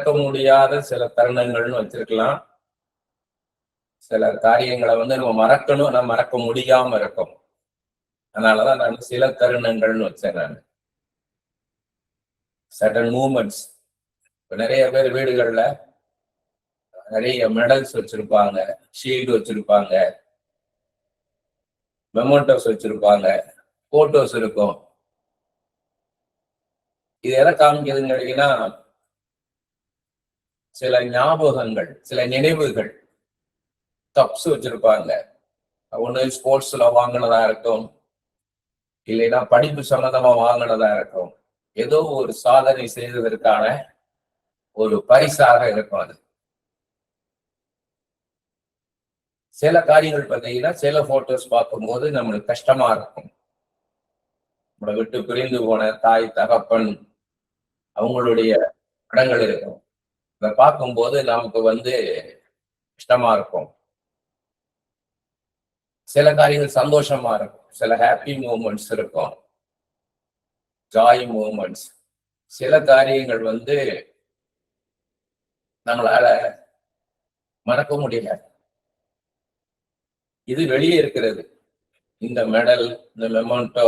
மறக்க முடியாத சில தருணங்கள்னு வச்சிருக்கலாம். சில காரியங்களை நம்ம மறக்கணும், ஆனா மறக்க முடியாம இருக்கும். அதனாலதான் நான் சில தருணங்கள்னு வச்சேன். நான் சர்டன் மூமெண்ட்ஸ். இப்ப நிறைய பேர் வீடுகள்ல நிறைய மெடல்ஸ் வச்சிருப்பாங்க, ஷீல்டு வச்சிருப்பாங்க, மெமோட்டோஸ் வச்சிருப்பாங்க, போட்டோஸ் இருக்கும். இது எதை காமிக்கிறதுன்னு கேட்டீங்கன்னா, சில ஞாபகங்கள், சில நினைவுகள். கப்ஸ் வச்சிருப்பாங்க. ஒண்ணு ஸ்போர்ட்ஸ்ல வாங்கினதா இருக்கும், இல்லைன்னா படிப்பு சம்பந்தமா வாங்கினதா இருக்கும். ஏதோ ஒரு சாதனை செய்ததற்கான ஒரு பரிசாக இருக்கும் அது. சில காரியங்கள் பார்த்தீங்கன்னா, சில போட்டோஸ் பார்க்கும்போது நம்மளுக்கு கஷ்டமா இருக்கும். நம்மளை விட்டு பிரிந்து போன தாய் தகப்பன் அவங்களுடைய படங்கள் இருக்கும். இதை பார்க்கும்போது நமக்கு கஷ்டமா இருக்கும். சில காரியங்கள் சந்தோஷமா இருக்கும், சில ஹாப்பி மூமெண்ட்ஸ் இருக்கும், ஜாய் மூமெண்ட்ஸ். சில காரியங்கள் நம்மளால மறக்க முடியாது. இது வெளியே இருக்கிறது. இந்த மெடல், இந்த மெமோண்டோ,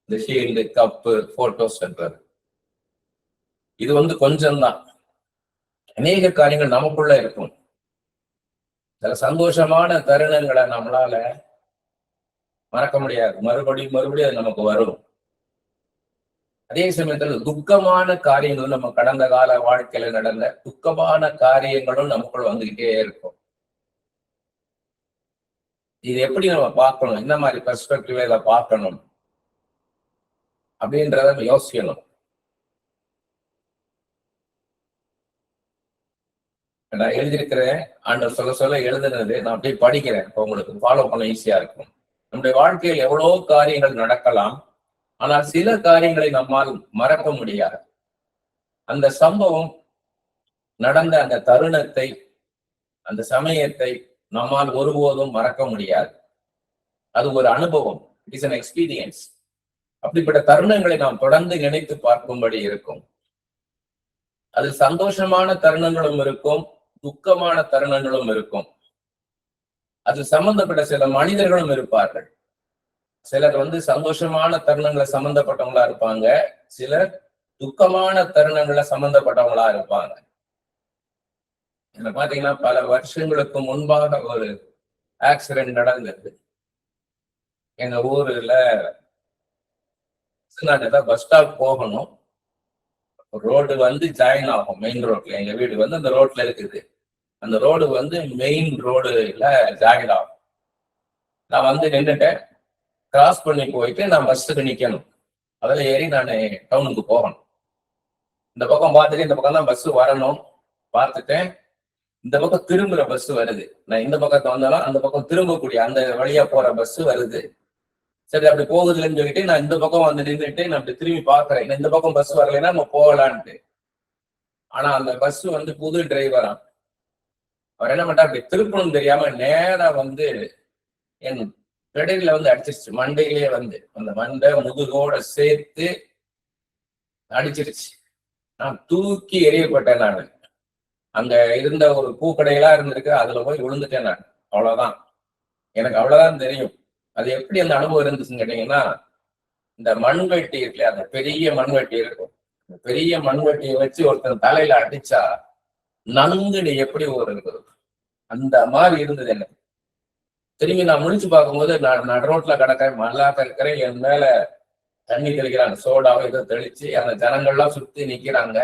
இந்த ஷீல்டு, கப்பு, போட்டோஸ் என்றது இது கொஞ்சம்தான். அநேக காரியங்கள் நமக்குள்ள இருக்கும். சில சந்தோஷமான தருணங்களை நம்மளால மறக்க முடியாது. மறுபடியும் அது நமக்கு வரும். அதே சமயத்துல துக்கமான காரியங்களும், நம்ம கடந்த கால வாழ்க்கையில நடந்த துக்கமான காரியங்களும் நமக்குள்ள வந்துகிட்டே இருக்கும். இது எப்படி நம்ம பார்க்கணும், இந்த மாதிரி பெர்ஸ்பெக்டிவ் இதை பார்க்கணும் அப்படின்றத யோசிக்கணும். நான் எழுதியிருக்கிறேன், ஆண்டவர் சொல்ல சொல்ல எழுதுனது நான் அப்படியே படிக்கிறேன். இப்போ உங்களுக்கு ஃபாலோ பண்ண ஈஸியா இருக்கும். நம்முடைய வாழ்க்கையில் எவ்வளோ காரியங்கள் நடக்கலாம், ஆனால் சில காரியங்களை நம்மால் மறக்க முடியாது. அந்த சம்பவம் நடந்த அந்த தருணத்தை, அந்த சமயத்தை நம்மால் ஒருபோதும் மறக்க முடியாது. அது ஒரு அனுபவம், இட் இஸ் அன் எக்ஸ்பீரியன்ஸ். அப்படிப்பட்ட தருணங்களை நாம் தொடர்ந்து நினைத்து பார்க்கும்படி இருக்கும். அது சந்தோஷமான தருணங்களும் இருக்கும், துக்கமான தருணங்களும் இருக்கும். அது சம்பந்தப்பட்ட சில மனிதர்களும் இருப்பார்கள். சிலர் சந்தோஷமான தருணங்களை சம்பந்தப்பட்டவங்களா இருப்பாங்க, சிலர் துக்கமான தருணங்களை சம்பந்தப்பட்டவங்களா இருப்பாங்க. இதுல பாத்தீங்கன்னா, பல வருஷங்களுக்கு முன்பாக ஒரு ஆக்சிடென்ட் நடந்தது. எங்க ஊர்ல பஸ் ஸ்டாப் போகணும், ரோடு ஜாயின் ஆகும் மெயின் ரோட்ல. எங்க வீடு அந்த ரோட்ல இருக்குது. அந்த ரோடு மெயின் ரோடுல ஜாயின் ஆகும். நான் நின்றுட்டேன். கிராஸ் பண்ணி போயிட்டு நான் பஸ்ஸுக்கு நிக்கணும். அதில் ஏறி நான் டவுனுக்கு போகணும். இந்த பக்கம் பார்த்துட்டு இந்த பக்கம் தான் பஸ் வரணும். பார்த்துட்டேன், இந்த பக்கம் திரும்புற பஸ் வருது. நான் இந்த பக்கத்தை வந்தாலும் அந்த பக்கம் திரும்பக்கூடிய அந்த வழியா போற பஸ் வருது. சரி, அப்படி போகுதுன்னு சொல்லிட்டு நான் இந்த பக்கம் நின்றுட்டு நான் அப்படி திரும்பி பாக்குறேன். இந்த பக்கம் பஸ் வரலைன்னா நம்ம போகலான்ட்டு. ஆனா அந்த பஸ் புது டிரைவரா, அவர் என்ன பண்ணா, அப்படி திருப்பணும் தெரியாம நேரா என் பெடையில அடிச்சிருச்சு. மண்டையிலேயே அந்த மண்டை முதுகோட சேர்த்து அடிச்சிருச்சு. நான் தூக்கி எறியப்பட்டேன். நான் அங்க இருந்த ஒரு பூக்கடையெல்லாம் இருந்திருக்கு, அதுல போய் விழுந்துட்டேன் நான். அவ்வளவுதான், எனக்கு அவ்வளவுதான் தெரியும். அது எப்படி அந்த அனுபவம் இருந்துச்சுன்னு கேட்டீங்கன்னா, இந்த மண்வெட்டி இருக்குல்ல, அந்த பெரிய மண்வெட்டி இருக்கும். பெரிய மண்வெட்டியை வச்சு ஒருத்தர் தலையில அடிச்சா நங்குன்னு எப்படி ஒரு அந்த மாதிரி இருந்தது எனக்கு. திரும்பி நான் முடிச்சு பார்க்கும்போது நான் ரோட்ல கிடக்கிறேன், மல்லாக்க இருக்கிறேன். என் மேல தண்ணி தெளிக்கிறாங்க, சோடாவை ஏதோ தெளிச்சு. அந்த ஜனங்கள்லாம் சுத்தி நிக்கிறாங்க.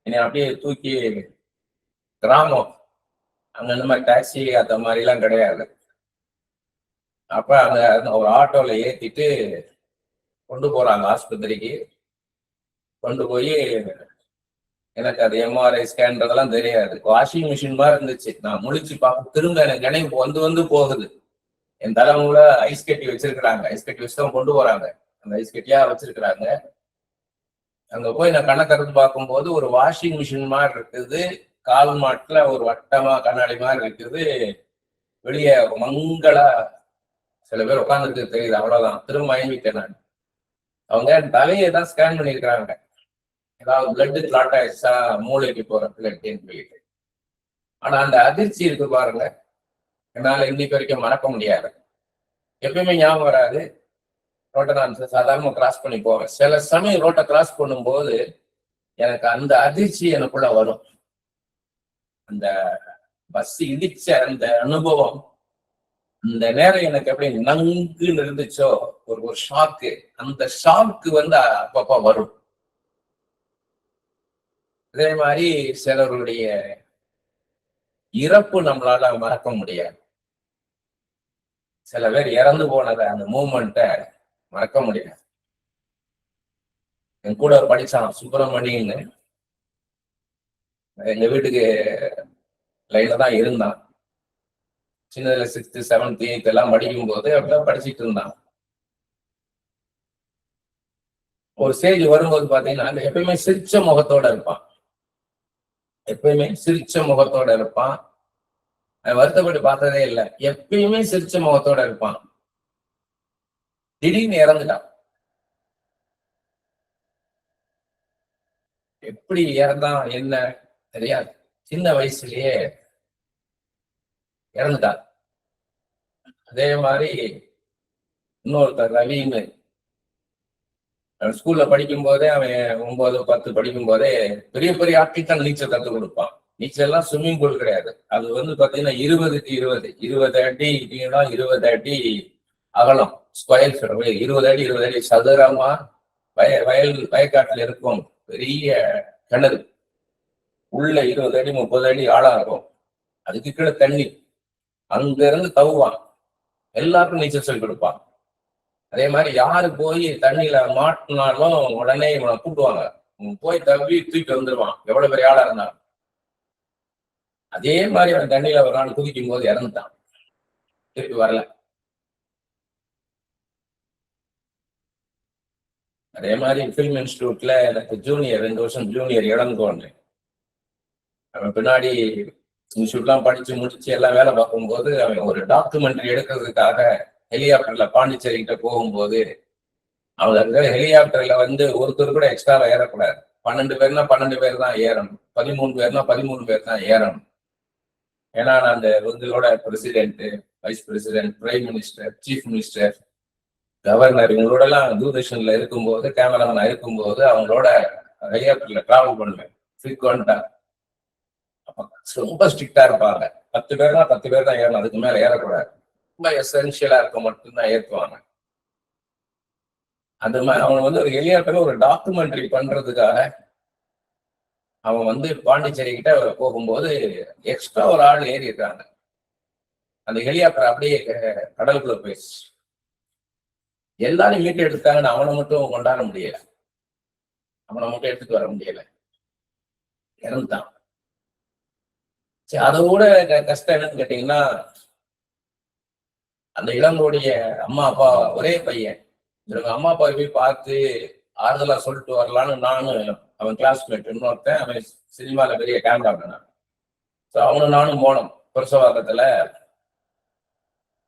என்னை அப்படியே தூக்கி, கிராமம் அங்க இந்த மாதிரி டாக்ஸி அந்த மாதிரி எல்லாம் கிடையாது. அப்ப அந்த ஒரு ஆட்டோல ஏத்திட்டு கொண்டு போறாங்க ஆஸ்பத்திரிக்கு. கொண்டு போய் எனக்கு அது எம்ஆர்ஐ ஸ்கேன்றதெல்லாம் தெரியாது. வாஷிங் மிஷின் மாதிரி இருந்துச்சு. நான் முழிச்சு பார்க்க திரும்ப எனக்கு நினைவு போகுது. என் தலைமுறை ஐஸ் கட்டி வச்சிருக்கிறாங்க. ஐஸ் கட்டி வச்சுதான் கொண்டு போறாங்க. அந்த ஐஸ் கட்டியா வச்சிருக்கிறாங்க. அங்க போய் நான் கண்ணை திறந்து பார்க்கும்போது ஒரு வாஷிங் மிஷின் மாதிரி இருக்குது. கால் மாட்டுல ஒரு வட்டமா கண்ணாடி மாதிரி இருக்குது. வெளியே மங்களா சில பேர் உட்காந்துருக்கு தெரியுது. அவ்வளவுதான். திரும்ப மயங்கிட்டேன் நான். அவங்க தலையை தான் ஸ்கேன் பண்ணியிருக்கிறாங்க. ஏதாவது பிளட் கிளாட் ஆயிடுச்சா மூளைக்கு போற பிளட்ன்னு சொல்லிட்டு. ஆனா அந்த அதிர்ச்சி இருக்கு பாருங்க, என்னால இன்னைக்கு வரைக்கும் மறக்க முடியாது. எப்பயுமே ஞாபகம் வராது. ரோட்டை நான் சாதாரண கிராஸ் பண்ணி போவேன். சில சமயம் ரோட்டை கிராஸ் பண்ணும்போது எனக்கு அந்த அதிர்ச்சி எனக்குள்ள வரும். அந்த பஸ் இடிச்ச அந்த அனுபவம், இந்த நேரம் எனக்கு எப்படி நங்குன்னு இருந்துச்சோ, ஒரு ஒரு ஷாக்கு, அந்த ஷாக்கு வந்து அப்பப்ப வரும். அதே மாதிரி சிலருடைய இறப்பு நம்மளால மறக்க முடியாது. சில பேர் இறந்து போனதை, அந்த மூமெண்ட்டை மறக்க முடியாது. என் கூட படிச்சான் சுப்பிரமணியன்னு, எங்க வீட்டுக்கு லைன்ல தான் இருந்தான். சின்னதுல 6th 7th 8th எல்லாம் படிக்கும் போது அப்படிதான் படிச்சுட்டு இருந்தான். ஒரு ஸ்டேஜ் வரும்போது பாத்தீங்கன்னா எப்பயுமே சிரிச்ச முகத்தோட இருப்பான். எப்பயுமே சிரிச்ச முகத்தோட இருப்பான். வருத்தப்பட்டு பார்த்ததே இல்லை. எப்பயுமே சிரிச்ச முகத்தோட இருப்பான். திடீர்னு இறந்துட்டான். எப்படி இறந்தான் என்ன தெரியாது. சின்ன வயசுலயே இறந்துட்டான். அதே மாதிரி இன்னொருத்தர் ரவின்னு, ஸ்கூல்ல படிக்கும் போதே அவன் 9 10 படிக்கும் போதே பெரிய பெரிய ஆட்களுக்கு நீச்சல் கற்றுக் கொடுப்பான். நீச்சல் எல்லாம் ஸ்விம்மிங் பூல் கிடையாது. அது வந்து பாத்தீங்கன்னா 20க்கு 20 அடி நீளம், 20 அடி அகலம், ஸ்கொயர் 20 அடி 20 அடி சதுரமா வயக்காட்டுல இருக்கும் பெரிய கிணறு. உள்ள 20 அடி 30 அடி ஆழம் இருக்கும். அதுக்கு கீழே தண்ணி. அங்க இருந்து தவுவான். எல்லாருக்கும் நீச்சல் சொல்லி கொடுப்பான். அதே மாதிரி யாரு போய் தண்ணியில மாட்டினாலும் உடனே இவனை கூப்பிடுவாங்க. போய் தவி தூக்கி வந்துருவான், எவ்வளவு பெரிய ஆளா இருந்தான். அதே மாதிரி அவன் தண்ணியில ஒரு நாள் குதிக்கும் போது இறந்துட்டான். திருப்பி வரல. அதே மாதிரி பிலிம் இன்ஸ்டிடியூட்ல எனக்கு ஜூனியர் 2 வருஷம் ஜூனியர் இளங்கோன்னு, அவன் பின்னாடி இன்ஸ்டியூட்லாம் படிச்சு முடிச்சு எல்லாம் வேலை பார்க்கும்போது அவன் ஒரு டாக்குமெண்ட்ரி எடுக்கிறதுக்காக ஹெலிகாப்டர்ல பாண்டிச்சேரி கிட்ட போகும்போது, அவங்க ஹெலிகாப்டர்ல வந்து ஒருத்தர் கூட எக்ஸ்ட்ரா ஏறக்கூடாது. 12 பேர்னா 12 பேர் தான் ஏறணும், 13 பேர்னா 13 பேர் தான் ஏறணும். ஏன்னா அந்த உங்களோட president, vice president, prime minister, chief minister, governor இவங்களோட எல்லாம் தூர்தர்ஷன்ல இருக்கும்போது, கேமராமேன் இருக்கும்போது அவங்களோட ஹெலிகாப்டர்ல டிராவல் பண்ணுவேன் ஃப்ரீக்வெண்டா. ரொம்ப ஸ்ட்ரிக்டா இருப்பாங்க. 10 பேர்னா 10 பேர் தான் ஏறணும், அதுக்கு மேல ஏறக்கூடாது. ரொம்ப எசென்சியலா இருக்க மட்டும்தான் ஏற்றுவாங்க. அந்த மாதிரி அவன் வந்து ஒரு ஹெலிகாப்டர்ல ஒரு டாக்குமெண்ட்ரி பண்றதுக்காக அவன் வந்து பாண்டிச்சேரி கிட்ட போகும்போது எக்ஸ்ட்ரா ஒரு ஆள் ஏறி இருக்காங்க. அந்த ஹெலிகாப்டர் அப்படியே கடலுக்குள்ள போயிடுச்சு. எல்லாரும் மீட்டு எடுத்தாங்கன்னு அவனை மட்டும் கொண்டாட முடியல. அவனை மட்டும் எடுத்துட்டு வர முடியல, இறந்துட்டான். சரி, அதை விட கஷ்டம் என்னன்னு கேட்டீங்கன்னா, அந்த இளங்கோடைய அம்மா அப்பா ஒரே பையன். இவங்க அம்மா அப்பா போய் பார்த்து ஆறுதலா சொல்லிட்டு வரலான்னு நானும், அவன் கிளாஸ்மேட் இன்னொருத்தன், அவன் சினிமால பெரிய கேமராமேன். அவனும் நானும் போனோம். புரசவாக்கத்துல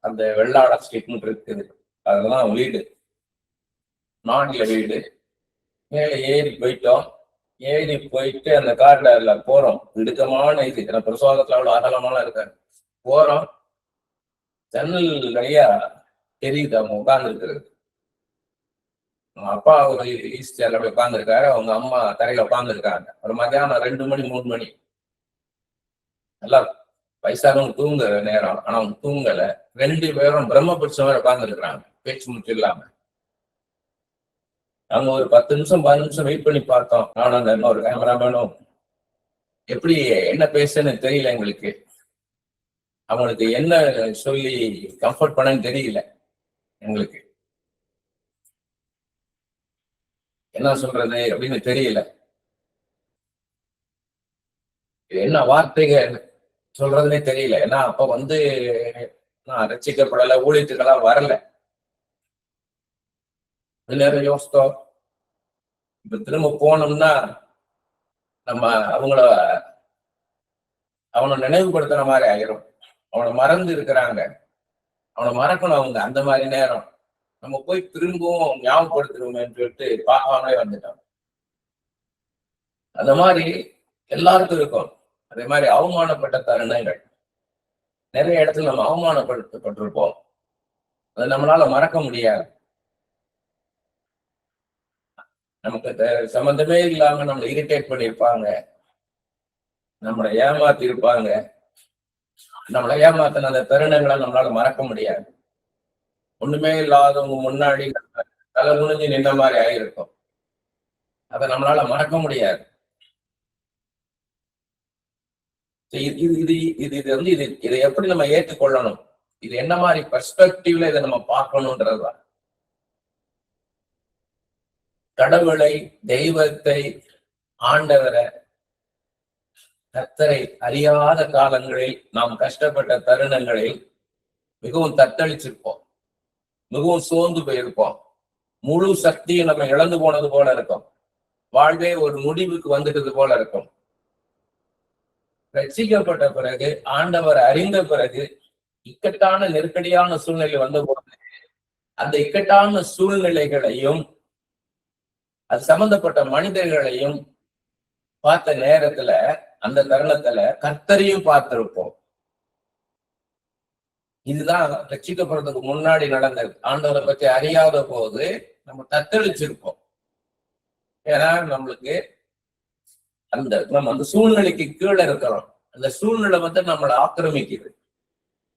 அந்த வெள்ளாட ஸ்ட்ரீட்னு இருக்குது, அதெல்லாம் வீடு, நான்ல வீடு. மேல ஏறி போயிட்டோம். ஏறி போயிட்டு அந்த கார்ல போறோம். இடுக்கமான இது, பிரசவாகத்துல அவ்வளவு அகலமான இருக்காரு. போறோம், ஜன்னல் நிறையா தெரியுது அவங்க உட்கார்ந்து இருக்கிறது. அப்பா ஒரு ஈஸ்ட் சேர்ல போய் உட்கார்ந்துருக்காரு, அவங்க அம்மா தரையில உட்கார்ந்துருக்காங்க. ஒரு மத்தியானம் 2 மணி 3 மணி, நல்லா வயசானவங்க தூங்குற நேரம். ஆனா அவங்க தூங்கல. 2 பேரும் பிரம்ம புருஷன் வேற உட்கார்ந்துருக்காங்க, பேச்சு மூச்சு இல்லாம. அவங்க ஒரு 10 நிமிஷம் 15 நிமிஷம் வெயிட் பண்ணி பார்த்தோம். நானும் அந்த இன்னொரு கேமராமேனும். எப்படி என்ன பேசுன்னு தெரியல எங்களுக்கு. அவங்களுக்கு என்ன சொல்லி கம்ஃபர்ட் பண்ணன்னு தெரியல எங்களுக்கு. என்ன சொல்றது அப்படின்னு தெரியல. என்ன வார்த்தைகள் சொல்றதுன்னே தெரியல. ஏன்னா அப்ப வந்து நான் ரசிக்கப்படலை, ஊழியத்துக்கெல்லாம் வரல. நேரம் யோசித்தோம், இப்ப திரும்ப போனோம்னா நம்ம அவனை நினைவுபடுத்துற மாதிரி ஆயிரும். அவனை மறந்து இருக்கிறாங்க, அவனை மறக்கணும் அவங்க. அந்த மாதிரி நேரம் நம்ம போய் திரும்பவும் ஞாபகப்படுத்தணும்னு சொல்லிட்டு பார்க்காமலே வந்துட்டோம். அந்த மாதிரி எல்லாருக்கும் இருக்கும். அதே மாதிரி அவமானப்பட்ட தருணங்கள் நிறைய இடத்துல நம்ம அவமானப்படுத்தப்பட்டிருப்போம். அதை நம்மளால மறக்க முடியாது. நமக்கு சம்பந்தமே இல்லாம நம்மளை இரிட்டேட் பண்ணியிருப்பாங்க, நம்மளை ஏமாத்தி இருப்பாங்க. நம்மளை ஏமாத்தின அந்த தருணங்களை நம்மளால மறக்க முடியாது. ஒண்ணுமே இல்லாதவங்க முன்னாடி தலை குனிஞ்சு நின்ற மாதிரி ஆகிருக்கும். அதை நம்மளால மறக்க முடியாது. இதை எப்படி நம்ம ஏற்றுக்கொள்ளணும், இது என்ன மாதிரி பெர்ஸ்பெக்டிவ்ல இதை நம்ம பார்க்கணும்ன்றதுதான். கடவுளை, தெய்வத்தை, ஆண்டவரை, கர்த்தரை அறியாத காலங்களில் நாம் கஷ்டப்பட்ட தருணங்களில் மிகவும் தத்தளிச்சிருப்போம், மிகவும் சோர்ந்து போயிருப்போம், முழு சக்தியும் நம்ம இழந்து போனது போல இருக்கும், வாழ்வே ஒரு முடிவுக்கு வந்துட்டது போல இருக்கும். ரட்சிக்கப்பட்ட பிறகு, ஆண்டவர் அறிந்த பிறகு, இக்கட்டான நெருக்கடியான சூழ்நிலை வந்தபோது அந்த இக்கட்டான சூழ்நிலைகளையும் அது சம்பந்தப்பட்ட மனிதர்களையும் பார்த்த நேரத்துல, அந்த தருணத்துல கர்த்தரையும் பார்த்திருப்போம். இதுதான் ரட்சிக்கப்படுறதுக்கு முன்னாடி நடந்தது. ஆண்டவரை பற்றி அறியாத போது நம்ம தத்தளிச்சிருப்போம். ஏன்னா நம்மளுக்கு நம்ம அந்த சூழ்நிலைக்கு கீழே இருக்கிறோம். அந்த சூழ்நிலை நம்மளை ஆக்கிரமிக்குது.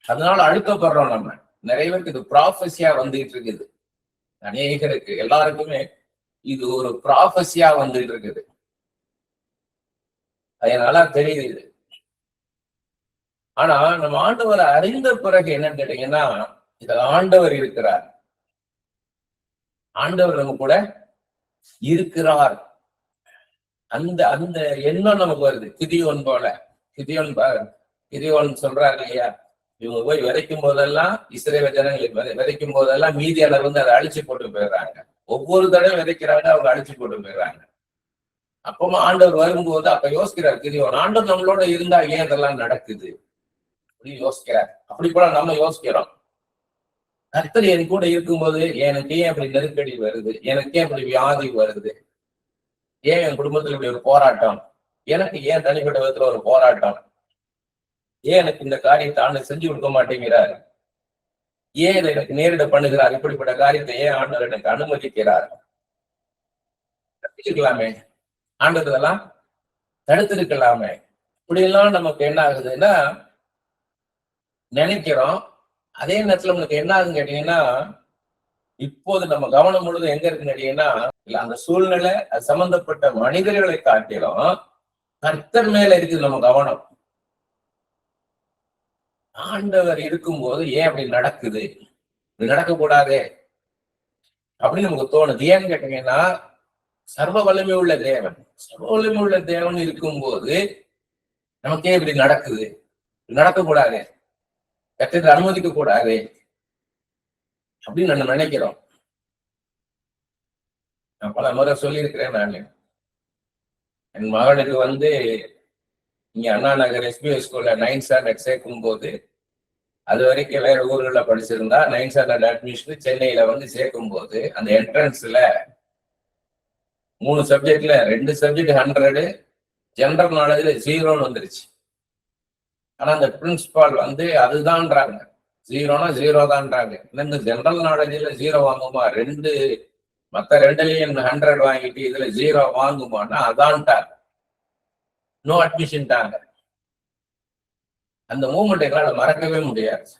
அதனால அழுக்கப்படுறோம். நம்ம நிறைய பேருக்கு இது ப்ராஃபஸியா வந்துட்டு இருக்குது. அநேகருக்கு, எல்லாருக்குமே இது ஒரு ப்ராஃபஸியா வந்துட்டு இருக்குது. அதனால தெரியுது. ஆனா நம்ம ஆண்டவரை அறிந்த பிறகு என்னன்னு கேட்டீங்கன்னா, இதுல ஆண்டவர் இருக்கிறார், ஆண்டவர் நம்ம கூட இருக்கிறார். அந்த அந்த எண்ணம் நமக்கு வருது. கிதியோன் போல, கிதியோன் சொல்றாரு இல்லையா, இவங்க போய் விதைக்கும் போதெல்லாம், இஸ்ரவேல் ஜனங்களுக்கு விதைக்கும் போதெல்லாம் மீதியாளர் அதை அழிச்சு போட்டு போயிடுறாங்க. ஒவ்வொரு தடவை விதைக்கிறாங்க, அவங்க அழிச்சு போட்டு போயிடுறாங்க. அப்பமா ஆண்டவர் வரும்போது அப்ப யோசிக்கிறார் கிதியோன், ஆண்டவர் நம்மளோட இருந்தா ஏன் இதெல்லாம் நடக்குது அப்படின்னு யோசிக்கிறார். அப்படி போல நம்ம யோசிக்கிறோம், கர்த்தர் என் கூட இருக்கும்போது எனக்கு ஏன் அப்படி நெருக்கடி வருது, எனக்கு ஏன் அப்படி வியாதி வருது, ஏன் என் குடும்பத்துல இப்படி ஒரு போராட்டம், எனக்கு ஏன் தனிப்பட்ட விதத்துல ஒரு போராட்டம், ஏன் எனக்கு இந்த காரியத்தை ஆண்டு செஞ்சு கொடுக்க மாட்டேங்கிறார், ஏன் இதை எனக்கு நேரிட பண்ணுகிறார், இப்படிப்பட்ட காரியத்தை ஏன் ஆண்டவர் எனக்கு அனுமதிக்கிறார், தப்பிச்சுக்கலாமே, ஆண்டவர் இதெல்லாம் தடுத்திருக்கலாமே. இப்படி எல்லாம் நமக்கு என்ன ஆகுதுன்னா நினைக்கிறோம். அதே நேரத்துல நமக்கு என்ன ஆகுதுன்னு கேட்டீங்கன்னா, இப்போது நம்ம கவனம் முழுதும் எங்க இருக்குன்னு கேட்டீங்கன்னா, இல்ல அந்த சூழ்நிலை, அது சம்பந்தப்பட்ட மனிதர்களை காட்டிலும் கர்த்தர் மேல இருக்குது நம்ம கவனம். ஆண்டவர் இருக்கும்போது ஏன் அப்படி நடக்குது, இப்படி நடக்கக்கூடாது அப்படின்னு நமக்கு தோணுது. ஏன்னு கேட்டீங்கன்னா, சர்வ வலிமை உள்ள தேவன், சர்வ வலிமை உள்ள தேவன் இருக்கும்போது நமக்கே இப்படி நடக்குது, நடக்கக்கூடாது, கர்த்தரை அனுமதிக்க கூடாது அப்படின்னு நம்ம நினைக்கிறோம். நான் பல முறை சொல்லியிருக்கிறேன். நான் என் மகனுக்கு இங்க அண்ணா நகர் எஸ்பிஎஸ் ஸ்கூல்ல 9th ஸ்டாண்டர்ட் சேர்க்கும் போது, அது வரைக்கும் வேற ஊர்களில் படிச்சிருந்தா 9th ஸ்டாண்டர்ட் அட்மிஷன் சென்னையில சேர்க்கும் போது, அந்த என்ட்ரன்ஸ்ல 3 சப்ஜெக்ட்ல 2 சப்ஜெக்ட் 100, ஜெனரல் நாலேஜ்ல 0ன்னு வந்துருச்சு. ஆனா அந்த பிரின்சிபால் அதுதான்றாங்க, 0னா 0 தான்றாங்க. இந்த ஜெனரல் நாலேஜ்ல 0 வாங்குமா, மத்த 2லயும் 100 வாங்கிட்டு இதுல 0 வாங்குமான்னா அதான்ட்டாங்க, நோ அட்மிஷன்ட்டாங்க. அந்த மூமெண்ட் எங்களால மறக்கவே முடியாது.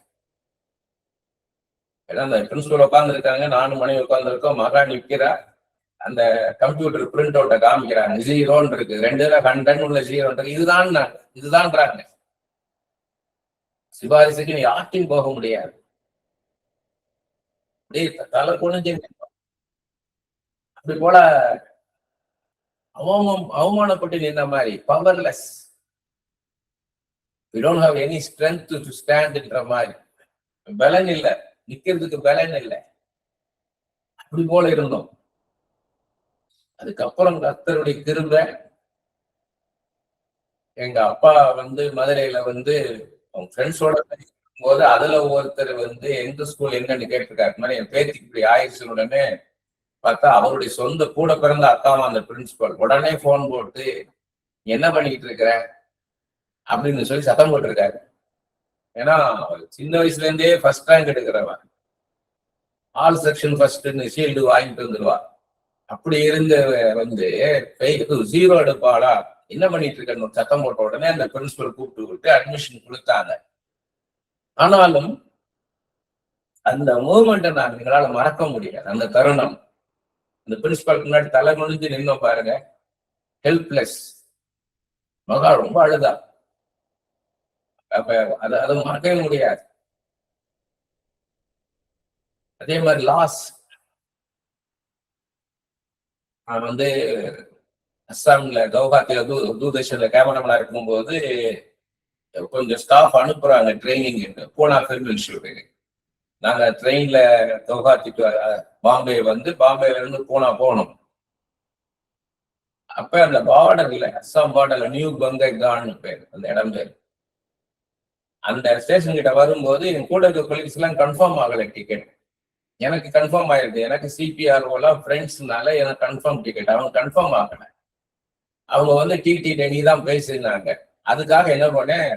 ஏன்னா அந்த பிரின்சிபல் உட்கார்ந்து இருக்காங்க, நானும் மனைவி உட்கார்ந்து இருக்கோம், மகன் நிற்கிறா, அந்த கம்ப்யூட்டர் பிரிண்ட் அவுட்டை காமிக்கிறாங்க, 0ன்னு இருக்கு, 2ல 100 உள்ள 0 இருக்கு, இதுதான்றாங்க. சிபாரிசுக்கு நீ யார்ட்டையும் போக முடியாது. தலை குனிஞ்சு அப்படி போல அவமானப்பட்டு நின்ற மாதிரி, powerless, we don't have any strength to stand ன்ற மாதிரி, பலன் இல்லை, நிக்கிறதுக்கு பலன் இல்லை, அப்படி போல இருந்தோம். அதுக்கப்புறம் கர்த்தருடைய கிருபை, எங்க அப்பா மதுரையில அவங்க ஃப்ரெண்ட்ஸோட போது அதுல ஒருத்தர் எந்த ஸ்கூல் என்னன்னு கேட்டிருக்காரு. மாதிரி என் பேத்திக்கு இப்படி ஆயிடுச்சுன்னு உடனே பார்த்தா அவருடைய சொந்த கூட பிறந்த அக்காவும் அந்த பிரின்சிபல் உடனே போன் போட்டு என்ன பண்ணிட்டு இருக்கிற அப்படின்னு சொல்லி சத்தம் போட்டிருக்காரு. ஏன்னா சின்ன வயசுல இருந்தே ஃபர்ஸ்ட் ரேங்க் எடுக்கிறவன், ஆல் செக்ஷன் ஃபர்ஸ்ட்னு ஷீல்டு வாங்கிட்டு வந்துடுவா. அப்படி இருந்த வந்து ஜீரோ எடுப்பாளா, என்ன பண்ணிட்டு இருக்கணும் சத்தம் போட்ட உடனே அந்த பிரின்சிபல் கூப்பிட்டு விட்டு அட்மிஷன் கொடுத்தாங்க. ஆனாலும் அந்த மூமெண்ட்டை நான் எங்களால மறக்க முடியாது. அந்த தருணம், அந்த பிரின்சிபலுக்கு முன்னாடி தலை குனிஞ்சு நின்னோம் பாருங்க, ஹெல்ப்லெஸ். மகா ரொம்ப அழுதா. அப்ப அதை மறக்கவே முடியாது. அதே மாதிரி லாஸ், நான் வந்து அஸ்ஸாம்ல கவுஹாத்தில தூர்தர்ஷன்ல கேமராமேனா இருக்கும்போது கொஞ்சம் ஸ்டாஃப் அனுப்புறாங்க ட்ரைனிங் பூனா ஃபிலிம் இன்ஸ்டியூட்டுக்கு. நாங்க ட்ரெயின்ல கவுஹாத்தி பாம்பே வந்து பாம்பேல இருந்து பூனா போகணும். அப்ப அந்த பார்டர்ல, அஸ்ஸாம் பார்டர்ல நியூ கங்கைகான்னு பேர் அந்த இடம் பேர். அந்த ஸ்டேஷன் கிட்ட வரும்போது என் கூட இருக்க கொலீக்ஸ் எல்லாம் கன்ஃபார்ம் ஆகலை டிக்கெட். எனக்கு கன்ஃபார்ம் ஆயிருக்கு. எனக்கு சிபிஆர்ஓலாம் ஃப்ரெண்ட்ஸ்னால எனக்கு கன்ஃபார்ம் டிக்கெட். அவங்க கன்ஃபார்ம் ஆகல. அவங்க வந்து டிடி தான் பேசியிருந்தாங்க. அதுக்காக என்ன பண்ணேன்,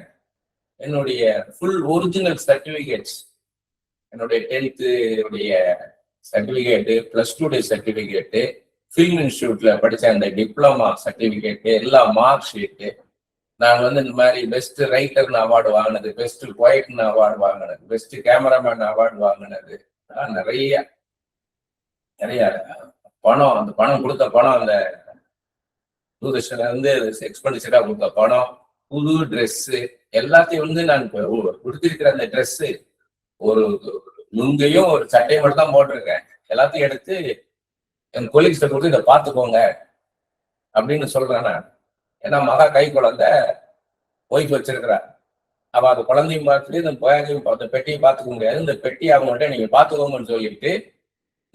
என்னுடைய ஃபுல் ஒரிஜினல் சர்டிபிகேட்ஸ், என்னுடைய 10th சர்டிபிகேட்டு, +2 சர்டிபிகேட்டு, ஃபிலிம் இன்ஸ்டியூட்ல படிச்ச அந்த டிப்ளமா சர்டிபிகேட்டு, எல்லா மார்க் ஷீட்டு, நான் வந்து இந்த மாதிரி பெஸ்ட் ரைட்டர்னு அவார்டு வாங்கினது, பெஸ்ட் போய்ட்னு அவார்டு வாங்கினது, பெஸ்ட் கேமராமேன் அவார்டு வாங்கினது, நிறைய பணம், அந்த பணம் கொடுத்த பணம், அந்த தூர்தர்ஷன்ல இருந்து எக்ஸ்பெண்டிச்சரா கொடுத்த பணம், புது ட்ரெஸ் எல்லாத்தையும் வந்து நான் கொடுத்திருக்கிற அந்த ட்ரெஸ், ஒரு லுங்கையும் ஒரு சட்டையும் மட்டும் தான் போட்டிருக்கேன். எல்லாத்தையும் எடுத்து என் கொலீக்ஸ்ட கொடுத்து இதை பார்த்துக்கோங்க அப்படின்னு சொல்றேன் நான். ஏன்னா மகா கை குழந்தை ஒய்ஃப் வச்சிருக்கிறா. அவ அது குழந்தையும் பார்த்துட்டு இந்த பெட்டியை பார்த்துக்க முடியாது. இந்த பெட்டி அவங்கள்ட்ட நீங்க பார்த்துக்கோங்கன்னு சொல்லிட்டு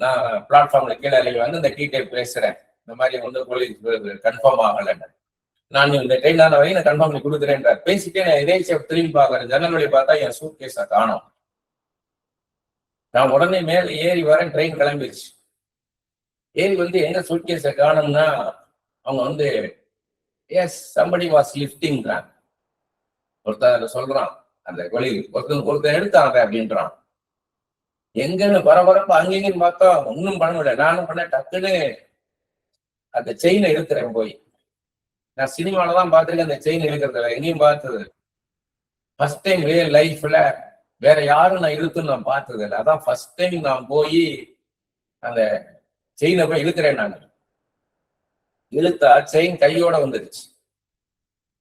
நான் பிளாட்ஃபார்ம்ல கீழே இறங்கி வந்து இந்த டீட்டெயில் பேசுறேன். இந்த மாதிரி வந்து கொலீக்ஸ் கன்ஃபார்ம் ஆகலைன்னு. நான் இந்த ட்ரெயின் ஆன வரையும் நான் கன்ஃபார்ம் பண்ணி கொடுக்குறேன்றார். பேசிட்டே நான் இதே திரும்பி பார்க்குறேன். ஜன்னல் வழி பார்த்தா என் சூட் கேஸை காணோம். நான் உடனே மேல ஏறி வரேன். ட்ரெயின் கிளம்பிடுச்சு. ஏறி வந்து எங்க சூட் கேஸை காணும்னா அவங்க வந்து எஸ் சம்படி வாஸ் லிஃப்டிங் தான் ஒருத்தர் சொல்றான். அந்த ஒருத்தர் எடுத்தாங்க அப்படின்றான். எங்கன்னு பரபரப்பா அங்கேயும் பார்த்தா ஒன்னும் பண்ண முடியல. நானும் பண்ண டக்குன்னு அந்த செயினை இழுக்கிறேன் போய். நான் சினிமாலதான் பார்த்துருக்கேன் அந்த செயின் இழுக்கிறத, எங்கேயும் பார்த்தது ஃபர்ஸ்ட் டைம் ரியல் லைஃப்ல. வேற யாரும் நான் இழுத்துன்னு நான் பார்த்தது இல்லை. அதான் ஃபர்ஸ்ட் டைம் நான் போய் அந்த செயினை போய் இழுக்கிறேன். நான் இழுத்தா செயின் கையோட வந்துருச்சு.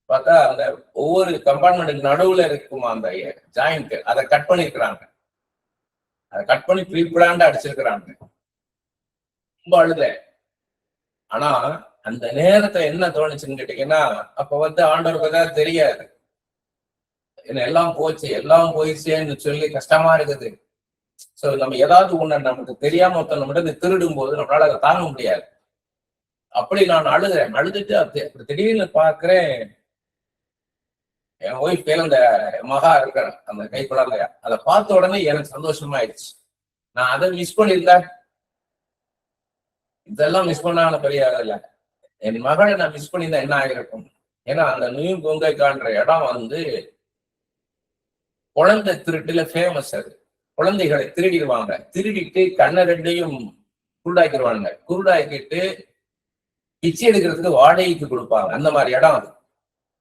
பார்த்தா அந்த ஒவ்வொரு கம்பார்ட்மெண்ட்டுக்கு நடுவுல இருக்குமா அந்த ஜாயிண்ட், அதை கட் பண்ணிருக்கிறாங்க. அதை கட் பண்ணி ப்ரீப்ளாண்டா அடிச்சிருக்கிறாங்க. ரொம்ப அழுத. ஆனா அந்த நேரத்தை என்ன தோணுச்சுன்னு கேட்டீங்கன்னா, அப்ப வந்து ஆண்டவருக்கு தான் தெரியாது, என்ன எல்லாம் போச்சு எல்லாம் போயிடுச்சேன்னு சொல்லி கஷ்டமா இருக்குது. சோ நம்ம ஏதாவது ஒண்ணு நமக்கு தெரியாம ஒருத்தர் நம்ம திருடும் போது நம்மளால அதை தாங்க முடியாது. அப்படி நான் அழுதுறேன். அழுதுட்டு திடீர்னு பாக்குறேன் என் ஒய்ஃப் கையில அந்த மகா இருக்கிற அந்த கை குழந்தையா, அதை பார்த்த உடனே எனக்கு சந்தோஷமாயிடுச்சு. நான் அதை மிஸ் பண்ணியிருந்தேன். இதெல்லாம் மிஸ் பண்ணான பெரிய இல்ல. என் மகளை நான் மிஸ் பண்ணியிருந்தா என்ன ஆகிருக்கும். ஏன்னா அந்த நியூ கங்கைகான்ற இடம் வந்து குழந்தை திருட்டுல ஃபேமஸ். அது குழந்தைகளை திருடிடுவாங்க. திருடிட்டு கண்ணை ரெண்டையும் குருடாக்கிடுவாங்க. குருடாக்கிட்டு பிச்சை எடுக்கிறதுக்கு வாடகைக்கு கொடுப்பாங்க. அந்த மாதிரி இடம் அது.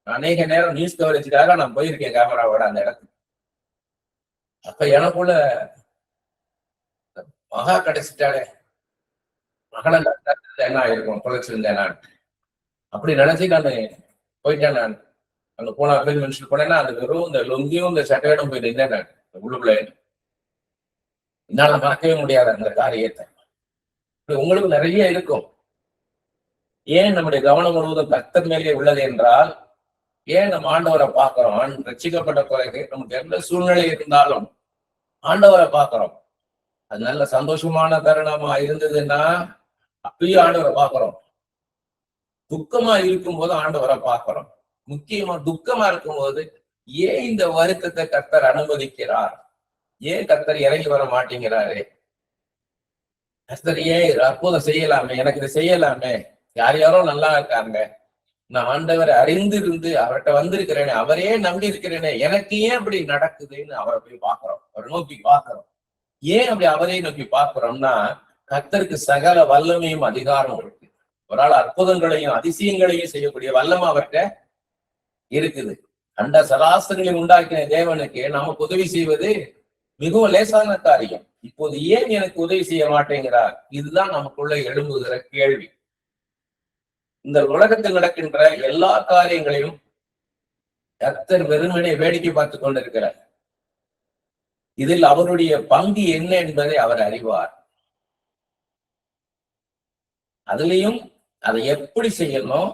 அநேக நேரம் நியூஸ் கவரேஜுக்காக நான் போயிருக்கேன் கேமராவோட அந்த இடத்துக்கு. அப்ப எனக்குள்ள மகா கிடைச்சிட்டாலே மகளை என்ன ஆயிருக்கும் தொலைச்சிருந்தேன் நான். அப்படி நினைச்சு நான் போயிட்டேன். நான் அங்க போனா ஃபிலிம் இன்ஸ்டியூட் போனேன்னா அந்த வெறும் இந்த லுங்கியும் இந்த சட்டையோடும் போய் நின்றேன் நான் உள்ளுக்குள்ள. என்னால மறக்கவே முடியாது அந்த காரியத்தை. உங்களுக்கு நிறைய இருக்கும். ஏன் நம்முடைய கவனம் முழுவதும் கர்த்தர் மேலே உள்ளது என்றால், ஏன் நம்ம ஆண்டவரை பார்க்கிறோம். ரட்சிக்கப்பட்ட பிறகு நமக்கு எந்த சூழ்நிலை இருந்தாலும் ஆண்டவரை பார்க்கிறோம். அது நல்ல சந்தோஷமான தருணமா இருந்ததுன்னா அப்பயும் ஆண்டவரை பார்க்கிறோம். துக்கமா இருக்கும்போது ஆண்டவரை பார்க்கிறோம். முக்கியமா துக்கமா இருக்கும்போது ஏன் இந்த வருத்தத்தை கர்த்தர் அனுமதிக்கிறார், ஏன் கர்த்தர் இறங்கி வர மாட்டேங்கிறாரு, கர்த்தரையே அற்புதம் செய்யலாமே, எனக்கு இதை செய்யலாமே, யார் யாரோ நல்லா இருக்காங்க, நான் ஆண்டவரை அறிந்திருந்து அவர்கிட்ட வந்திருக்கிறேனே, அவரையே நம்பி இருக்கிறேனே, எனக்கு ஏன் அப்படி நடக்குதுன்னு அவரை போய் பார்க்கிறோம், அவரை நோக்கி பார்க்கிறோம். ஏன் அப்படி அவரை நோக்கி பார்க்கிறோம்னா, கர்த்தருக்கு சகல வல்லமையும் அதிகாரம் இருக்கு. ஒரு ஆள் அற்புதங்களையும் அதிசயங்களையும் செய்யக்கூடிய வல்லமை அவர்கிட்ட இருக்குது. அண்ட சராசரிகளை உண்டாக்கின தேவனுக்கு நமக்கு உதவி செய்வது மிகவும் லேசான காரியம். இப்போது ஏன் எனக்கு உதவி செய்ய மாட்டேங்கிறார்? இதுதான் நமக்குள்ள எழும்புகிற கேள்வி. இந்த உலகத்தில் நடக்கின்ற எல்லா காரியங்களையும் கர்த்தர் வெறுமனே வேடிக்கை பார்த்து கொண்டிருக்கிறார். இதில் அவருடைய பங்கு என்ன என்பதை அவர் அறிவார். அதுலயும் அதை எப்படி செய்யணும்,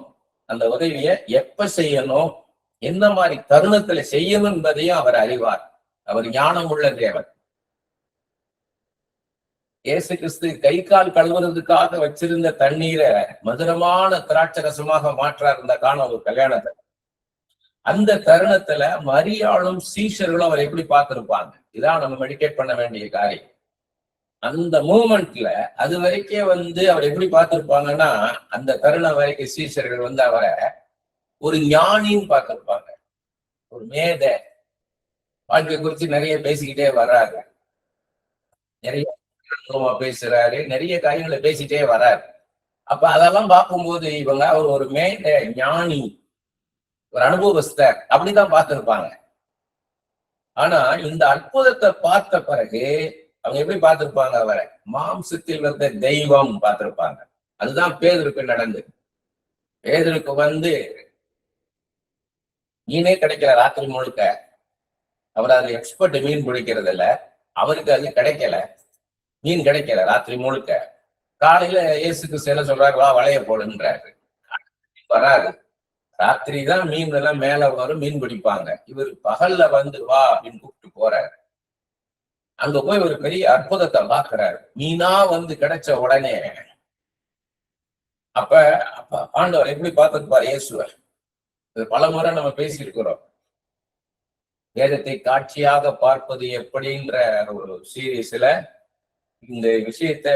அந்த உதவியை எப்ப செய்யணும், எந்த மாதிரி தருணத்துல செய்யணும் என்பதையும் அவர் அறிவார். அவர் ஞானம் உள்ள தேவன். இயேசு கிறிஸ்து கை கால் கழுவுறதுக்காக வச்சிருந்த தண்ணீரை மதுரமான திராட்சை ரசமாக மாற்றார் இந்த காண கல்யாணத்தை. அந்த தருணத்துல மரியாளும் சீஷர்களும் அவர் எப்படி பார்த்திருப்பாங்க? இதான் நம்ம மெடிடேட் பண்ண வேண்டிய காரியம். அந்த மூமெண்ட்ல அது வரைக்கும் அவர் எப்படி பார்த்திருப்பாங்கன்னா, அந்த தருணம் வரைக்கும் சீஷர்கள் அவரை ஒரு ஞானின்னு பார்த்திருப்பாங்க, ஒரு மேத. வாழ்க்கை குறித்து நிறைய பேசிக்கிட்டே வர்றாரு, நிறைய பேசுறாரு, நிறைய காரியங்களை பேசிட்டே வர்றாரு. அப்ப அதெல்லாம் பார்க்கும்போது அவர் ஒரு மேத ஞானி, ஒரு அனுபவஸ்தர் அப்படிதான் பார்த்திருப்பாங்க. ஆனா இந்த அற்புதத்தை பார்த்த பிறகு அவங்க எப்படி பார்த்திருப்பாங்க? அவரை மாம்சத்தில் வந்த தெய்வம் பார்த்திருப்பாங்க. அதுதான் பேதுருக்கு நடந்தது. பேதுருக்கு மீனே கிடைக்கல ராத்திரி முழுக்க. அவர் அது எக்ஸ்பர்ட் மீன் பிடிக்கிறது இல்ல, அவருக்கு அது கிடைக்கல, மீன் கிடைக்கல ராத்திரி முழுக்க. காலையில இயேசுக்கு சில சொல்றாரு, வா வளைய போடுன்றாரு. வராது. ராத்திரி தான் மீன் எல்லாம் மேல வரும், மீன் பிடிப்பாங்க. இவர் பகல்ல வா அப்படின்னு கூப்பிட்டு போறாரு. அங்க போய் ஒரு பெரிய அற்புதத்தை பார்க்கிறாரு. மீனா கிடைச்ச உடனே அப்ப ஆண்டவர் எப்படி பார்த்திருப்பார் இயேசுவர்? பல முறை நம்ம பேசியிருக்கிறோம். வேதத்தை காட்சியாக பார்ப்பது எப்படின்ற ஒரு சீரீஸ்ல இந்த விஷயத்தை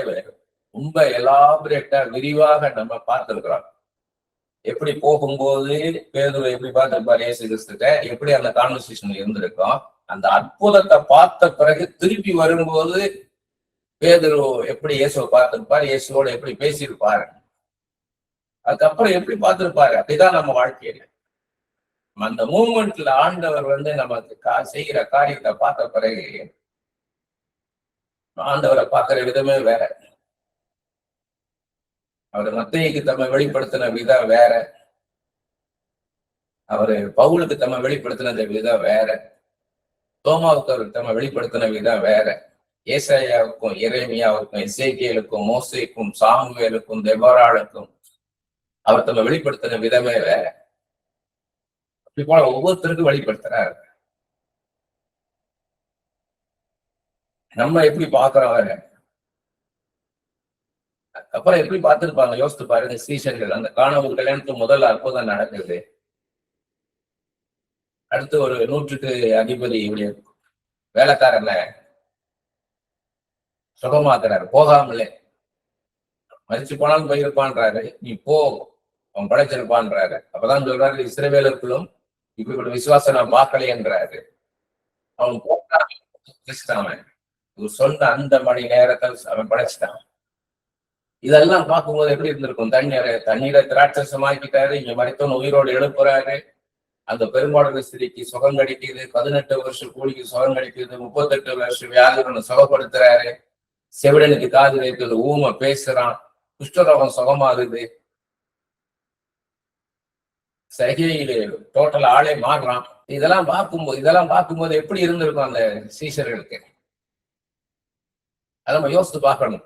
ரொம்ப எலாபரேட்டா விரிவாக நம்ம பார்த்திருக்கிறோம். எப்படி போகும்போது பேதுரு எப்படி பார்த்திருப்பார் இயேசு கிறிஸ்துட்ட, எப்படி அந்த கான்வர்சேஷன் இருந்திருக்கும். அந்த அற்புதத்தை பார்த்த பிறகு திருப்பி வரும்போது பேதுரு எப்படி இயேசுவை பார்த்திருப்பார், இயேசுவோட எப்படி பேசியிருப்பாரு, அதுக்கப்புறம் எப்படி பார்த்திருப்பாரு. அப்படிதான் நம்ம வாழ்க்கையில அந்த மூமெண்ட்ல ஆண்டவர் நமக்கு செய்கிற காரியத்தை பார்த்த பிறகு ஆண்டவரை பார்க்கிற விதமே வேற. அவர் மத்தேயுக்கு தம்மை வெளிப்படுத்தின விதம் வேற, அவரு பவுலுக்கு தம்மை வெளிப்படுத்தின விதம் வேற, தோமாவுக்கு அவர் தம்மை வெளிப்படுத்தின விதம் வேற, ஏசாயாவுக்கும் எரேமியாவுக்கும் எசேக்கியேலுக்கும் மோசேக்கும் சாமுவேலுக்கும் தெபோராளுக்கும் அவர் தம்மை வெளிப்படுத்தின விதமே வேற. அப்படி போல ஒவ்வொருத்தருக்கும் வெளிப்படுத்துறாரு. நம்ம எப்படி பாக்குறோம் அவரை? அப்புறம் எப்படி பார்த்திருப்பாங்க யோசித்து பாருங்க. சீஷர்கள் அந்த காணாமல் கல்யாணத்துக்கு முதல் அற்புதம் நடக்குது. அடுத்து ஒரு 100க்கு அதிபதி வேலைக்காரனை சுகமாக்குறாரு, போகாமலே. மதிச்சு போனாலும் போயிருப்பான்றாரு, நீ போ, அவன் படைச்சிருப்பான்றாரு. அப்பதான் சொல்றாரு, இஸ்ரவேலர்களும் இப்படிப்பட்ட விசுவாசம் நான் பார்க்கலைன்றாரு. அவன் போட்டான், சொன்ன அந்த மணி நேரத்தில் அவன் படைச்சிட்டான். இதெல்லாம் பார்க்கும்போது எப்படி இருந்திருக்கும்? தண்ணீரை திராட்சசமாக்கிட்டாரு, இங்க மறைத்தவன் உயிரோடு எழுப்புறாரு, அந்த பெரும்பாடு ஸ்திரிக்கு சுகம் கிடைக்குது, 18 வருஷம் கூலிக்கு சுகம் கிடைக்குது, 38 வருஷம் வியாதிகளை சுகப்படுத்துறாரு, செவிடனுக்கு காது வைக்கிறது, ஊமை பேசுறான், குஷ்டரோகம் சுகமாகுது, சகையில டோட்டல் ஆளே மாறுறான். இதெல்லாம் பார்க்கும்போது எப்படி இருந்திருக்கும் அந்த சீஷர்களுக்கு? அதை நம்ம யோசித்து பார்க்கணும்.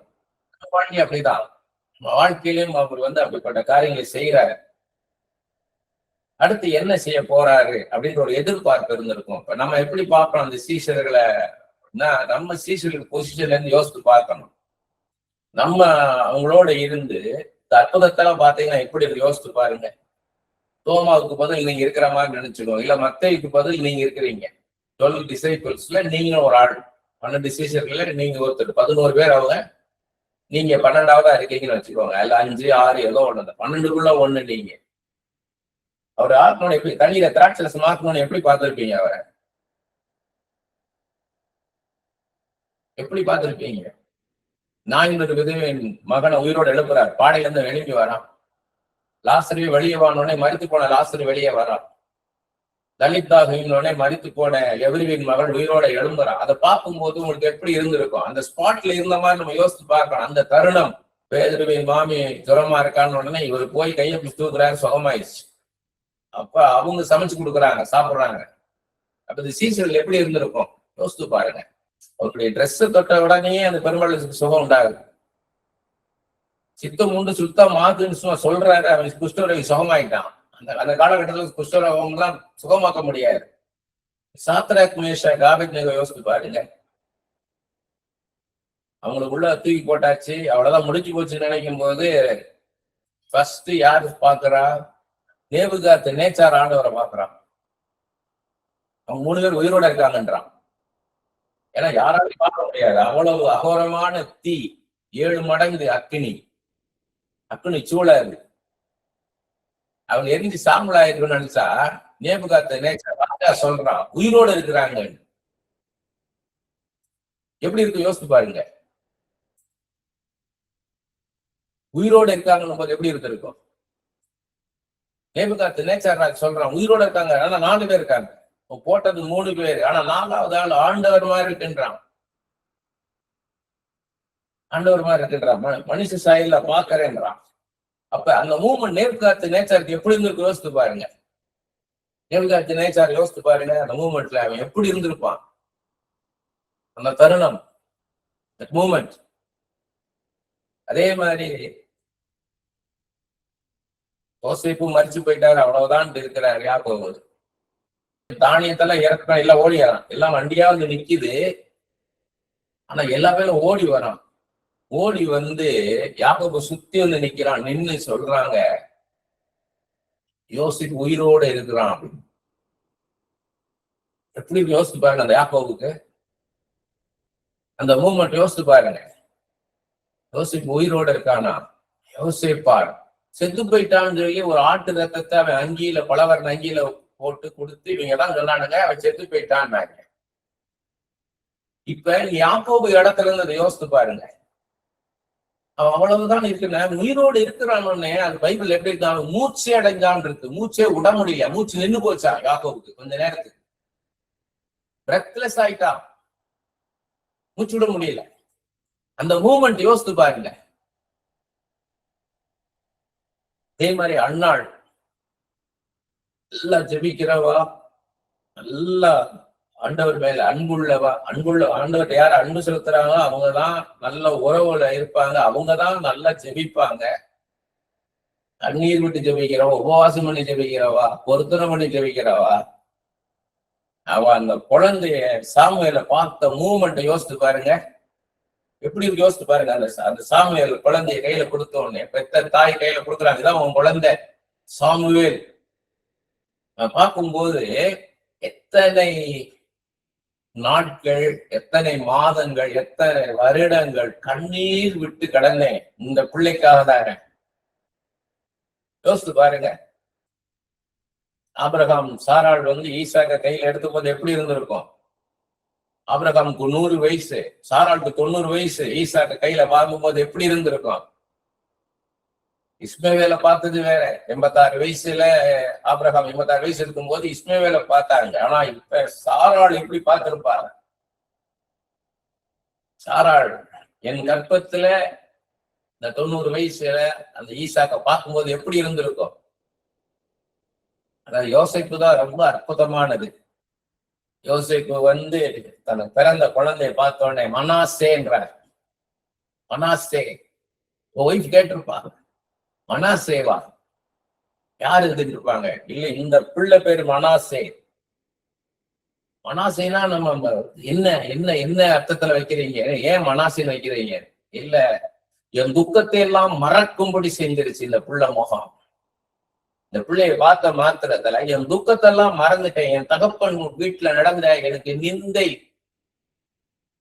வாழ்க்கை அப்படிதான். வாழ்க்கையிலும் அவர் அப்படிப்பட்ட காரியங்களை செய்யறாரு. அடுத்து என்ன செய்ய போறாரு அப்படின்ற ஒரு எதிர்பார்ப்பு இருந்திருக்கும். இப்ப நம்ம எப்படி பார்க்கணும் அந்த சீஷர்களை? நம்ம சீஷர்கள் பொசிஷன்ல இருந்து யோசித்து பார்க்கணும். நம்ம அவங்களோட இருந்து அற்புதத்தெல்லாம் பார்த்தீங்கன்னா எப்படி யோசித்து பாருங்க. தோமாவுக்கு பதில் நீங்க இருக்கிற மாதிரி நினைச்சுக்கோங்க, இல்ல மத்தேயுக்கு பதில் நீங்க இருக்கிறீங்க. 12 டிசைபிள்ஸ்ல நீங்க ஒரு ஆள், 12 சீஷர்கள்ல நீங்க ஒருத்தர், 11 பேர் அவங்க நீங்க 12வதா இருக்கீங்கன்னு வச்சுக்கோங்க. அல்ல 5, 6 ஏதோ ஒண்ணு. 12க்குள்ள ஒண்ணு நீங்க. அவர் ஆத்மனை எப்படி தண்ணியில திராட்சரசம் மாத்தணும்னு எப்படி பார்த்திருப்பீங்க? அவரை எப்படி பார்த்திருப்பீங்க? நாயினொரு விதவின் மகனை உயிரோடு எழுப்புறார். பாடையில இருந்து எழுப்பி வரான். லாசரு வெளியே வானோடனே மரித்து போன லாசரு வெளியே வரான். லலிதாவினோடனே மரித்து போன எவரிவின் மகள் உயிரோட எழும்புறான். அதை பார்க்கும்போது உங்களுக்கு எப்படி இருந்திருக்கும்? அந்த ஸ்பாட்ல இருந்த மாதிரி நம்ம யோசித்து பார்க்கணும். அந்த தருணம் பேதுருவின் மாமி ஜுரமா இருக்கான்னு உடனே இவர் போய் கையை பிடிச்சுக்கிறாரு, சுகமாயிடுச்சு. அப்ப அவங்க சமைச்சு கொடுக்குறாங்க, சாப்பிடுறாங்க. அப்ப இந்த சீசன்ல எப்படி இருந்திருக்கும் யோசித்து பாருங்க. அவருடைய ட்ரெஸ் தொட்ட உடனே அந்த பெருமாளுக்கு சுகம் உண்டாகுது. சித்தம் உண்டு சுத்தம் மாத்துன்னு சும்மா சொல்றாரு. அவன் குஷ்டரோகி சுகமாயிட்டான். அந்த காலகட்டத்தில் குஷ்டரோகம் எல்லாம் சுகமாக்க முடியாது. சாத்ராக் மேஷாக் ஆபேத்நேகோ யோசித்து பாருங்க. அவங்களுக்கு உள்ள தூக்கி போட்டாச்சு, அவ்வளவுதான் முடிஞ்சு போச்சுன்னு நினைக்கும் போது ஃபர்ஸ்ட் யாரு பாக்குறா? நேபுகாத் நேச்சார் ஆண்டவரை பாக்குறான். அவங்க 3 பேர் உயிரோட இருக்காங்கன்றான். ஏன்னா யாராலையும் பார்க்க முடியாது. அவ்வளவு அகோரமான தீ, 7 மடங்கு அக்கினி சூழல். அவங்க எரிஞ்சு சாம்பலாயிருக்குன்னு நினைச்சா நேபுகாத் நேச்சார் சொல்றான் உயிரோட இருக்கிறாங்க. எப்படி இருக்கு யோசித்து பாருங்க. உயிரோட இருக்காங்கன்னு போது எப்படி இருந்திருக்கும்? நேபுகாத் நேச்சார் சொல்றான் உயிரோட இருக்காங்க. ஆனா 4 பேர் இருக்காங்க. போட்டது 3 பேர். ஆனா 4வது ஆள் ஆண்டவர் மாதிரி இருக்கின்றான். ஆண்டவர் மாதிரி இருக்கின்றான். மனுஷ சாயல்ல பாக்குறேன்றான். அப்ப அந்த மூமெண்ட் நேபுகாத் நேச்சாருக்கு எப்படி இருந்திருக்கு யோசித்து பாருங்க. நேபுகாத் நேச்சார் யோசித்து பாருங்க. அந்த மூமெண்ட்ல அவன் எப்படி இருந்திருப்பான்? அந்த தருணம், மூமெண்ட். அதே மாதிரி யோசேப்பு மரிச்சு போயிட்டாரு, அவ்வளவுதான் இருக்கிறார் யாக்கோபு. தானியத்தெல்லாம் இறக்க எல்லாம் ஓடி வரான். எல்லாம் வண்டியா வந்து நிக்குது. ஆனா எல்லா பேரும் ஓடி வரான். ஓடி வந்து யாக்கோபு சுத்தி வந்து நிக்கிறான். நின்னு சொல்றாங்க யோசிப்பு உயிரோட இருக்கிறான். எப்படி யோசித்து பாருங்க அந்த யாக்கோபுக்கு அந்த மூமெண்ட் யோசித்து பாருங்க. யோசிப்பு உயிரோட இருக்கானா? யோசிப்பார் செத்து போயிட்டான்னு சொல்லி ஒரு ஆட்டு ரத்தத்தை அவன் அங்கியில பலவர்ண அங்கியில போட்டு கொடுத்து இவங்கதான் சொன்னானுங்க அவன் செத்து போயிட்டான்னாங்க. இப்ப யாக்கோபு இடத்துல இருந்து அதை யோசித்து பாருங்க. அவன் அவ்வளவுதான் இருக்கிறான். உயிரோடு இருக்கிறான்னு அது பைபிள் எப்படி இருக்கான்? மூச்சே அடைஞ்சான் இருக்கு. மூச்சே விட முடியல. மூச்சு நின்று போச்சா யாக்கோபுக்கு கொஞ்ச நேரத்துக்கு. பிரெத்லெஸ் ஆயிட்டான். மூச்சு விட முடியல. அந்த மூமெண்ட் யோசித்து பாருங்க. அதே மாதிரி அண்ணாள் நல்லா ஜெபிக்கிறவா, நல்லா ஆண்டவர் மேல அன்புள்ளவா. ஆண்டவர்கிட்ட யார் அன்பு செலுத்துறாங்களோ அவங்கதான் நல்ல உறவுல இருப்பாங்க. அவங்கதான் நல்லா ஜெபிப்பாங்க. கண்ணீர் விட்டு ஜெபிக்கிறவா, உபவாசம் பண்ணி ஜெபிக்கிறவா, பொருத்தனை பண்ணி ஜெபிக்கிறவா. அவ அந்த குழந்தைய சாமுவேல பார்த்த மூமெண்ட்டை யோசித்து பாருங்க. எப்படி யோசித்து பாருங்க. அந்த சாமுவேல் குழந்தைய கையில கொடுத்த உடனே பெத்த தாய் கையில கொடுக்குறாங்க. இதான் உன் குழந்தை சாமுவேல். பார்க்கும்போது எத்தனை நாட்கள், எத்தனை மாதங்கள், எத்தனை வருடங்கள் கண்ணீர் விட்டு கடந்தேன் இந்த பிள்ளைக்காக தானே. யோசித்து பாருங்க. ஆபிரகாம் சாராள் வந்து ஈசாக்க கையில எடுத்தும் போது எப்படி இருந்திருக்கும்? ஆபிரகாமுக்கு 100 வயசு, சாராளுக்கு 90 வயசு. ஈசாக்க கையில பார்க்கும்போது எப்படி இருந்திருக்கும்? இஸ்மவேலை பார்த்தது வேற. 86 வயசுல ஆபிரகாம் 86 வயசு இருக்கும்போது இஸ்மவேலை பார்த்தாங்க. ஆனா இப்ப சாராள் எப்படி பார்த்திருப்பாங்க? சாராள் என் கற்பத்துல இந்த 90 வயசுல அந்த ஈசாக்க பார்க்கும்போது எப்படி இருந்திருக்கும்? அதாவது யோசேப்பு தான் ரொம்ப அற்புதமானது. யோசேப்பு வந்து தனக்கு பிறந்த குழந்தைய பார்த்த உடனே மனாசேன்றார். மனாசே ஒய்ஃப் கேட்டிருப்பாங்க, மனாசேவா யாரு இருப்பாங்க? இல்ல இந்த பிள்ளை பேரு மனாசே. மனாசேனா நம்ம என்ன என்ன என்ன அர்த்தத்துல வைக்கிறீங்க? ஏன் மனாசேன்னு வைக்கிறீங்க? இல்ல என் துக்கத்தை எல்லாம் மறக்கும்படி செஞ்சிருச்சு இந்த பிள்ளை முகம். இந்த பிள்ளைய பார்த்த மாத்திரத்துல என் துக்கத்தை எல்லாம் மறந்துட்டேன். என் தகப்பன் வீட்டுல நடந்த எனக்கு நிந்தை,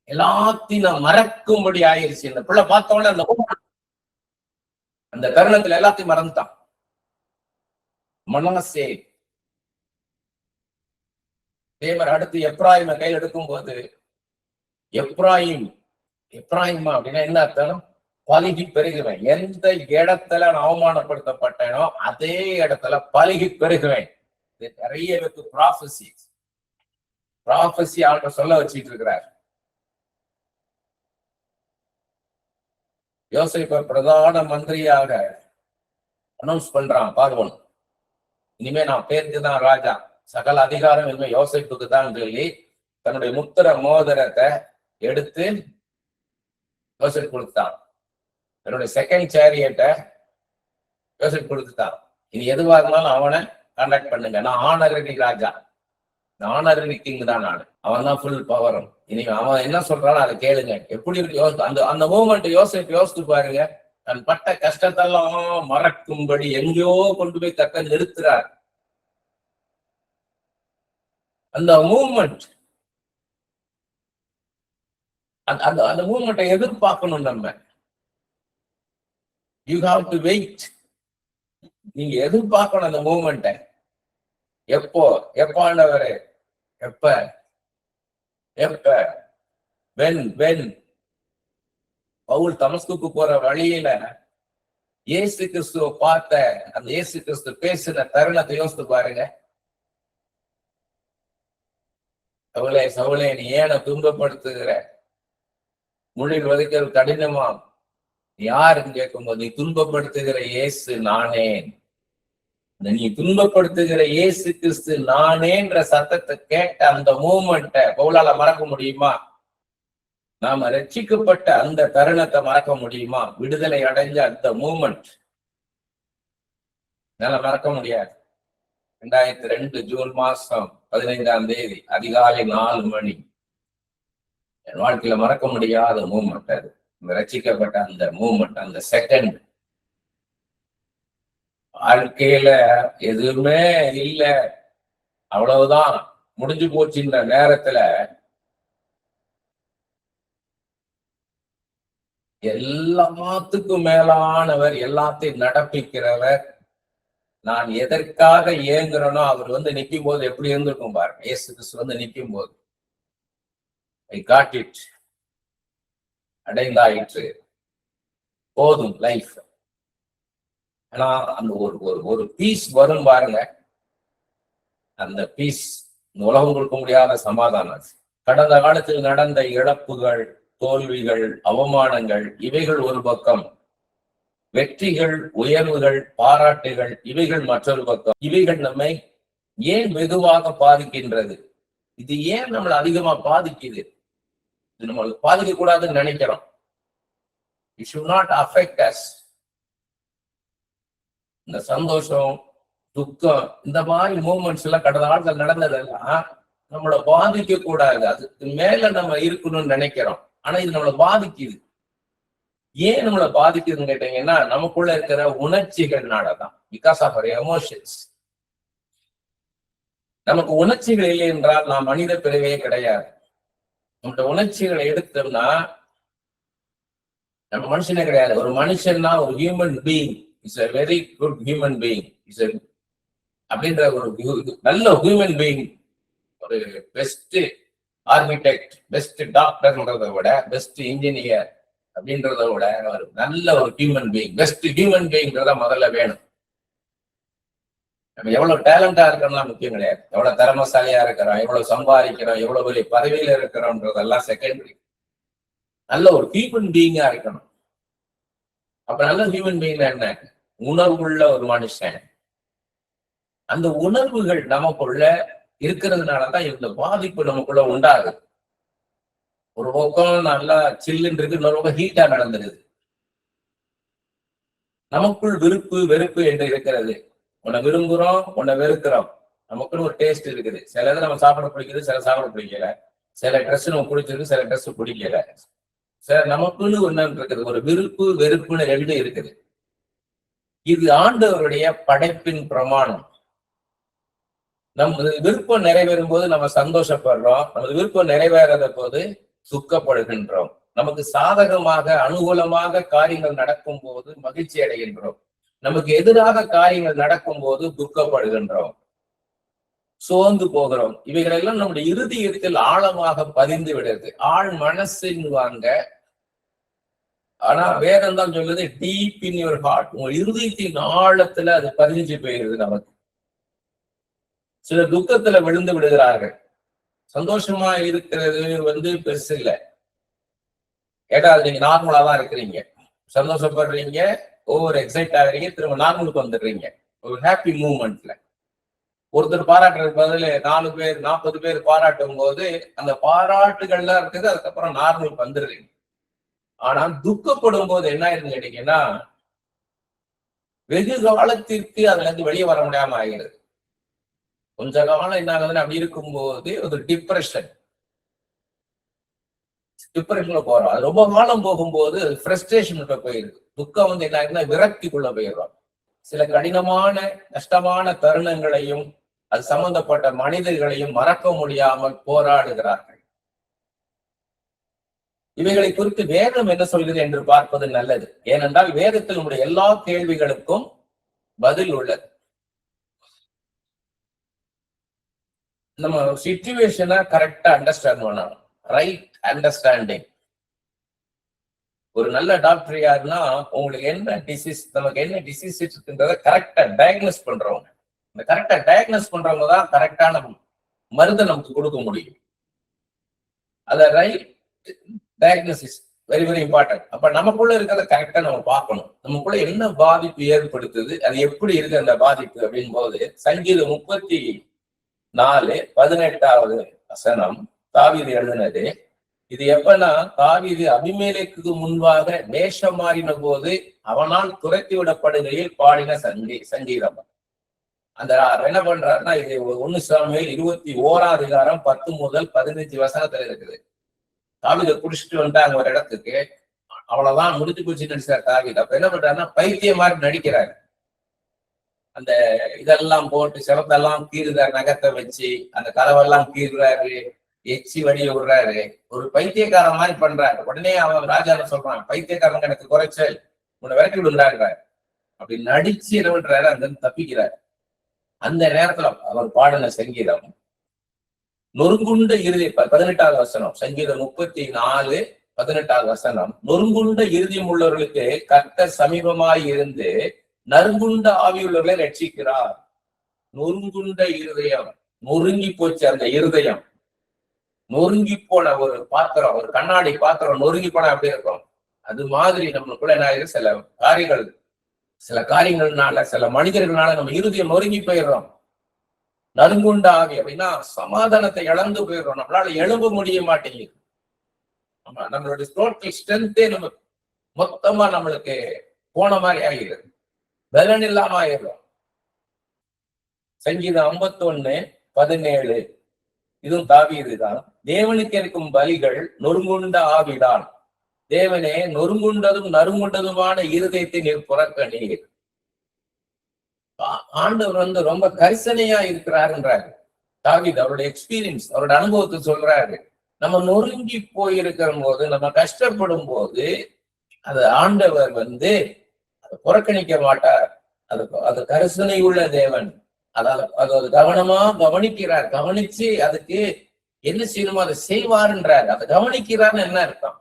எல்லாத்தையும் நான் மறக்கும்படி ஆயிடுச்சு. இந்த பிள்ளை பார்த்தோன்னே அந்த தருணத்துல எல்லாத்தையும் மறந்துட்டான். மனசே தேவர் அடுத்து எப்ராயிமை கையில் எடுக்கும் போது, எப்ராயிம் அப்படின்னா என்ன அர்த்தம்? பலுகி பெருகுவேன். எந்த இடத்துல நான் அவமானப்படுத்தப்பட்டேனோ அதே இடத்துல பலுகி பெருகுவேன். இது நிறைய பேருக்கு ப்ராஃபஸி ஆள்கிட்ட சொல்ல வச்சிட்டு இருக்கிறார். யோசேப்பை பிரதான மந்திரியாக அனௌன்ஸ் பண்றான் பார்வோன். இனிமே நான் பேருக்குதான் ராஜா, சகல அதிகாரம் இனிமே யோசேப்புக்கு தான் சொல்லி தன்னுடைய முத்திர மோதிரத்தை எடுத்து யோசேப் கொடுத்தான். தன்னுடைய செகண்ட் சேரியட்டை யோசேப் கொடுத்துட்டான். இனி எதுவா இருந்தாலும் அவனை கான்டாக்ட் பண்ணுங்க, நான் ஆனரடி ராஜா, ஆனரடி கிங் தான் நான், அவன் தான் ஃபுல் பவரும். இனி அவன் என்ன சொல்றானோ அதை கேளுங்க. எப்படி இருக்கு அந்த மூமெண்ட் யோசேப் யோசித்து பாருங்க. தன் பட்ட கஷ்டத்தெல்லாம் மறக்கும்படி எங்கேயோ கொண்டு போய் தக்க நிறுத்துறார். அந்த மூமெண்ட் அந்த மூமெண்ட்டை எதிர்பார்க்கணும் நம்ம. You have to wait. நீங்க எதிர்பார்க்கணும் அந்த மூமெண்ட்டை. எப்போண்டவரு எப்ப வென் பவுல் தமஸ்குக்கு போற வழியில இயேசு கிறிஸ்துவ பார்த்த அந்த இயேசு கிறிஸ்து பேசின தருணத்தை யோசித்து பாருங்க. சவுளே நீ ஏன துன்பப்படுத்துகிற, முள்ளில் வதைக்கிறது கடினமாம், யாருன்னு கேட்கும்போது நீ துன்பப்படுத்துகிற இயேசு நானே, நீ துன்பப்படுத்துகிற இயேசு கிறிஸ்து நானேன்ற சத்தத்தை கேட்ட அந்த மூமெண்ட பவுலால மறக்க முடியுமா? நாம ரட்சிக்கப்பட்ட அந்த தருணத்தை மறக்க முடியுமா? விடுதலை அடைஞ்ச அந்த மூமெண்ட் என்னால மறக்க முடியாது. 2002 ஜூன் மாசம் 15ஆம் தேதி அதிகாலை 4 மணி என் வாழ்க்கையில மறக்க முடியாத மூமெண்ட் அது. ரட்சிக்கப்பட்ட அந்த மூமெண்ட், அந்த செகண்ட். வாழ்க்கையில எதுவுமே இல்லை, அவ்வளவுதான் முடிஞ்சு போச்சுன்ற நேரத்துல எல்லாத்துக்கும் மேலானவர், எல்லாத்தையும் நடப்பிக்கிறவர், நான் எதற்காக ஏங்குறனோ அவர் வந்து நிற்கும் போது எப்படி இருந்திருக்கும் பாருங்க. இயேசு கிறிஸ்து வந்து நிற்கும் போது ஐ காட் இட், அடைந்தாயிற்று, போதும் லைஃப். ஆனா அந்த ஒரு பீஸ் வரும் பாருங்க. அந்த பீஸ் உலகம் கொடுக்க முடியாத சமாதானம். கடந்த காலத்தில் நடந்த இழப்புகள், தோல்விகள், அவமானங்கள் இவைகள் ஒரு பக்கம், வெற்றிகள், உயர்வுகள், பாராட்டுகள் இவைகள் மற்றொரு பக்கம். இவைகள் நம்மை ஏன் வெகுவாக பாதிக்கின்றது? இது ஏன் நம்மளை அதிகமா பாதிக்குது? இது நம்மளுக்கு பாதிக்க கூடாதுன்னு நினைக்கிறோம். It should not affect us. இந்த சந்தோஷம், துக்கம், இந்த மாதிரி மூமெண்ட்ஸ் எல்லாம் கடந்த காலத்தில் நடந்ததெல்லாம் நம்மளை பாதிக்க கூடாது, அதுக்கு மேல நம்ம இருக்கணும்னு நினைக்கிறோம். ஆனா இது நம்மளை பாதிக்குது. ஏன் நம்மளை பாதிக்குதுன்னு கேட்டீங்கன்னா நமக்குள்ள இருக்கிற உணர்ச்சிகள்னாலதான். Because of our emotions. நமக்கு உணர்ச்சிகள் இல்லை என்றால் நாம் மனித பிறவையே கிடையாது. நம்மளோட உணர்ச்சிகளை எடுத்தோம்னா நம்ம மனுஷனே கிடையாது. ஒரு மனுஷன்னா ஒரு human being is a very good human being, அப்படின்ற ஒரு நல்ல ஹியூமன் பீயிங், ஒரு பெஸ்ட் ஆர்கிடெக்ட், பெஸ்ட் டாக்டர்ன்றதை விட, பெஸ்ட் இன்ஜினியர் அப்படின்றத விட ஒரு நல்ல ஒரு ஹியூமன் பீயிங், பெஸ்ட் ஹியூமன் பீயிங்கிறத முதல்ல வேணும். நம்ம எவ்வளவு டேலண்டா இருக்கிறோம்லாம் முக்கியம் கிடையாது. எவ்வளவு திறமசாலியா இருக்கிறோம், எவ்வளவு சம்பாதிக்கிறோம், எவ்வளவு பெரிய பதவியில இருக்கிறோம்ன்றதெல்லாம் செகண்டரி. நல்ல ஒரு ஹியூமன் பீயிங்கா இருக்கணும். அப்ப நல்ல ஹியூமன் பீயிங் என்ன? உணர்வுள்ள ஒரு மனுஷன். அந்த உணர்வுகள் நமக்குள்ள இருக்கிறதுனாலதான் இந்த பாதிப்பு நமக்குள்ள உண்டாகுது. ஒரு பக்கம் நல்லா சில்லுன்னு இருக்கு, இன்னொரு பக்கம் ஹீட்டா நடந்துருது. நமக்குள் விருப்பு வெறுப்பு என்று இருக்கிறது. உன்னை விரும்புறோம், உன்னை வெறுக்கிறோம். நமக்குன்னு ஒரு டேஸ்ட் இருக்குது. சில இதை நம்ம சாப்பிட பிடிக்குது, சில சாப்பிட பிடிக்கல. சில ட்ரெஸ் நம்ம பிடிச்சிருக்கு, சில ட்ரெஸ் பிடிக்கல. சில நமக்குன்னு ஒண்ணு இருக்குது, ஒரு விருப்பு வெறுப்புன்னு 2 இருக்குது. இது ஆண்டவருடைய படைப்பின் பிரமாணம். நமது விருப்பம் நிறைவேறும் போது நம்ம சந்தோஷப்படுறோம். நமது விருப்பம் நிறைவேறாத போது துக்கப்படுகின்றோம். நமக்கு சாதகமாக அனுகூலமாக காரியங்கள் நடக்கும் போது மகிழ்ச்சி அடைகின்றோம். நமக்கு எதிராக காரியங்கள் நடக்கும் போது துக்கப்படுகின்றோம், சோர்ந்து போகிறோம். இவைகளெல்லாம் நம்முடைய இருதயத்தில் ஆழமாக பதிந்து விடுறது. ஆழ் மனசுவாங்க. ஆனா வேதம் தான் சொல்லுது டீப் இன் யுவர் ஹார்ட். உங்க இருதயத்தின் ஆழத்துல அது பதிஞ்சு போயிருது. நமக்கு சில துக்கத்துல விழுந்து விடுகிறார்கள். சந்தோஷமா இருக்கிறது பெருசு இல்லை. ஏடா அது நீங்க நார்மலா தான் இருக்கிறீங்க, சந்தோஷப்படுறீங்க, ஓவர் எக்ஸைட் ஆகுறீங்க, திரும்ப நார்மலுக்கு வந்துடுறீங்க. ஒரு ஹாப்பி மூமெண்ட்ல ஒருத்தர் பாராட்டுறதுக்கு பதில் 4 பேர் 40 பேர் பாராட்டும் போது அந்த பாராட்டுகள்லாம் இருக்குது. அதுக்கப்புறம் நார்மலுக்கு வந்துடுறீங்க. ஆனா துக்கப்படும் போது என்ன ஆயிருன்னு கேட்டீங்கன்னா, வெகு காலத்திற்கு அதுல இருந்து வெளியே வர முடியாம ஆகிறது. கொஞ்ச காலம் என்ன ஆகுதுன்னு அப்படி இருக்கும்போது ஒரு டிப்ரெஷன்ல போறோம். அது ரொம்ப காலம் போகும்போது அது ஃப்ரஸ்ட்ரேஷன் போயிருது. துக்கம் என்ன ஆகுதுன்னா விரக்திக்குள்ள போயிடுறோம். சில கடினமான கஷ்டமான தருணங்களையும் அது சம்பந்தப்பட்ட மனிதர்களையும் மறக்க முடியாமல் போராடுகிறார்கள். இவைகளை குறித்து வேதம் என்ன சொல்கிறது என்று பார்ப்பது நல்லது. ஏனென்றால் வேதத்தில் நம்முடைய எல்லா கேள்விகளுக்கும் பதில் உள்ளது. நம்ம சிச்சுவேஷனை கரெக்டா அண்டர்ஸ்டாண்ட் பண்ணணும். Right understanding. ஒரு நல்ல டாக்டர் யாருன்னா உங்களுக்கு என்ன டிசீஸ், நமக்கு என்ன டிசீஸ் இருக்குன்றத கரெக்டா டயக்னோஸ் பண்றவங்க. இந்த கரெக்டா டயக்னோஸ் பண்றவங்க தான் கரெக்டான மருந்தை நமக்கு கொடுக்க முடியும். அத right diagnosis very very important. அப்ப நமக்குள்ள இருக்கிறத கரெக்டா நம்ம பார்க்கணும். நமக்குள்ள என்ன பாதிப்பு ஏற்படுத்துது, அது எப்படி இருக்கு அந்த பாதிப்பு அப்படின் போது சங்கீதம் 34:18 வசனம் தாவீது எழுதினது. இது எப்பன்னா தாவீது அபிமெலேக்குக்கு முன்பாக வேஷம் மாறின போது அவனால் துரத்தி விடப்படுகையில் பாடின சங்கீதம். அந்த என்ன பண்றாருன்னா, இது 1 சாமுவேல் 21 10 முதல் 15 வசனத்துல இருக்குது. தாவீதை குடிச்சிட்டு வந்துட்டாங்க ஒரு இடத்துக்கு. அவ்வளவுதான், முடிச்சு போச்சு நடிச்சார் தாவீது. அப்ப என்ன பண்றாருன்னா பைத்திய மாதிரி நடிக்கிறாரு. அந்த இதெல்லாம் போட்டு சிவத்தெல்லாம் கீறுறாரு, நகத்தை வச்சு அந்த கதவெல்லாம் கீறுறாரு, எச்சி வடிய விடுறாரு. ஒரு பைத்தியக்காரன் மாதிரி பண்றாரு. உடனே அவன் ராஜா சொல்றான், பைத்தியக்காரன் எனக்கு குறைச்சல், உன்னை விரட்டி விடுறாரு. அப்படி நடிச்சு என்ன பண்றாரு, அங்கிருந்து தப்பிக்கிறார். அந்த நேரத்துல அவர் பாடின சங்கீதம் நொறுங்குண்ட இறுதி 18 வசனம். சங்கீதம் 34:18 வசனம். நொறுங்குண்ட இருதயம் உள்ளவர்களுக்கு கர்த்தர் சமீபமாய் இருந்து நறுங்குண்ட ஆவியுள்ளவர்களை ரட்சிக்கிறார். நொறுங்குண்ட இருதயம், நொறுங்கி போச்சு அந்த இருதயம். நொறுங்கி போன ஒரு பாத்திரம், ஒரு கண்ணாடி பாத்திரம் நொறுங்கி போன அப்படி இருக்கும். அது மாதிரி நம்மளுக்குள்ள என்ன ஆகுது, சில காரியங்கள்னால சில மனிதர்களால நம்ம இருதயம் நொறுங்கி போயிடுறோம். நறுங்குண்ட ஆவி அப்படின்னா சமாதானத்தை இழந்து போயிடுறோம். நம்மளால எழும்ப முடிய மாட்டேங்குது. நம்மளுடைய டோட்டல் ஸ்ட்ரென்த்தே நம்ம மொத்தமா நம்மளுக்கு போன மாதிரி ஆகிடுது. பலன் இல்லாம ஆயிடுறோம். சங்கீதம் 51:17 இதுவும் தாவீதுதான். தேவனுக்கு இருக்கும் பலிகள் நொறுங்குண்ட ஆவிதான். தேவனே, நொறுங்குண்டதும் நறுங்குண்டதுமான இருதயத்தை நீர் புறக்கணீர். ஆண்டவர் ரொம்ப கரிசனையா இருக்கிறாருன்றாரு தாவீது. அவருடைய எக்ஸ்பீரியன்ஸ், அவருடைய அனுபவத்தை சொல்றாரு. நம்ம நொறுங்கி போயிருக்கிற போது, நம்ம கஷ்டப்படும் போது அது ஆண்டவர் அதை புறக்கணிக்க மாட்டார். அது கரிசனை உள்ள தேவன். அது கவனமா கவனிக்கிறார். கவனிச்சு அதுக்கு என்ன செய்யணுமோ அதை செய்வாருன்றார். அதை கவனிக்கிறார்னு என்ன அர்த்தம்?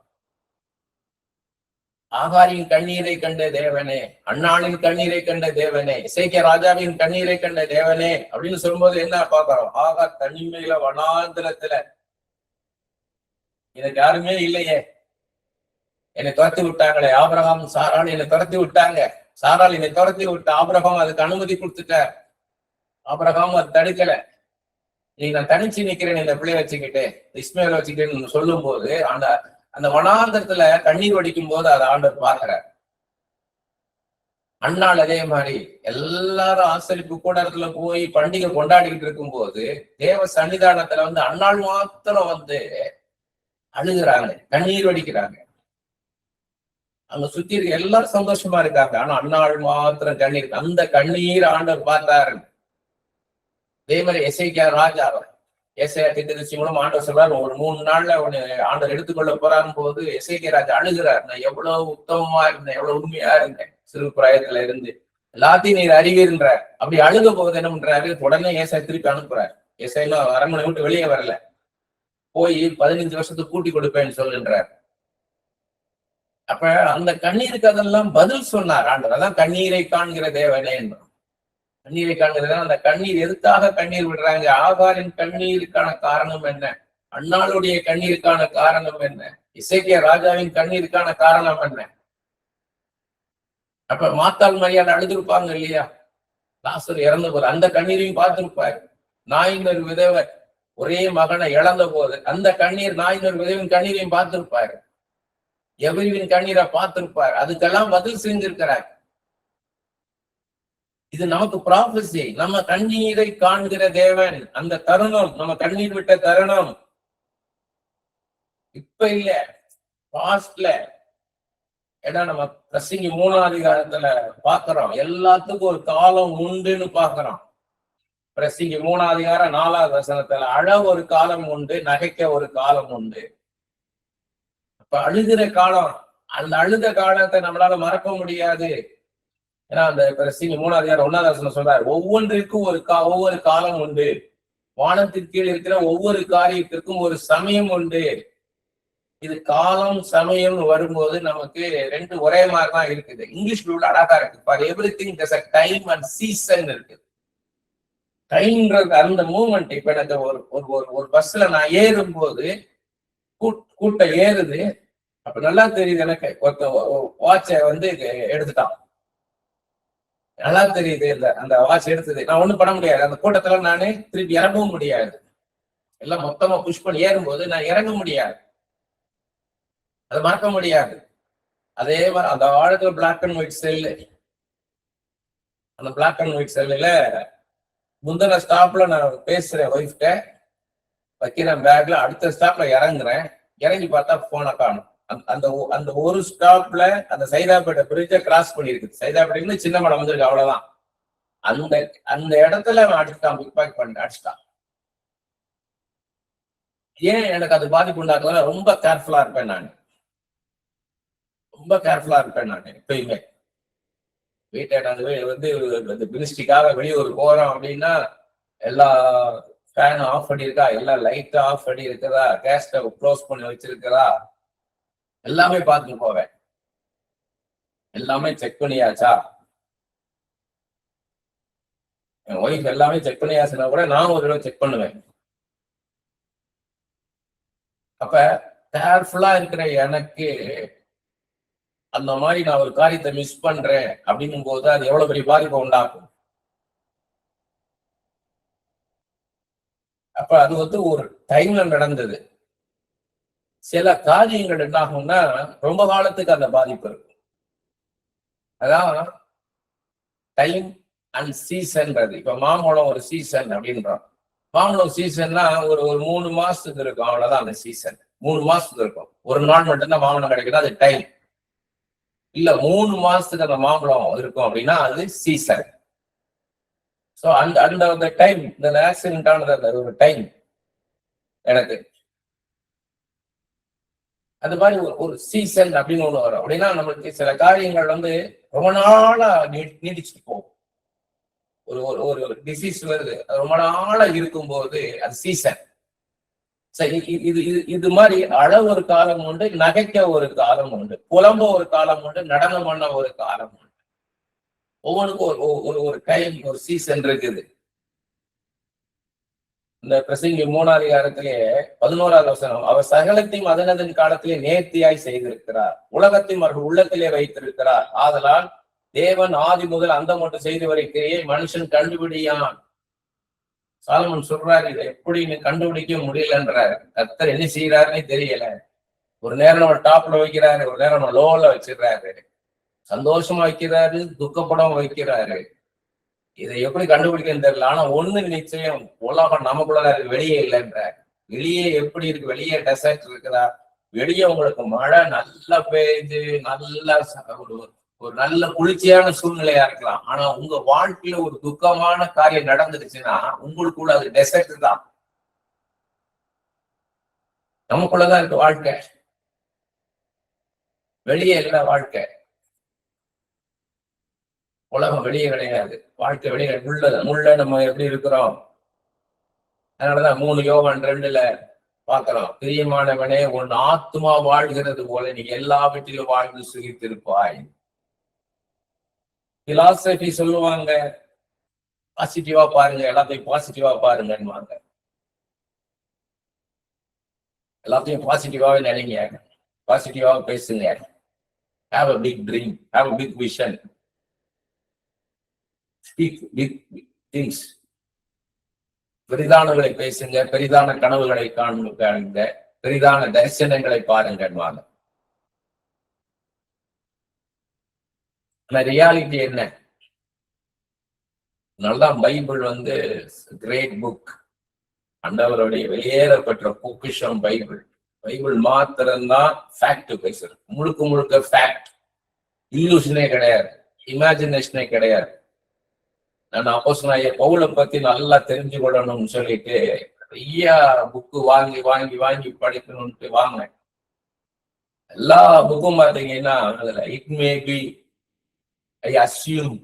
ஆகாரின் கண்ணீரை கண்ட தேவனே, அண்ணாளின் கண்ணீரை கண்ட தேவனே, இசைக்கிய ராஜாவின் கண்ணீரை கண்ட தேவனே அப்படின்னு சொல்லும்போது என்ன பாக்குறோம்? ஆகா தனிமையில வனாந்திரத்துல எனக்கு யாருமே இல்லையே, என்னை துரத்தி விட்டாங்களே. ஆபிரகாம் சாராள் என்னை துரத்தி விட்டாங்க. சாராள் என்னை துரத்தி விட்டு ஆபிரகாம் அதுக்கு அனுமதி கொடுத்துட்டார். ஆபிரகாம் அது தடுக்கல. நீ நான் தனிச்சு நிக்கிறேன் இந்த பிள்ளைய வச்சுக்கிட்டு, இஸ்மேல வச்சுக்கிட்டேன்னு சொல்லும் போது அந்த வனாந்தரத்துல கண்ணீர் வடிக்கும் போது அதை ஆண்டவர் பார்க்கிறார். அண்ணாள் அதே மாதிரி எல்லாரும் ஆசரிப்பு கூடாரத்துல போய் பண்டிகை கொண்டாடிக்கிட்டு இருக்கும் போது தேவ சன்னிதானத்துல அண்ணாள் மாத்திரம் அழுகுறாங்க, கண்ணீர் வடிக்கிறாங்க. அங்க சுத்தி இருக்க எல்லாரும் சந்தோஷமா இருக்காங்க. ஆனா அண்ணாள் மாத்திரம் கண்ணீர். அந்த கண்ணீர் ஆண்டவர் பார்த்தாரு. அதே மாதிரி எசேக்கியா ராஜா ஏசாயா தீர்க்கதரிசி மூலம் ஆண்டவர் சொல்றாரு, ஒரு 3 நாள்ல உன்னை ஆண்டவர் எடுத்துக்கொள்ள போறாரும் போது எசேக்கியா ராஜா அழுகிறார். நான் எவ்வளவு உத்தமமா இருந்தேன், எவ்வளவு உண்மையா இருந்தேன் சிறு பிராயத்துல இருந்து, எல்லாத்தையும் நீர் அறிவீர்ன்ற. அப்படி அழுக போகுது என்ன பண்றாரு, உடனே ஏசாயா திருப்பி அனுப்புறாரு. ஏசாயா அரண்மனை விட்டு வெளியே வரல, போய் 15 வருஷத்துக்கு கூட்டி கொடுப்பேன்னு சொல்லுன்றார். அப்ப அந்த கண்ணீருக்கு அதெல்லாம் பதில் சொன்னார் ஆண்டவர். அதான் கண்ணீரை காண்கிற தேவனே என்றார். கண்ணீரை காண்கிறது. அந்த கண்ணீர் எதுக்காக கண்ணீர் விடுறாங்க? ஆகாரின் கண்ணீருக்கான காரணம் என்ன? அண்ணாளுடைய கண்ணீருக்கான காரணம் என்ன? எசேக்கியா ராஜாவின் கண்ணீருக்கான காரணம் என்ன? அப்ப மாத்தாள் மரியாதை அழுதுருப்பாங்க இல்லையா, லாசர் இறந்த போது அந்த கண்ணீரையும் பார்த்திருப்பாரு. நாயினர் விதவை ஒரே மகனை இழந்த போது அந்த கண்ணீர், நாயினர் விதவின் கண்ணீரையும் பார்த்திருப்பாரு, எவரிவின் கண்ணீரை பார்த்திருப்பார். அதுக்கெல்லாம் பதில் செஞ்சிருக்கிறார். இது நமக்கு ப்ராபசி. நம்ம கண்ணீரை காண்கிற தேவன். அந்த தருணம், நம்ம கண்ணீர் விட்ட தருணம் இப்ப இல்ல, பாஸ்ட்ல. ஏன்னா நம்ம பிரசங்கி 3ஆம் அதிகாரத்துல பாக்குறோம், எல்லாத்துக்கும் ஒரு காலம் உண்டுன்னு பாக்குறோம். பிரசங்கி 3ஆம் அதிகாரம் 4வது வசனத்துல அழ ஒரு காலம் உண்டு, நகைக்க ஒரு காலம் உண்டு. அப்ப அழுகிற காலம், அந்த அழுத காலத்தை நம்மளால மறக்க முடியாது. ஏன்னா அந்த பிரசங்கி 3ஆம் அதிகாரம் 1வது வசனம் சொல்றாரு, ஒவ்வொன்றிற்கும் ஒவ்வொரு காலம் உண்டு, வானத்திற்கு கீழ் இருக்கிற ஒவ்வொரு காரியத்திற்கும் ஒரு சமயம் உண்டு. இது காலம் சமயம் வரும்போது நமக்கு ரெண்டு ஒரே மாதிரிதான் இருக்குது. இங்கிலீஷ் உள்ள அழகா இருக்கு பாரு, everything there's a time and season இருக்கு. டைம்ன்றது அந்த மூமெண்ட். இப்ப எனக்கு ஒரு பஸ்ல நான் ஏறும் போது கூட்டம் ஏறுது, அப்ப நல்லா தெரியுது எனக்கு. வாட்ச எடுத்துட்டான், நல்லா தெரியுது. அந்த வாட்ச் எடுத்தது நான் ஒண்ணும் பண்ண முடியாது. அந்த கூட்டத்துல நானே திருப்பி இறங்கவும் முடியாது. எல்லாம் மொத்தமா புஷ் பண்ணி ஏறும்போது நான் இறங்க முடியாது, அதை மறக்க முடியாது. அதே மாதிரி அந்த ஆழத்துல பிளாக் அண்ட் ஒயிட் செல்லு, அந்த பிளாக் அண்ட் ஒயிட் செல்லுல முந்தின ஸ்டாப்ல நான் பேசுறேன் ஒய்ஃப்ட, வைக்கிறேன் பேக்ல, அடுத்த ஸ்டாப்ல இறங்குறேன், இறங்கி பார்த்தா போனை காணும். அந்த ஒரு ஸ்டாப்ல அந்த சைதாப்பேட்டை பிரிட்ஜை கிராஸ் பண்ணிருக்கு. சைதாப்பேட்டை சின்ன மடம் வந்திருக்கு, அவ்வளவுதான். அந்த இடத்துல அடிச்சுட்டான், பிக் பேக் பண்ணிட்டு அடிச்சுட்டான். ஏன் எனக்கு அது பாதிப்பு உண்டாக்குறதுல ரொம்ப கேர்ஃபுல்லா இருப்பேன் நான், ரொம்ப கேர்ஃபுல்லா இருப்பேன் நான் எப்பயுமே. வீட்டை மினிஸ்ட்ரிக்காக வெளியூர் போறோம் அப்படின்னா எல்லா ஃபேனும் ஆஃப் பண்ணியிருக்கா, எல்லா லைட்டும் ஆஃப் பண்ணி இருக்குதா, கேஸ் ஸ்டவ் க்ளோஸ் பண்ணி வச்சிருக்கிறா, எல்லாமே பார்த்துட்டு போவேன். எல்லாமே செக் பண்ணியாச்சா, என் ஒய்ஃப் எல்லாமே செக் பண்ணியாச்சுன்னா கூட நான் ஒரு தடவை செக் பண்ணுவேன். அப்ப கேர்ஃபுல்லா இருக்கிற எனக்கு அந்த மாதிரி நான் ஒரு காரியத்தை மிஸ் பண்றேன் அப்படிங்கும் போது அது எவ்வளவு பெரிய பாதிப்பை உண்டாக்கும். அப்ப அது ஒரு டைம்ல நடந்தது. சில காரியங்கள் என்ன ஆகும்னா ரொம்ப காலத்துக்கு அந்த பாதிப்பு இருக்கும். அதான் டைம் அண்ட் சீசன்றது. இப்ப மாம்பழம் ஒரு சீசன் அப்படின்றோம். மாம்பழம் சீசன்னா ஒரு 3 மாசத்துக்கு இருக்கும், அவ்வளவுதான் அந்த சீசன். 3 மாசத்துக்கு இருக்கும். ஒரு நாள் மட்டும்தான் மாம்பழம் கிடைக்குது, அது டைம். இல்ல 3 மாசத்துக்கு அந்த மாம்பழம் இருக்கும் அப்படின்னா அது சீசன். ஸோ அந்த டைம், இந்த ஆக்சிடென்ட் ஆனது அந்த ஒரு டைம் எனக்கு. அது மாதிரி ஒரு சீசன் அப்படின்னு ஒண்ணு வரும். அப்படின்னா நம்மளுக்கு சில காரியங்கள் ரொம்ப நாளா நீடிச்சுட்டு போகும். ஒரு டிசீஸ் வருது, ரொம்ப நாளா இருக்கும்போது அது சீசன். சரி, இது மாதிரி அழ ஒரு காலம் உண்டு, நகைக்க ஒரு காலம் உண்டு, புலம்ப ஒரு காலம் உண்டு, நடனம் பண்ண ஒரு காலம் உண்டு. ஒவ்வொன்றுக்கும் ஒரு டைம், ஒரு சீசன் இருக்குது. இந்த பிரசங்கி 3ஆம் அதிகாரத்திலே 11வது வசனம், அவர் சகலத்தையும் அதனதன் காலத்திலே நேர்த்தியாய் செய்திருக்கிறார், உலகத்தையும் அவர்கள் உள்ளத்திலே வைத்திருக்கிறார். ஆதலால் தேவன் ஆதி முதல் அந்த மட்டும் செய்து வரைக்கிறையே மனுஷன் கண்டுபிடியான். சாலமன் சொல்றாரு, இதை எப்படி நீ கண்டுபிடிக்க முடியலன்றாரு. கர்த்தர் என்ன செய்யறாருன்னே தெரியல. ஒரு நேரம் நம்ம டாப்ல வைக்கிறாரு, ஒரு நேரம் நம்ம லோல வச்சிடறாரு, சந்தோஷமா வைக்கிறாரு, துக்கப்படம் வைக்கிறாரு. இதை எப்படி கண்டுபிடிக்கன்னு தெரியல. ஆனா ஒண்ணு நிச்சயம், உலகம் நமக்குள்ள வெளியே இல்லைன்ற. வெளியே எப்படி இருக்கு? வெளியே டெசர்ட் இருக்குதா? வெளியே உங்களுக்கு மழை நல்லா பெய்து, நல்லா ஒரு நல்ல குளிர்ச்சியான சூழ்நிலையா இருக்கலாம். ஆனா உங்க வாழ்க்கையில ஒரு துக்கமான காரியம் நடந்துருச்சுன்னா உங்களுக்குள்ள அது டெசர்ட் தான். நமக்குள்ளதான் இருக்கு வாழ்க்கை, வெளியே இல்ல வாழ்க்கை. உலகம் வெளியே கிடையாது, வாழ்க்கை வெளியே உள்ள நம்ம எப்படி இருக்கிறோம். அதனாலதான் 3 யோவான் 2ல பார்க்கிறோம், பிரியமானவனே உன் ஆத்மா வாழ்கிறது போல நீ எல்லாவற்றிலும் வாழ்ந்து சுகித்திருப்பாய். பிலாசபி சொல்லுவாங்க, பாசிட்டிவா பாருங்க, எல்லாத்தையும் பாசிட்டிவா பாருங்கன்னுவாங்க. எல்லாத்தையும் பாசிட்டிவாவே நினைங்க, பாசிட்டிவாக பேசுங்க. Have a big dream, have a big vision, speak big things. பெரிதானவர்களை பேசுங்க, பெரிதான கனவுகளை காணுங்க, பெரிதான தரிசனங்களை பாருங்க. ரியாலிட்டி என்ன? நல்லா பைபிள் கிரேட் புக், ஆண்டவருடைய வெளியேறப்பட்ட பொக்கிஷம் பைபிள். பைபிள் மாத்திரம்தான் ஃபேக்ட் பேசுறது, முழுக்க முழுக்க ஃபேக்ட், இல்லூஷனே கிடையாது, இமேஜினேஷனே கிடையாது. நான் அப்போஸ்தலனாகிய பவுலை பத்தி நல்லா தெரிஞ்சு கொள்ளணும்னு சொல்லிட்டு நிறைய புக்கு வாங்கி வாங்கி வாங்கி படிக்கணும்ட்டு வாங்கினேன். எல்லா புக்கும் பார்த்தீங்கன்னா அதுல it may be, I assume,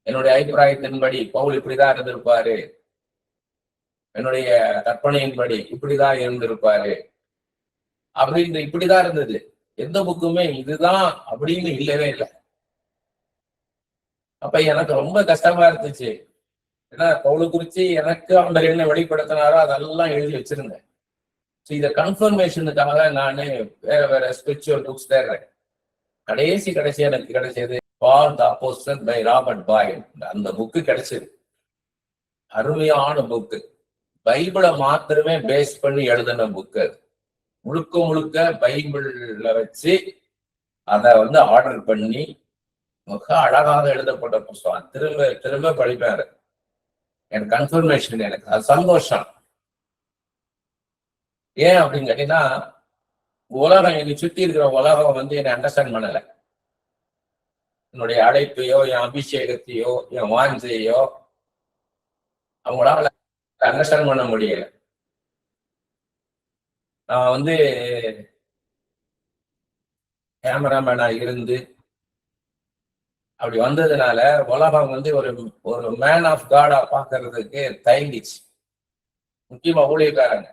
என்னுடைய அபிப்பிராயத்தின்படி பவுல் இப்படிதான் இருந்திருப்பாரு, என்னுடைய கற்பனையின்படி இப்படிதான் இருந்திருப்பாரு அப்படின்னு இப்படிதான் இருந்தது. எந்த புக்குமே இதுதான் அப்படின்னு இல்லவே இல்லை. அப்ப எனக்கு ரொம்ப கஷ்டமா இருந்துச்சு. ஏன்னா பவுலை குறிச்சு எனக்கு ஆண்டவர் என்ன வெளிப்படுத்தினாரோ அதெல்லாம் எழுதி வச்சிருந்தேன். இத கன்ஃபர்மேஷனுக்காக நானு வேற வேற ஸ்பிரிச்சுவல் புக்ஸ் தேடுறேன். கடைசி எனக்கு கிடைச்சது பால் தி அப்போஸ்டல் பை ராபர்ட் பாயில். அந்த புக்கு கிடைச்சது, அருமையான புக்கு. பைபிளை மாத்திரமே பேஸ் பண்ணி எழுதின புக்கு. முழுக்க முழுக்க பைபிள்ல வச்சு அதை ஆர்டர் பண்ணி மிக அழகாக எழுதப்பட்ட புத்தகம். திரும்ப திரும்ப படிப்பாரு. எனக்கு கன்ஃபர்மேஷன், எனக்கு அது சந்தோஷம். ஏன் அப்படின்னு கேட்டீங்கன்னா, உலகம் என்னை சுத்தி இருக்கிற உலகம் என்னை அண்டர்ஸ்டாண்ட் பண்ணல. என்னுடைய அழைப்பையோ என் அபிஷேகத்தையோ என் வாஞ்சையோ அவங்களால அண்டர்ஸ்டாண்ட் பண்ண முடியல. நான் கேமராமேனா இருந்து அப்படி வந்ததுனால உலகம் ஒரு ஒரு மேன் ஆஃப் காடா பாக்குறதுக்கு தயங்கிச்சு. முக்கியமா ஊழியக்காரங்க,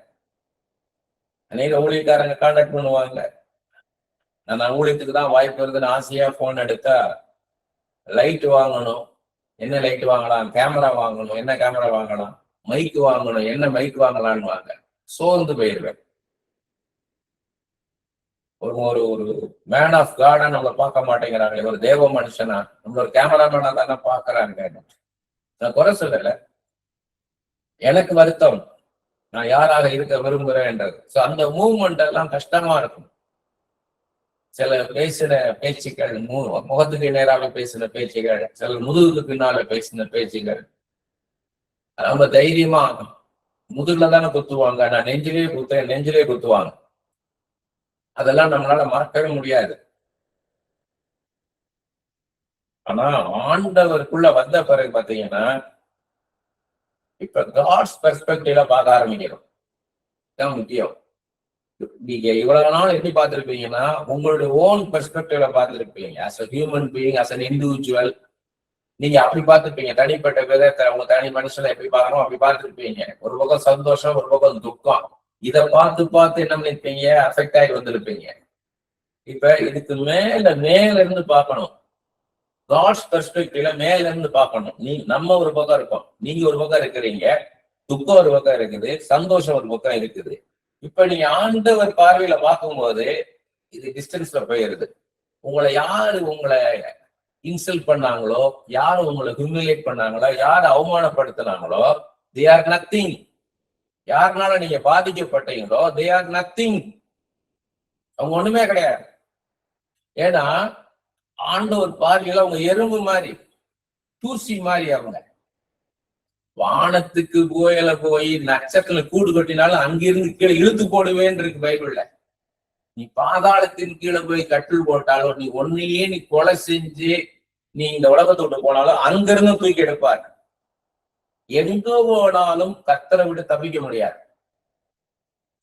அநேக ஊழியக்காரங்க கான்டாக்ட் பண்ணுவாங்க. நான் ஊழியத்துக்கு தான் வாய்ப்பு வருதுன்னு ஆசையா போன் எடுத்தா, லைட் வாங்கணும், என்ன லைட் வாங்கலாம், கேமரா வாங்கணும், என்ன கேமரா வாங்கலாம், மைக் வாங்கணும், என்ன மைக் வாங்கலான்னு வாங்க. சோர்ந்து போயிடுவேன். ஒரு ஒரு மேன் ஆஃப் காடா நம்மளை பார்க்க மாட்டேங்கிறாங்களே, ஒரு தேவ மனுஷனா, நம்மள ஒரு கேமராமேனா தானே பாக்குறாங்க. நான் குறை சொல்லல, எனக்கு வருத்தம், நான் யாராக இருக்க விரும்புறேன்றது. சோ அந்த மூவ்மெண்ட் எல்லாம் கஷ்டமா இருக்கும். சில பேசின பேச்சுக்கள், முகத்துக்கு நேராக பேசின பேச்சுகள், சில முதுகுக்கு பின்னால பேசின பேச்சுகள், ரொம்ப தைரியமா முதுகுல தானே குத்துவாங்க, நான் நெஞ்சிலே குத்துவாங்க. அதெல்லாம் நம்மளால மறக்கவே முடியாது. ஆனா ஆண்டவருக்குள்ள வந்த பிறகு பாத்தீங்கன்னா, இப்ப காட்ஸ் பெர்ஸ்பெக்டிவ்ல பார்க்க ஆரம்பிக்கிறோம். இதுதான் முக்கியம். நீங்க இவ்வளவு நாள் எப்படி பார்த்திருப்பீங்கன்னா, உங்களுடைய ஓன் பெர்ஸ்பெக்டிவ்ல பார்த்திருப்பீங்க. As a human being, as an individual, நீங்க அப்படி பார்த்திருப்பீங்க. தனிப்பட்ட விதத்தை உங்க தனி மனுஷனை எப்படி பார்க்கணும் அப்படி பார்த்திருப்பீங்க. ஒரு பக்கம் சந்தோஷம், ஒரு பக்கம் துக்கம். இதை பார்த்து என்ன பண்ணிருப்பீங்க, அஃபெக்ட் ஆகி வந்திருப்பீங்க. இப்ப இதுக்கு மேல இருந்து பார்க்கணும். காட்ஸ் பெர்ஸ்பெக்டிவ்ல மேல இருந்து பார்க்கணும். நம்ம ஒரு பக்கம் இருக்கோம், நீங்க ஒரு பக்கம் இருக்கிறீங்க, துக்கம் ஒரு பக்கம் இருக்குது, சந்தோஷம் ஒரு பக்கம் இருக்குது. இப்ப நீங்க ஆண்டவர் பார்வையில பார்க்கும்போது இது டிஸ்டன்ஸ்ல போயிருது. யாரு உங்களை இன்சல்ட் பண்ணாங்களோ, யாரு உங்களை ஹியூமிலியேட் பண்ணாங்களோ, யாரு அவமானப்படுத்தினாங்களோ, they are nothing. யாருனால நீங்க பாதிக்கப்பட்டீங்களோ, they are nothing. அவங்க ஒண்ணுமே கிடையாது. ஏன்னா ஆண்டவர் பார்வையில அவங்க எறும்பு மாதிரி, தூசி மாதிரி. அவங்க வானத்துக்கு போய் நட்சத்திர கூடு கட்டினாலும் அங்கிருந்து கீழே இழுத்து போடுவேன்னு இருக்கு பைபிள்ல. நீ பாதாளத்தின் கீழே போய் கட்டில் போட்டாலும், நீ ஒன்னையே நீ கொலை செஞ்சு நீ இந்த உலகத்தை விட்டு போனாலும் அங்கிருந்து தூக்கி எடுப்பார். எங்க போனாலும் கர்த்தரை விட்டு தப்பிக்க முடியாது,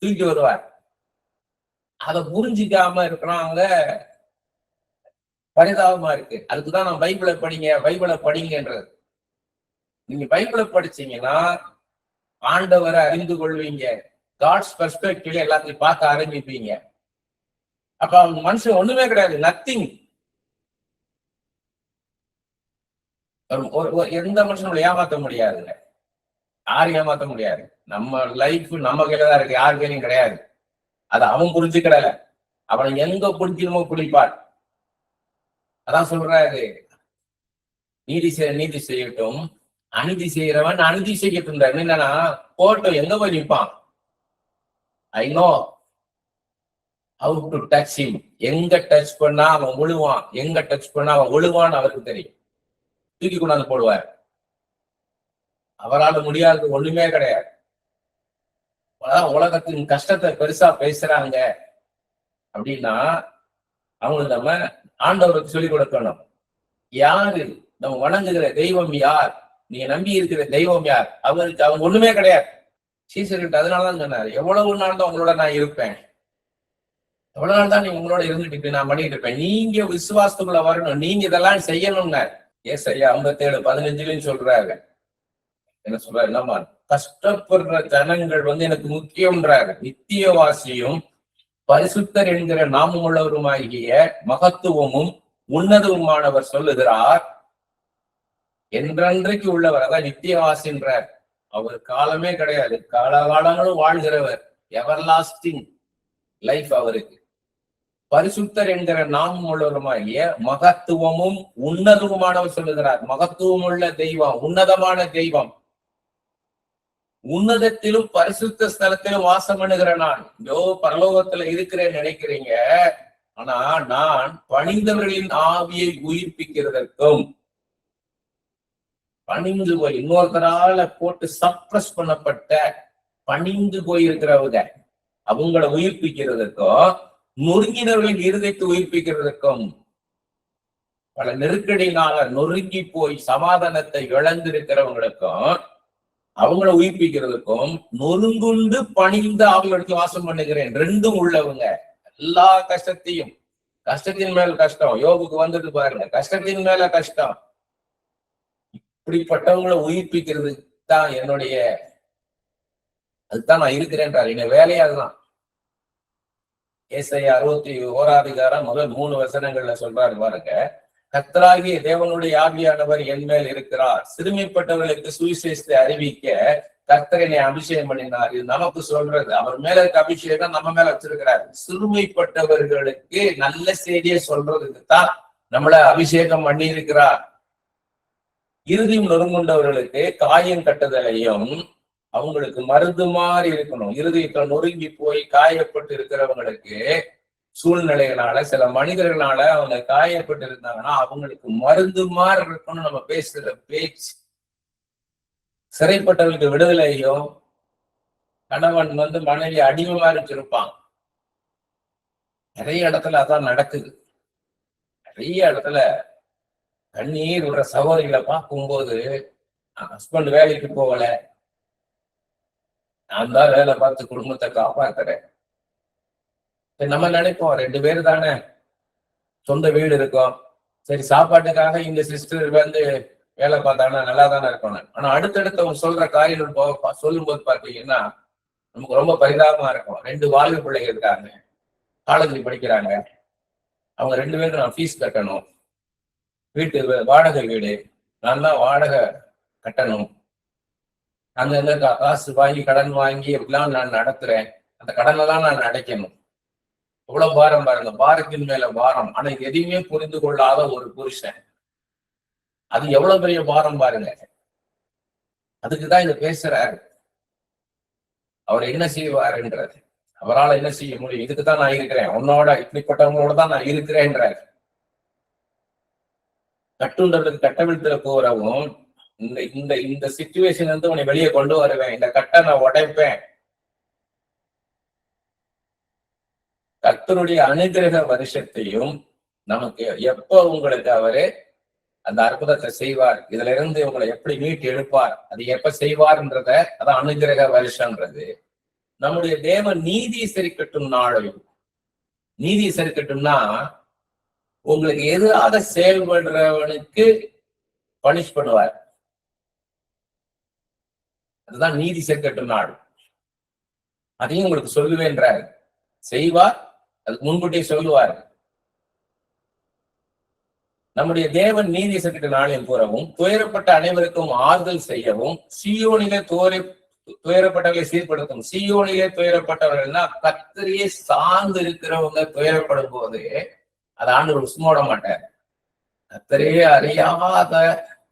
தூக்கி வருவார். அதை புரிஞ்சிக்காம இருக்கிறாங்க. பரிதாபமா இருக்கு. அதுக்குதான் நான் பைபிளை படிங்கன்றது. நீங்க பைபிளை படிச்சீங்கன்னா ஆண்டவரை அறிந்து கொள்வீங்க. காட்ஸ் பெர்ஸ்பெக்டிவ்ல எல்லாத்தையும் பார்க்க ஆரம்பிப்பீங்க. அப்ப அவங்க மனுஷன் ஒண்ணுமே கிடையாது, நத்திங். எந்த மனுஷனும் ஏமாத்த முடியாதுங்க. யாரும் ஏமாத்த முடியாது. நம்ம லைஃப் நம்ம கையிலதான் இருக்கு, யாரு கையிலும் கிடையாது. அதை அவன் புரிஞ்சுக்கிடல. அவனை எங்க புரிஞ்சிருமோ புரிப்பார். அதான் சொல்றாரு, நீதி செய்யட்டும், அநீதி செய்யறவன் அநீதி செய்யட்டும். என்னன்னா போட்டோ எங்க போய் நிற்பான். I know how to touch him. எங்க டச் பண்ணா அவன் விழுவான், எங்க டச் பண்ணா அவன் விழுவான்னு அவருக்கு தெரியும். தூக்கி கொண்டாந்து போடுவார். அவரால் முடியாதது ஒண்ணுமே கிடையாது. உலகத்தின் கஷ்டத்தை பெருசா பேசுறாங்க அப்படின்னா அவங்களுக்கு நம்ம ஆண்டவருக்கு சொல்லிக் கொடுக்கணும். யாரு நம்ம வணங்குகிற தெய்வம் யார், நீங்க நம்பி இருக்கிற தெய்வம் யார், அவருக்கு அவங்க ஒண்ணுமே கிடையாது. சீசர்கிட்ட அதனாலதான் சொன்னாரு, எவ்வளவு நாள் தான் உங்களோட நான் இருப்பேன், எவ்வளவு நாள் தான் நீ உங்களோட இருந்துட்டு நான் பண்ணிட்டு இருப்பேன், நீங்க விசுவாசத்துக்குள்ள வரணும், நீங்க இதெல்லாம் செய்யணும்னாரு. ஏசாயா 57:15 சொல்றாரு. என்ன சொல்றாரு, என்னமா கஷ்டப்படுற ஜனங்கள் எனக்கு முக்கியம்ன்றாரு. நித்தியவாசியும் பரிசுத்தர் என்கிற நாமம் உள்ளவருமாகிய மகத்துவமும் உன்னதவுமானவர் சொல்லுகிறார், என்றன்றைக்கு உள்ளவர். அதான் நித்தியவாசின்றார். அவர் காலமே கிடையாது, காலகாலங்களும் வாழ்கிறவர். எவர் லாஸ்டிங் லைஃப் அவருக்கு. பரிசுத்தர் என்கிற நாமம் உள்ளவருமாகிய மகத்துவமும் உன்னதவுமானவர் சொல்லுகிறார். மகத்துவம் உள்ள தெய்வம், உன்னதமான தெய்வம். உன்னதத்திலும் பரிசுத்த ஸ்தலத்திலும் வாசம் பண்ணுகிற நான் பரலோகத்துல இருக்கிறேன்னு நினைக்கிறீங்க. ஆனா நான் பணிந்தவர்களின் ஆவியை உயிர்ப்பிக்கிறதற்கும், பணிந்து போய் இன்னொருத்தரால போட்டு சப்ரஸ் பண்ணப்பட்ட பணிந்து போயிருக்கிறவங்க அவங்கள உயிர்ப்பிக்கிறதுக்கும், நொறுங்கினவர்களின் இருதயத்தை உயிர்ப்பிக்கிறதுக்கும், பல நெருக்கடினால நொறுங்கி போய் சமாதானத்தை இழந்திருக்கிறவங்களுக்கும் அவங்கள உயிர்ப்பிக்கிறதுக்கும், நொறுங்குண்டு பணிந்து அவங்களுக்கு வாசம் பண்ணுகிறேன். ரெண்டும் உள்ளவங்க. எல்லா கஷ்டத்தையும், கஷ்டத்தின் மேல கஷ்டம் யோபுக்கு வந்தது பாருங்க, கஷ்டத்தின் மேல கஷ்டம். இப்படிப்பட்டவங்களை உயிர்ப்பிக்கிறது தான் என்னுடைய, அதுதான் நான் இருக்கிறேன்றார். என்ன வேலையே அதுதான். ஏசாயா 61 முதல் 3 வசனங்கள்ல சொல்றாரு பாருங்க, கர்த்தராகிய தேவனுடைய ஆவியானவர் என் மேல் இருக்கிறார், சிறுமைப்பட்டவர்களுக்கு சுவிசேஷத்தை அறிவிக்க கர்த்தர் என்னை அபிஷேகம் பண்ணினார். இது நமக்கு சொல்றது, அவர் மேல இருக்க அபிஷேகம் நம்ம மேல வச்சிருக்கிறார். சிறுமைப்பட்டவர்களுக்கு நல்ல செய்தியை சொல்றதுக்கு தான் நம்மள அபிஷேகம் பண்ணி இருக்கிறார். இறுதியும் நொறுங்குண்டவர்களுக்கு காயம் கட்டுதலையும், அவங்களுக்கு மருந்து மாதிரி இருக்கணும். இறுதியத்தில் நொறுங்கி போய் காயப்பட்டு இருக்கிறவங்களுக்கு சூழ்நிலைகளால, சில மனிதர்களால அவங்க காயப்பட்டு இருந்தாங்கன்னா அவங்களுக்கு மருந்து மாதிரி இருக்கணும் நம்ம பேசுற பேச்சு. சிறைப்பட்டவர்களுக்கு விடுதலையும், கணவன் மனைவி அடிமைமா வச்சிருப்பான். நிறைய இடத்துல அதான் நடக்குது. நிறைய இடத்துல கண்ணீர் விடுற சகோதரிகளை பார்க்கும்போது, ஹஸ்பண்ட் வேலைக்கு போகல, நான் தான் வேலை பார்த்து குடும்பத்தை காப்பாத்துறேன். நம்ம நினைப்போம் 2 பேரு தானே, சொந்த வீடு இருக்கும், சரி சாப்பாட்டுக்காக இந்த சிஸ்டர் வேலை பார்த்தாங்கன்னா நல்லா தானே இருக்கணும். ஆனா அடுத்தடுத்தவங்க சொல்ற காரியங்கள் சொல்லும் போது பாத்தீங்கன்னா நமக்கு ரொம்ப பரிதாபமா இருக்கும். 2 வாலிப பிள்ளைங்க இருக்காங்க, காலேஜ் படிக்கிறாங்க, அவங்க 2 பேருக்கு நான் ஃபீஸ் கட்டணும், வீட்டு வாடகை வீடு, நான் தான் வாடகை கட்டணும், அங்க காசு வாங்கி கடன் வாங்கி எப்படிலாம் நான் நடத்துறேன், அந்த கடனெல்லாம் நான் அடைக்கணும். எவ்வளவு பாரம் பாருங்க, பாரத்தின் மேல பாரம். ஆனா எதையுமே புரிந்து கொள்ளாத ஒரு புருஷன், அது எவ்வளவு பெரிய பாரம் பாருங்க. அதுக்குதான் இதை பேசுறாரு. அவர் என்ன செய்வாருன்றது, அவரால் என்ன செய்ய முடியும், இதுக்குதான் நான் இருக்கிறேன், உன்னோட இப்படிப்பட்டவங்களோட தான் நான் இருக்கிறேன்றாரு. கட்டுன்றதுக்கு கட்டவிழ்த்துல போறவும், இந்த சிச்சுவேஷன் உன்னை வெளியே கொண்டு வருவேன், இந்த கட்டை நான் உடைப்பேன். கர்த்தருடைய அனுகிரக வருஷத்தையும் நமக்கு எப்ப உங்களுக்கு அவரு அந்த அற்புதத்தை செய்வார், இதுல இருந்து உங்களை எப்படி மீட்டு எடுப்பார், அது எப்ப செய்வார்ன்றத, அதான் அனுகிரக வருஷன்றது. நம்முடைய தேவன் நீதி சரிக்கட்டும் நாளையும், நீதி இருக்கட்டும்னா உங்களுக்கு எதிராக செயல்படுறவனுக்கு பனிஷ் பண்ணுவார். அதுதான் நீதி சேர்க்கட்டும் நாடு. அதையும் உங்களுக்கு சொல்லுவேன்றார். செய்வார், அதுக்கு முன்கூட்டியே சொல்லுவார். நம்முடைய தேவன் நீதி சேர்க்கட்டும் நாளில் கூறவும், துயரப்பட்ட அனைவருக்கும் ஆறுதல் செய்யவும், சீயோனிலே துயரப்பட்டவர்களை சீர்படுத்தும். சீயோனிலே துயரப்பட்டவர்கள்னா கர்த்தரையே சார்ந்து இருக்கிறவங்க துயரப்படும் போது அதை ஆண்டவர் சும்மா விட மாட்டார். கர்த்தரையே அறியாத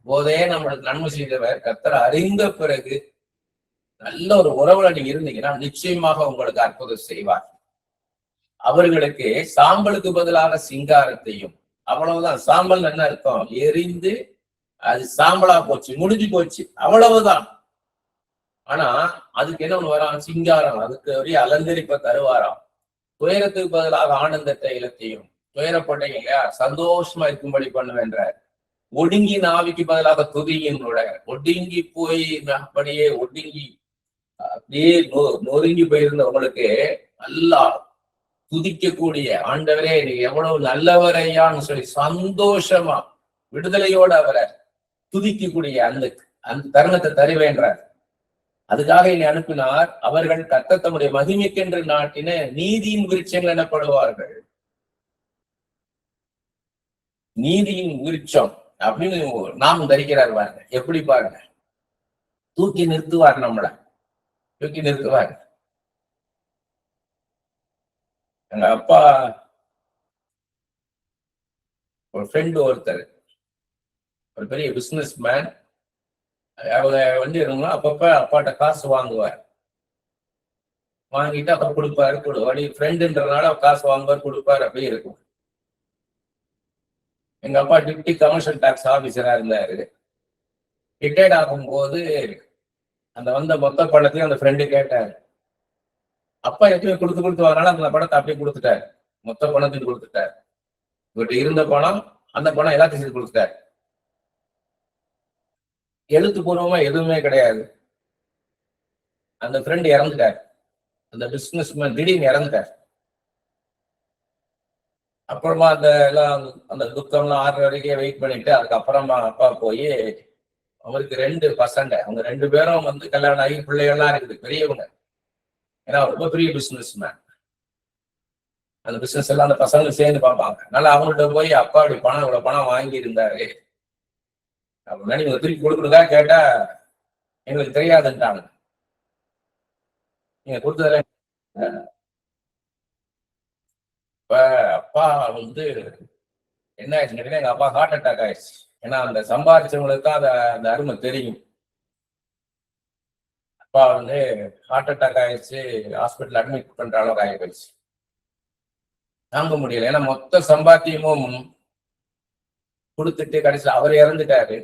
போதே நம்மளுக்கு நன்மை செய்தவர் கர்த்தரை அறிந்த பிறகு நல்ல ஒரு உறவுல நீங்க இருந்தீங்கன்னா நிச்சயமாக உங்களுக்கு அற்புதம் செய்வார். அவர்களுக்கு சாம்பலுக்கு பதிலாக சிங்காரத்தையும், அவ்வளவுதான். சாம்பல் என்ன அர்த்தம்? எரிந்து அது சாம்பலா போச்சு, முடிஞ்சு போச்சு, அவ்வளவுதான். ஆனா அதுக்கு என்ன ஒண்ணு வரான்? சிங்காரம். அதுக்கு ஒரு அலங்கரிப்ப தருவாராம். துயரத்துக்கு பதிலாக ஆனந்த தைலத்தையும், துயரப்பட்டீங்க இல்லையா, சந்தோஷமா இருக்கும்படி பண்ணுவேன்றார். ஒடுங்கி நாவிக்கு பதிலாக துதியினோட, ஒடுங்கி போய் அப்படியே ஒடுங்கி அப்படியே நொறுங்கி போயிருந்தவங்களுக்கு நல்லா துதிக்கக்கூடிய, ஆண்டவரே நீ எவ்வளவு நல்லவரையான்னு சொல்லி சந்தோஷமா விடுதலையோட அவரை துதிக்கக்கூடிய அந்த தருணத்தை தருவேன்றார். அதுக்காக என்னை அனுப்பினார். அவர்கள் கர்த்தர் தம்முடைய மகிமைக்கென்று நாட்டின நீதியின் விருட்சங்கள் எனப்படுவார்கள். நீதியின் விருட்சம் அப்படின்னு நாம் தரிக்கிறார் பாருங்க. எப்படி பாருங்க, தூக்கி நிறுத்துவார், நம்மள தூக்கி நிறுத்துவார். எங்க அப்பா ஒரு ஃப்ரெண்டு ஒருத்தர், ஒரு பெரிய பிசினஸ் மேன். அவங்க வந்து இருந்தா அப்பப்ப அப்பாட்ட காசு வாங்குவார். வாங்கிட்டு அப்ப கொடுப்பாரு. அப்படி ஃப்ரெண்டுன்றதுனால காசு வாங்குவார், கொடுப்பாரு, அப்படியே இருக்கும். எங்க அப்பா டிப்டி கமர்ஷியல் டாக்ஸ் ஆபீசரா இருந்தாரு. ரிட்டையர்ட் ஆகும் போது அந்த வந்த மொத்த பணத்தையும் அந்த ஃப்ரெண்டு கேட்டாரு. அப்பா எப்பயும் கொடுத்து வரனால அந்த பணத்தை அப்படியே கொடுத்துட்டாரு. மொத்த பணத்தையும் கொடுத்துட்டாரு. இவர்கிட்ட இருந்த பணம், அந்த பணம் எல்லாத்தையும் சேர்த்து கொடுத்துட்டாரு. எழுத்துப்பூர்வமா எதுவுமே கிடையாது. அந்த ஃப்ரெண்ட் இறந்துட்டார். அந்த பிசினஸ் மேன் திடீர்னு இறந்துட்டார். அப்புறமா அந்த எல்லாம் அந்த துக்கம்லாம் ஆறு வரைக்கும் வெயிட் பண்ணிட்டு அதுக்கப்புறமா அப்பா போய், அவருக்கு 2 பசங்க, அவங்க 2 பேரும் வந்து கல்யாணம் ஆகி பிள்ளைகள்லாம் இருக்குது, பெரியவங்க. ஏன்னா ரொம்ப பெரிய பிசினஸ் மேன். அந்த பிசினஸ் எல்லாம் அந்த பசங்க சேர்ந்து பார்ப்பாங்க. அதனால அவங்கள்ட்ட போய், அப்பா அப்படி பணம் இவ்வளவு பணம் வாங்கி இருந்தாரு அப்படின்னா நீங்க திருப்பி கொடுக்குறதா கேட்டா, எங்களுக்கு தெரியாதுன்ட்டாங்க. நீங்க கொடுத்ததுல இப்ப அப்பா வந்து என்ன ஆயிடுச்சுன்னு கேட்டீங்கன்னா, எங்க அப்பா ஹார்ட் அட்டாக் ஆயிடுச்சு. ஏன்னா அந்த சம்பாதிச்சவங்களுக்கு தான் அந்த அருமை தெரியும். அப்பா வந்து ஹார்ட் அட்டாக் ஆயிடுச்சு, ஹாஸ்பிட்டல் அட்மிட் பண்ற அளவுக்கு ஆகி போயிடுச்சு. தாங்க முடியல. ஏன்னா மொத்த சம்பாத்தியமும் கொடுத்துட்டு கடைசியில் அவர் இறந்துட்டாரு.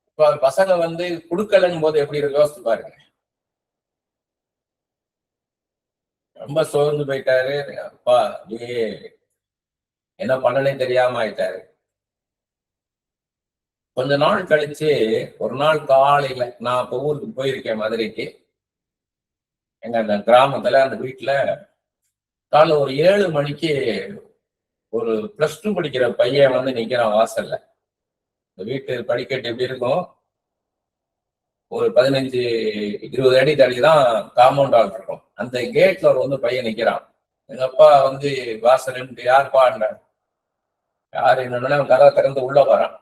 இப்ப பசங்க வந்து கொடுக்கலன்னு போது எப்படி இருக்கு யோசிச்சு பாருங்க. ரொம்ப சோர்ந்து போயிட்டாரு அப்பா. என்ன பண்ணனே தெரியாம ஆயிட்டாரு. கொஞ்ச நாள் கழிச்சு ஒரு நாள் காலையில, நான் இப்ப ஊருக்கு போயிருக்கேன் மதுரைக்கு. எங்க அந்த கிராமத்துல அந்த வீட்டுல காலைல ஒரு 7 மணிக்கு ஒரு +2 படிக்கிற பையன் வந்து நிக்கிறான் வாசல்ல. இந்த வீட்டு படிக்கட்டு எப்படி இருக்கும், ஒரு 15-20 அடி தள்ளி தான் காம்பவுண்ட் ஆல் இருக்கும். அந்த கேட்ல ஒரு வந்து பையன் நிக்கிறான். எங்க அப்பா வந்து வாசல் யாருப்பான்ற, யாரு என்னன்னா கதை திறந்து உள்ள வரான்.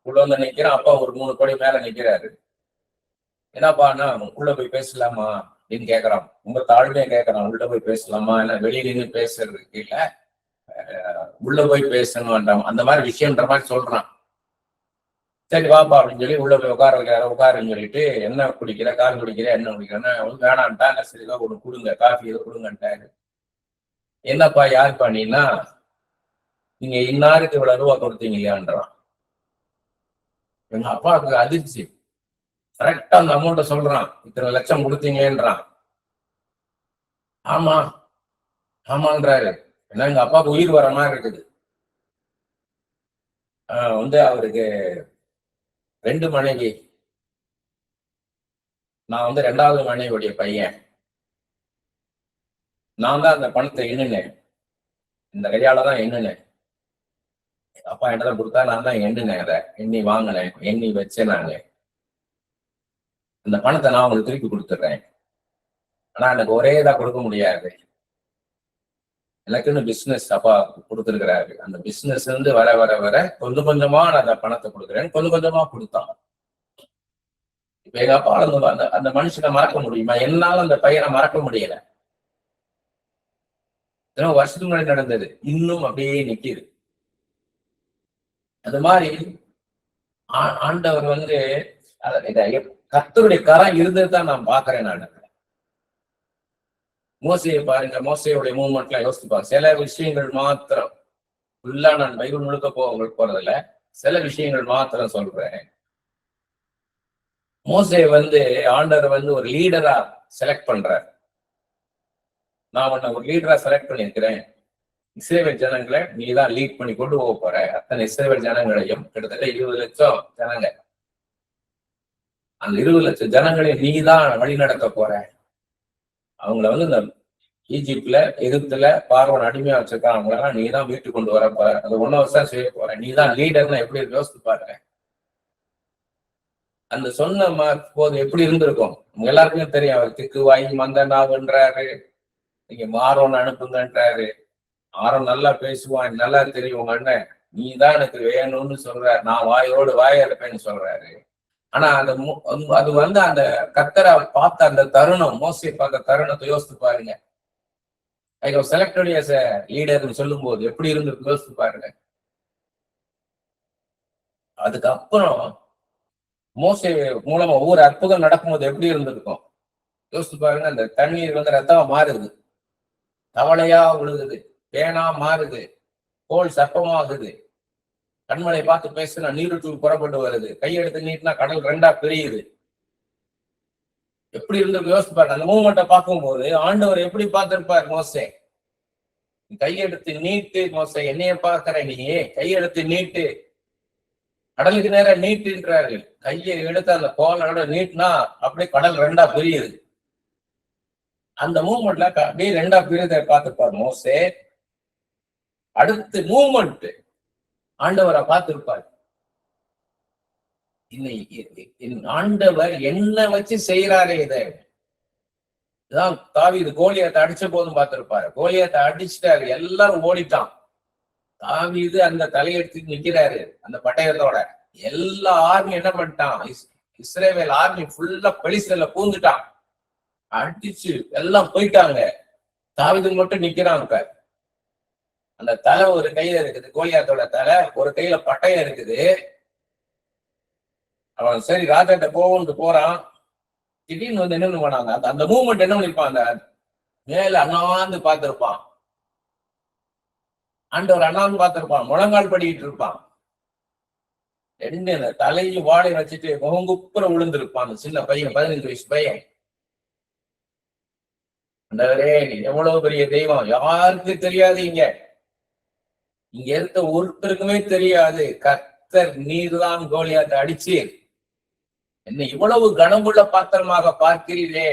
உள்ள வந்து நிக்கிறான். அப்பா ஒரு 3 படி மேல நிக்கிறாரு. என்னப்பான்னா, உள்ள போய் பேசலாமா அப்படின்னு கேட்கறான். ரொம்ப தாழ்மையா கேட்கறான். உள்ள போய் பேசலாமா, இல்ல வெளியே நின்று பேசுறதுக்கு இல்ல, உள்ள போய் பேசணும் வேண்டாம், அந்த மாதிரி விஷயம்ன்ற மாதிரி சொல்றான். சரி வாப்பா அப்படின்னு சொல்லி உள்ள போய் உட்கார வைக்கிறாரு. உட்காருன்னு சொல்லிட்டு, என்ன குடிக்கிற, காஃபி குடிக்கிற, என்ன குடிக்கிறேன்னா வேணான்ட்டாங்க. சரிதான் ஒண்ணு கொடுங்க, காஃபி ஏதோ கொடுங்கன்ட்டாரு. என்னப்பா யாருப்பா நீன்னா, நீங்க இன்னாருக்கு இவ்வளவு ரூபா கொடுத்தீங்க இல்லையான்றான். எங்க அப்பாவுக்கு அதிர்ச்சி. கரெக்டா அந்த அமௌண்ட்டை சொல்றான். இத்தனை லட்சம் கொடுத்தீங்கன்றான். ஆமா ஆமான்றாரு. ஏன்னா எங்க அப்பாவுக்கு உயிர் வர மாதிரி இருக்குது. வந்து அவருக்கு 2 மனைவி. நான் வந்து 2வது மனைவியுடைய பையன். நான் தான் அந்த பணத்தை எண்ணினேன். இந்த கையால தான் எண்ணினேன். அப்பா என்கிட்ட கொடுத்தா நான் தான் எண்ணினேன், அதை எண்ணி வாங்கினேன், எண்ணி வச்சேன். நாங்க இந்த பணத்தை நான் உங்களுக்கு திருப்பி கொடுத்துட்றேன். ஆனா எனக்கு ஒரே இதா கொடுக்க முடியாது. எனக்குன்னு பிசினஸ் அப்பா கொடுத்துருக்கிறாரு. அந்த பிசினஸ் வந்து வர வர வர கொஞ்சம் கொஞ்சமா நான் அந்த பணத்தை கொடுக்குறேன். கொஞ்சம் கொஞ்சமா கொடுத்தான். இப்ப எங்க அப்பா அந்த அந்த மனுஷனை மறக்க முடியுமா? என்னால அந்த பையனை மறக்க முடியல. வருஷத்துக்கு முன்னாடி நடந்தது, இன்னும் அப்படியே நிக்குது. அது மாதிரி ஆண்டவர் வந்து கர்த்தருடைய கரம் இருந்தது தான் நான் பாக்குறேன். நான் மோசையை பாருங்க, மோசையுடைய மூவ்மெண்ட்லாம் யோசிச்சு பாருங்க. சில விஷயங்கள் மாத்திரம் ஃபுல்லா நான் பைபிள் முழுக்க போறதில்ல, சில விஷயங்கள் மாத்திரம் சொல்றேன். மோசையை வந்து ஆண்டவர் வந்து ஒரு லீடரா செலக்ட் பண்றார். நான் உன்னை ஒரு லீடரா செலக்ட் பண்ணியிருக்கிறேன். இஸ்ரவேல் ஜனங்களை நீ தான் லீட் பண்ணி கொண்டு போக போற. அத்தனை இஸ்ரவேல் ஜனங்களையும், கிட்டத்தட்ட 20 லட்சம் ஜனங்க, அந்த 20 லட்சம் ஜனங்களையும் நீ தான் வழி நடத்த போற. அவங்கள வந்து இந்த ஈஜிப்ட்ல, எகிப்துல பார்வன் அடிமையா வச்சிருக்கான், அவங்களெல்லாம் நீ தான் வீட்டுக்கு கொண்டு வர போற. அது 1 வருஷம் செய்ய போற. நீ தான் லீடர்னு எப்படி யோசித்து பாருங்க. அந்த சொன்ன போது எப்படி இருந்திருக்கும்? எல்லாருக்குமே தெரியும். அவர் திக்குவாய் மந்தனாகுன்றாரு, நீங்க மாறோன்னு அனுப்புங்கன்றாரு. ஆரோன் நல்லா பேசுவான், நல்லா தெரியும் உங்க அண்ணன், நீ தான் எனக்கு வேணும்னு சொல்ற, நான் வாயோடு வாயறுப்பேன்னு சொல்றாரு. ஆனா அந்த அது வந்து அந்த கர்த்தரை பார்த்த அந்த தருணம், மோசையை பார்த்த தருணத்தை யோசித்து பாருங்க. I was selected as a லீடர்னு சொல்லும் போது எப்படி இருந்து யோசித்து பாருங்க. அதுக்கப்புறம் மோசே மூலமா ஒவ்வொரு அற்புதம் நடக்கும்போது எப்படி இருந்திருக்கும் யோசித்து பாருங்க. அந்த தண்ணீர் வந்து ரத்தமா மாறுது, தவளையா விழுகுது, பேனா மாறுது, கோல் சர்ப்பமாகுது, கண்மலை பார்த்து பேசுனா நீருற்று புறப்பட்டு வருது, கையெடுத்து நீட்டினா கடல் 2ஆ பிரியுது. எப்படி இருந்து யோசிச்சு பாருங்க. அந்த மூமெண்ட்டை பார்க்கும்போது ஆண்டவர் எப்படி பார்த்திருப்பார்? மோசே கையெடுத்து நீட்டு, மோசே என்னைய பார்க்கிற நீ, கையெடுத்து நீட்டு, கடலுக்கு நேரம் நீட்டுன்றாரு. கையை எடுத்து அந்த கோலோட நீட்டினா அப்படியே கடல் 2ஆ பிரியுது. அந்த மூமெண்ட்ல அப்படியே 2ஆ பிரியுதை பார்த்திருப்பார் மோசே. அடுத்து மூமெண்ட் ஆண்டவரை பார்த்திருப்பார். ஆண்டவர் என்ன வச்சு செய்யறாரே இதான் தாவீது கோலியாத்தை அடிச்ச போதும் பார்த்திருப்பாரு. கோலியாத்தை அடிச்சுட்டாரு, எல்லாரும் ஓடிட்டான். தாவீது அந்த தலையெடுத்து நிக்கிறாரு அந்த பட்டயத்தோட. எல்லா ஆர்மி என்ன பண்ணிட்டான்? இஸ்ரேவேல் ஆர்மி ஃபுல்லா பெலிஸ்தீன்ல பூந்துட்டான், அடிச்சு எல்லாம் போயிட்டாங்க. தாவீது மட்டும் நிக்கிறான். அந்த தலை ஒரு கையில இருக்குது, கோலியாத்தோட தலை ஒரு கையில பட்டயம் இருக்குது. அவன் சரி ராஜாட்ட போவோம்னு போறான். திடீர்னு வந்து என்ன பண்ணாங்க, அந்த மூவ்மெண்ட் என்ன பண்ணிருப்பான்? அந்த மேல அண்ணாந்து பார்த்திருப்பான். ஆண்டவர் அண்ணாந்து பார்த்திருப்பான், முழங்கால் படிக்கிட்டு இருப்பான். என்ன தலையும் வாழை வச்சுட்டு முகங்குப்புற விழுந்திருப்பான் சின்ன பையன், 15 வயசு பையன். ஆண்டவரே எவ்வளவு பெரிய தெய்வம், யாருக்கு தெரியாது, இங்க இருக்க ஒருத்தருக்குமே தெரியாது. கர்த்தர் நீர்தான் கோலியாத்தை அடிச்சு என்ன இவ்வளவு கனமுள்ள பாத்திரமாக பார்க்கிறீரே.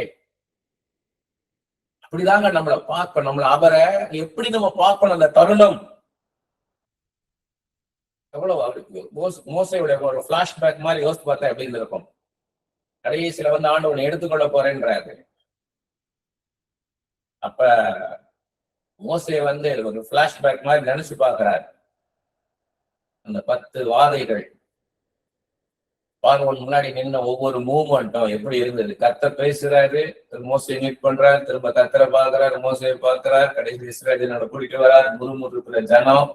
அப்படிதாங்க நம்மளை பார்க்கணும். நம்மள அவரை எப்படி நம்ம பார்க்கணும்? அந்த தருணம் எவ்வளவு மோசையுடைய ஒரு பிளாஷ்பேக் மாதிரி யோசித்து பார்த்தா எப்படி இருக்கும்? கடைசியில வந்து ஆண்டவனை எடுத்துக்கொள்ள போறேன்றாரு. அப்ப மோசையை வந்து ஒரு பிளாஷ்பேக் மாதிரி நினைச்சு பார்க்கிறார். அந்த 10 வாதைகள், பார்வன் முன்னாடி நின்ன ஒவ்வொரு மூவ்மெண்ட்டும் எப்படி இருந்தது? கர்த்தர் பேசுறாரு, மோசையை மீட் பண்றாரு, திரும்ப கர்த்தரை பார்க்கிறாரு, மோசையை பார்க்கிறார், கடைசி இஸ்ரவேலோட கூட்டிட்டு வரார். முறுமுறுப்புற ஜனம்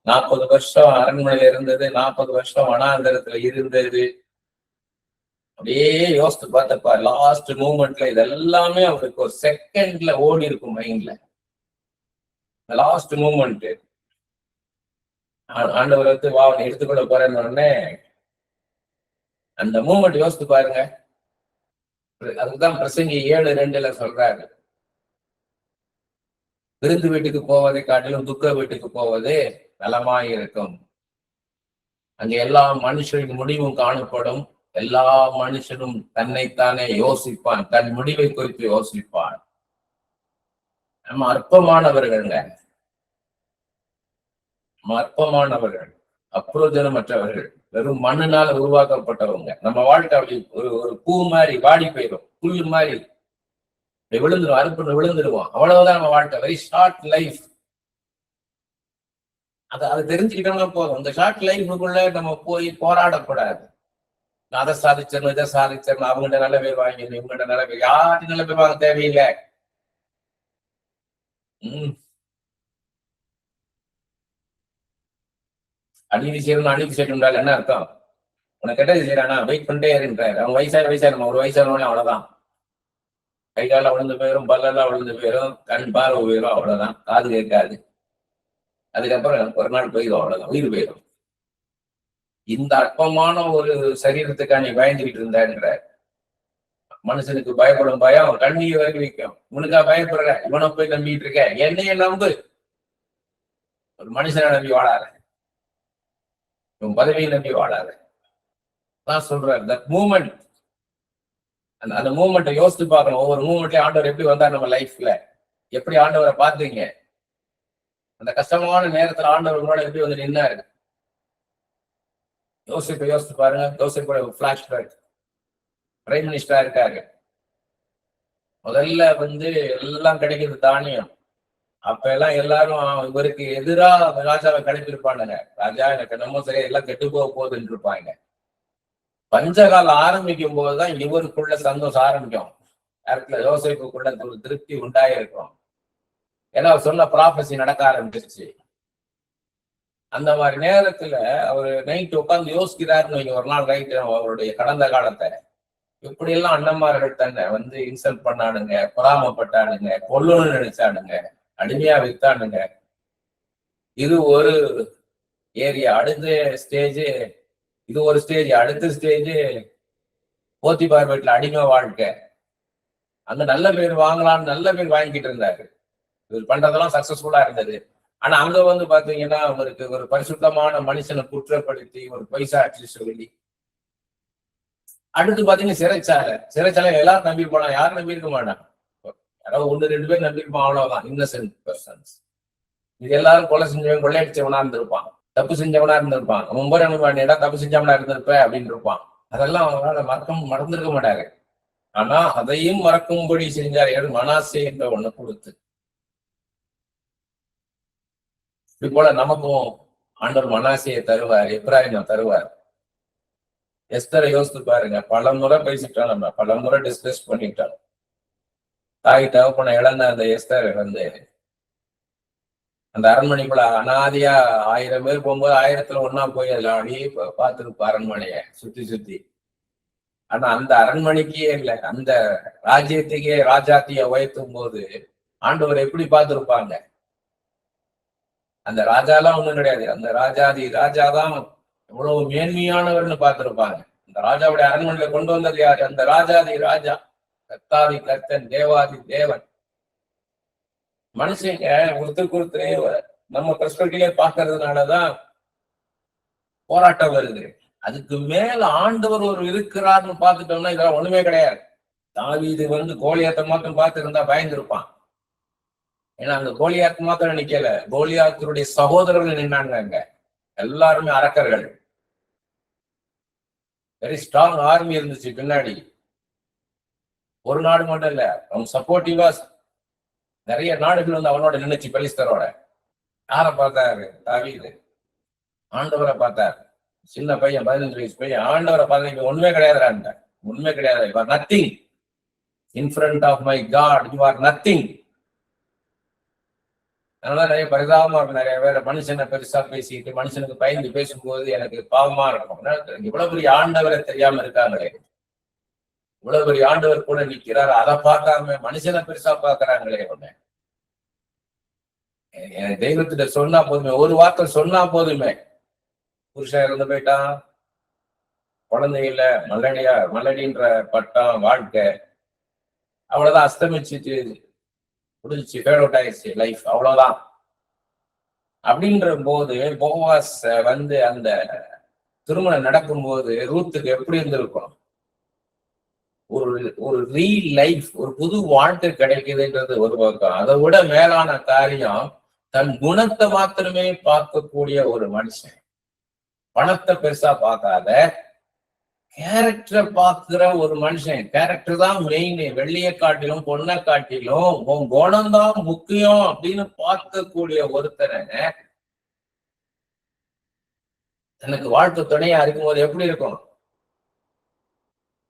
40 வருஷம் அரண்மனையில இருந்தது, 40 வருஷம் வனாந்தரத்துல இருந்தது. அப்படியே யோசித்து பார்த்தப்ப லாஸ்ட் மூவ்மெண்ட்ல இதெல்லாமே அவருக்கு ஒரு செகண்ட்ல ஓடி இருக்கும் மைண்ட்ல. லாஸ்ட் மூவ்மெண்ட் ஆண்டவர் வந்து வா எடுத்துக்கொள்ள போறேன்னு உடனே அந்த மூமெண்ட் யோசித்து பாருங்க. அதுதான் பிரசங்கி 7:2 சொல்றாரு, விருந்து வீட்டுக்கு போவதை காட்டிலும் துக்க வீட்டுக்கு போவது நலமாயிருக்கும். அங்க எல்லா மனுஷரின் முடிவும் காணப்படும், எல்லா மனுஷனும் தன்னைத்தானே யோசிப்பான், தன் முடிவை குறித்து யோசிப்பான். நம்ம அற்பமானவர்கள்ங்க. அற்பமானவர்கள், அப்புரோஜனமற்றவர்கள், வெறும் மண்ணினால உருவாக்கப்பட்டவங்க. நம்ம வாழ்க்கை அப்படி ஒரு பூ மாதிரி வாடி போயிடும், புல்லு மாதிரி விழுந்துரும், அறுப்பு விழுந்துருவோம். அவ்வளவுதான் நம்ம வாழ்க்கை. Very short life. அதை தெரிஞ்சுக்கிட்டோம்னா போதும். இந்த ஷார்ட் லைஃபுக்குள்ள நம்ம போய் போராடக்கூடாது. அதை சாதிச்சிடணும், இதை சாதிச்சிடணும், அவங்ககிட்ட நல்ல பேர் வாங்கிடணும், இவங்ககிட்ட நல்ல பேர், யார்கிட்ட நல்ல பேர் வாங்க தேவையில்லை. அநீதி செய்யணும், அநீதி செய்யணும்ன்றால் என்ன அர்த்தம்? உனக்கு கெட்டது செய்யறானா வெயிட் பண்ணிட்டே இருன்றாரு. அவன் வயசாயிருமா, ஒரு வயசானவனே அவ்வளவுதான். கை கால விழுந்து போயிடும், பல்லெல்லாம் விழுந்து போயிடும், கண் பார்வை போயிடும், அவ்வளவுதான். காது கேட்காது. அதுக்கப்புறம் ஒரு நாள் போயிடும், அவ்வளவுதான், உயிர் போயிடும். இந்த அற்பமான ஒரு சரீரத்துக்கா நீ பயந்துகிட்டு இருந்தான்ற. மனுஷனுக்கு பயப்படும் பயம் கண்ணீர் வரைக்கும் வைக்கும். உனக்கா பயப்படுற? இவனை போய் நம்பிட்டு இருக்க? என்னைய நம்பு. ஒரு மனுஷனை நம்பி வாழாத, உன் பதவியை நம்பி வாழாத. தான் சொல்றாரு தட் மூமெண்ட். அந்த மூமெண்ட்டை யோசித்து பார்க்கணும். ஒவ்வொரு மூமெண்ட்லயும் ஆண்டவர் எப்படி வந்தார் நம்ம லைஃப்ல, எப்படி ஆண்டவரை பார்த்தீங்க, அந்த கஷ்டமான நேரத்துல ஆண்டவர் உங்களோட எப்படி வந்து நின்னாரு. யோசித்து பாருங்க. யோசிப்பு பிளாஷ்பேக். பிரைம் மினிஸ்டரா இருக்காரு. முதல்ல வந்து எல்லாம் கிடைக்கிறது தானியம். அப்ப எல்லாம் எல்லாரும் இவருக்கு எதிராக ராஜாவை கிடைப்பிருப்பானுங்க. ராஜா எனக்கு நம்ம சரியா எல்லாம் கெட்டு போக போகுதுன்னு இருப்பாங்க. பஞ்சகாலம் ஆரம்பிக்கும் போதுதான் இவருக்குள்ள சந்தோஷம் ஆரம்பிக்கும். நேரத்துல யோசிப்புக்குள்ள ஒரு திருப்தி உண்டாயிருக்கும். ஏன்னா அவர் சொன்ன ப்ராபசி நடக்க ஆரம்பிச்சிருச்சு. அந்த மாதிரி நேரத்துல அவர் நைட்டு உட்காந்து யோசிக்கிறாருன்னு வைங்க. ஒரு நாள் நைட்டு அவருடைய கடந்த காலத்தை, இப்படி எல்லாம் அண்ணன்மார்கள் தன்னை வந்து இன்சல்ட் பண்ணானுங்க, பொறாமப்பட்டானுங்க, கொல்லணும்னு நினைச்சானுங்க, அடிமையா வித்தானுங்க. இது ஒரு ஏரியா. அடுத்த ஸ்டேஜ் இது ஒரு ஸ்டேஜ். அடுத்த ஸ்டேஜ் போத்திபார் வீட்டுல அடிமை வாழ்க்கை. அங்க நல்ல பேர் வாங்கலாம்னு நல்ல பேர் வாங்கிட்டு இருந்தாரு. இவர் பண்றதெல்லாம் சக்சஸ்ஃபுல்லா இருந்தது. ஆனா அங்க வந்து பாத்தீங்கன்னா அவருக்கு ஒரு பரிசுத்தமான மனுஷனை குற்றப்படுத்தி ஒரு பைசா ஆட்சி சொல்லி, அடுத்து பாத்தீங்கன்னா சிறைச்சாலை எல்லாரும் நம்பி போனா. யாரும் நம்பி இருக்க மாட்டாங்க. யாராவது 1-2 பேர் நம்பியிருப்பான், அவ்வளவுதான். Innocent persons. இது எல்லாரும் கொலை செஞ்சவன், கொள்ளையடிச்சவனா இருந்திருப்பான், தப்பு செஞ்சவனா இருந்திருப்பான். ரொம்ப நம்பினா தப்பு செஞ்சவனா இருந்திருப்ப அப்படின்னு இருப்பான். அதெல்லாம் அவங்களால மறந்துருக்க மாட்டாரு. ஆனா அதையும் மறக்கும்படி செஞ்சார் மனாசே என்ற ஒண்ணு கொடுத்து. இது போல நமக்கும் ஆண்டவர் மனாசையை தருவார், எப்ராயிமை தருவார். எஸ்தரை யோசித்து பாருங்க. பல முறை பேசிட்டோம், நம்ம பல முறை டிஸ்கஸ் பண்ணிட்டோம். தாய் தகப்பனை இழந்த அந்த எஸ்தர் வந்து அந்த அரண்மனைக்குள்ள அனாதியா 1000 பேர் போகும்போது 1000த்துல ஒன்னா போய் அதுல அப்படியே பார்த்துருப்பா அரண்மனைய சுத்தி. ஆனா அந்த அரண்மனைக்கே இல்லை, அந்த ராஜ்யத்துக்கே ராஜாத்திய உயர்த்தும் போது ஆண்டவர் எப்படி பார்த்திருப்பாங்க. அந்த ராஜாலாம் ஒண்ணும் கிடையாது, அந்த ராஜாதான் எவ்வளவு மேன்மையானவர்னு பார்த்திருப்பாங்க. அந்த ராஜாவுடைய அரண்மனையில கொண்டு வந்தது யாரு? அந்த ராஜாதி ராஜா, கர்த்தாதி கர்த்தன், தேவாதி தேவன். மனுஷங்க ஒருத்தர் நம்ம பெர்ஸ்பெக்டிவ்ல பாக்குறதுனாலதான் போராட்டம் வருது. அதுக்கு மேல ஆண்டவர் ஒரு இருக்கிறார்னு பார்த்துட்டோம்னா இதெல்லாம் ஒண்ணுமே கிடையாது. தாவீது வந்து கோலியாத்தை மாத்திரம் பார்த்து இருந்தா பயந்துருப்பான். ஏன்னா அந்த கோலியாத்து மாத்திரம் நிக்கல, கோலியாத்தருடைய சகோதரர்கள் நின்னாங்க. அங்க எல்லாருமே அரக்கர்கள். வெரி ஸ்ட்ராங் ஆர்மி இருந்துச்சு பின்னாடி. ஒரு நாடு மட்டும் இல்ல, அவன் சப்போர்ட்டிவா நிறைய நாடுகள் வந்து அவனோட நின்னுச்சு. பெலிஸ்தரோட யார பார்த்தாரு? தாவீது ஆண்டவரை பார்த்தாரு. சின்ன பையன், 15 வயசு பையன் ஆண்டவரை பார்த்து ஒண்ணுமே கிடையாது, உண்மை கிடையாது. You are nothing in front of my God, you are nothing. அதனால நிறைய பரிதாபமா இருக்கும். நிறைய பேர் மனுஷனை பெருசா பேசிட்டு மனுஷனுக்கு பயந்து பேசும்போது எனக்கு பாவமா இருக்கும். இவ்வளவு பெரிய ஆண்டவரை தெரியாம இருக்காங்களே, இவ்வளவு பெரிய ஆண்டவர் கூட நிக்கிறாரு, அதை பார்க்காம மனுஷனை பெருசா பாக்குறாங்களே. ஒண்ணு தெய்வத்திட்ட சொன்னா போதுமே, ஒரு வார்த்தை சொன்னா போதுமே, புருஷன் இறந்து போயிட்டான், குழந்தைகள மல்லடின்ற பட்டம், வாழ்க்கை அவ்வளவுதான், அஸ்தமிச்சுட்டு முடிஞ்சிச்சு, ஃபேட் அவுட் ஆயிடுச்சு லைஃப், அவ்வளவுதான். அப்படின்ற போது போவாஸ் வந்து அந்த திருமணம் நடக்கும்போது ரூத்துக்கு எப்படி இருந்திருக்கும்? ஒரு ரீல் லைஃப், ஒரு புது வாழ்க்கை கிடைக்குதுன்றது ஒரு பக்கம். அதை விட மேலான காரியம், தன் குணத்தை மாத்திரமே பார்க்கக்கூடிய ஒரு மனுஷன், பணத்தை பெருசா பார்க்காத கேரக்டரை பார்க்கிற ஒரு மனுஷன். கேரக்டர் தான் மெயின். வெள்ளியை காட்டிலும் பொண்ணை காட்டிலும் உன் குணம் தான் முக்கியம் அப்படின்னு பார்க்கக்கூடிய ஒருத்தரை எனக்கு வாழ்க்கை துணையா இருக்கும்போது எப்படி இருக்கும்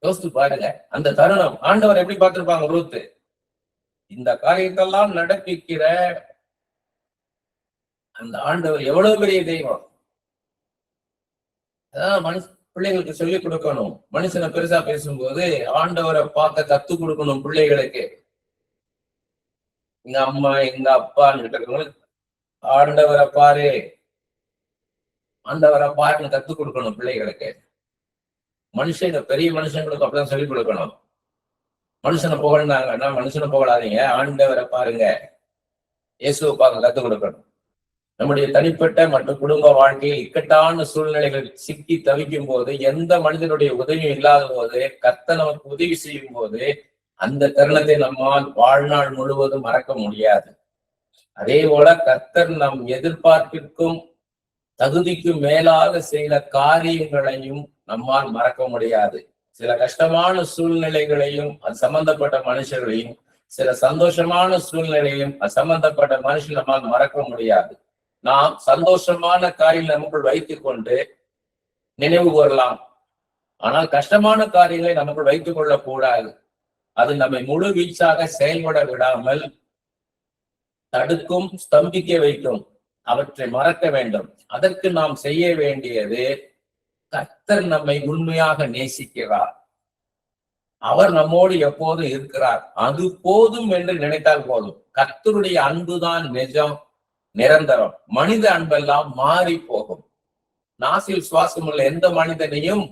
யோசித்து பாருங்க. அந்த தருணம் ஆண்டவர் எப்படி பார்த்திருப்பாங்க ரூத்து. இந்த காரியத்தெல்லாம் நடப்பிக்கிற அந்த ஆண்டவர் எவ்வளவு பெரிய தெய்வம். அதான் பிள்ளைகளுக்கு சொல்லிக் கொடுக்கணும். மனுஷனை பெருசா பேசும்போது ஆண்டவரை பார்க்க கத்து கொடுக்கணும் பிள்ளைகளுக்கு. எங்க அம்மா எங்க அப்பான்னு இருக்கவங்க ஆண்டவரை பாரு, ஆண்டவரை பாருன்னு கத்து கொடுக்கணும் பிள்ளைகளுக்கு. மனுஷன் பெரிய மனுஷங்களுக்கு அப்படிதான் சொல்லிக் கொடுக்கணும். மனுஷனை புகழ்ந்தாங்கன்னா மனுஷனை புகழாதீங்க, ஆண்டவரை பாருங்க, இயேசுவை பார்க்க கத்து கொடுக்கணும். நம்முடைய தனிப்பட்ட மற்றும் குடும்ப வாழ்க்கையில் இக்கட்டான சூழ்நிலைகள் சிக்கி தவிக்கும் போது, எந்த மனிதனுடைய உதவியும் இல்லாத போது கர்த்தர் நமக்கு உதவி செய்யும் போது அந்த தருணத்தை நம்மால் வாழ்நாள் முழுவதும் மறக்க முடியாது. அதே போல கர்த்தர் நம் எதிர்பார்ப்பிற்கும் தகுதிக்கும் மேலாக செய்த காரியங்களையும் நம்மால் மறக்க முடியாது. சில கஷ்டமான சூழ்நிலைகளையும் அது சம்பந்தப்பட்ட மனுஷர்களையும், சில சந்தோஷமான சூழ்நிலையும் அது சம்பந்தப்பட்ட மனுஷன் நம்மால் மறக்க முடியாது. நாம் சந்தோஷமான காரியங்களை நமக்குள் வைத்துக் கொண்டு நினைவு கூறலாம், ஆனால் கஷ்டமான காரியங்களை நமக்குள் வைத்துக் கொள்ளக் கூடாது. அது நம்மை முழு வீச்சாக செயல்பட விடாமல் தடுக்கும், ஸ்தம்பிக்க வைக்கும். அவற்றை மறக்க வேண்டும். அதற்கு நாம் செய்ய வேண்டியது, கர்த்தர் நம்மை உண்மையாக நேசிக்கிறார், அவர் நம்மோடு எப்போதும் இருக்கிறார், அது போதும் என்று நினைத்தால் போதும். கர்த்தருடைய அன்புதான் நிஜம், நிரந்தரம். மனித அன்பெல்லாம் மாறி போகும். நாசில் சுவாசம் உள்ள எந்த மனிதனையும்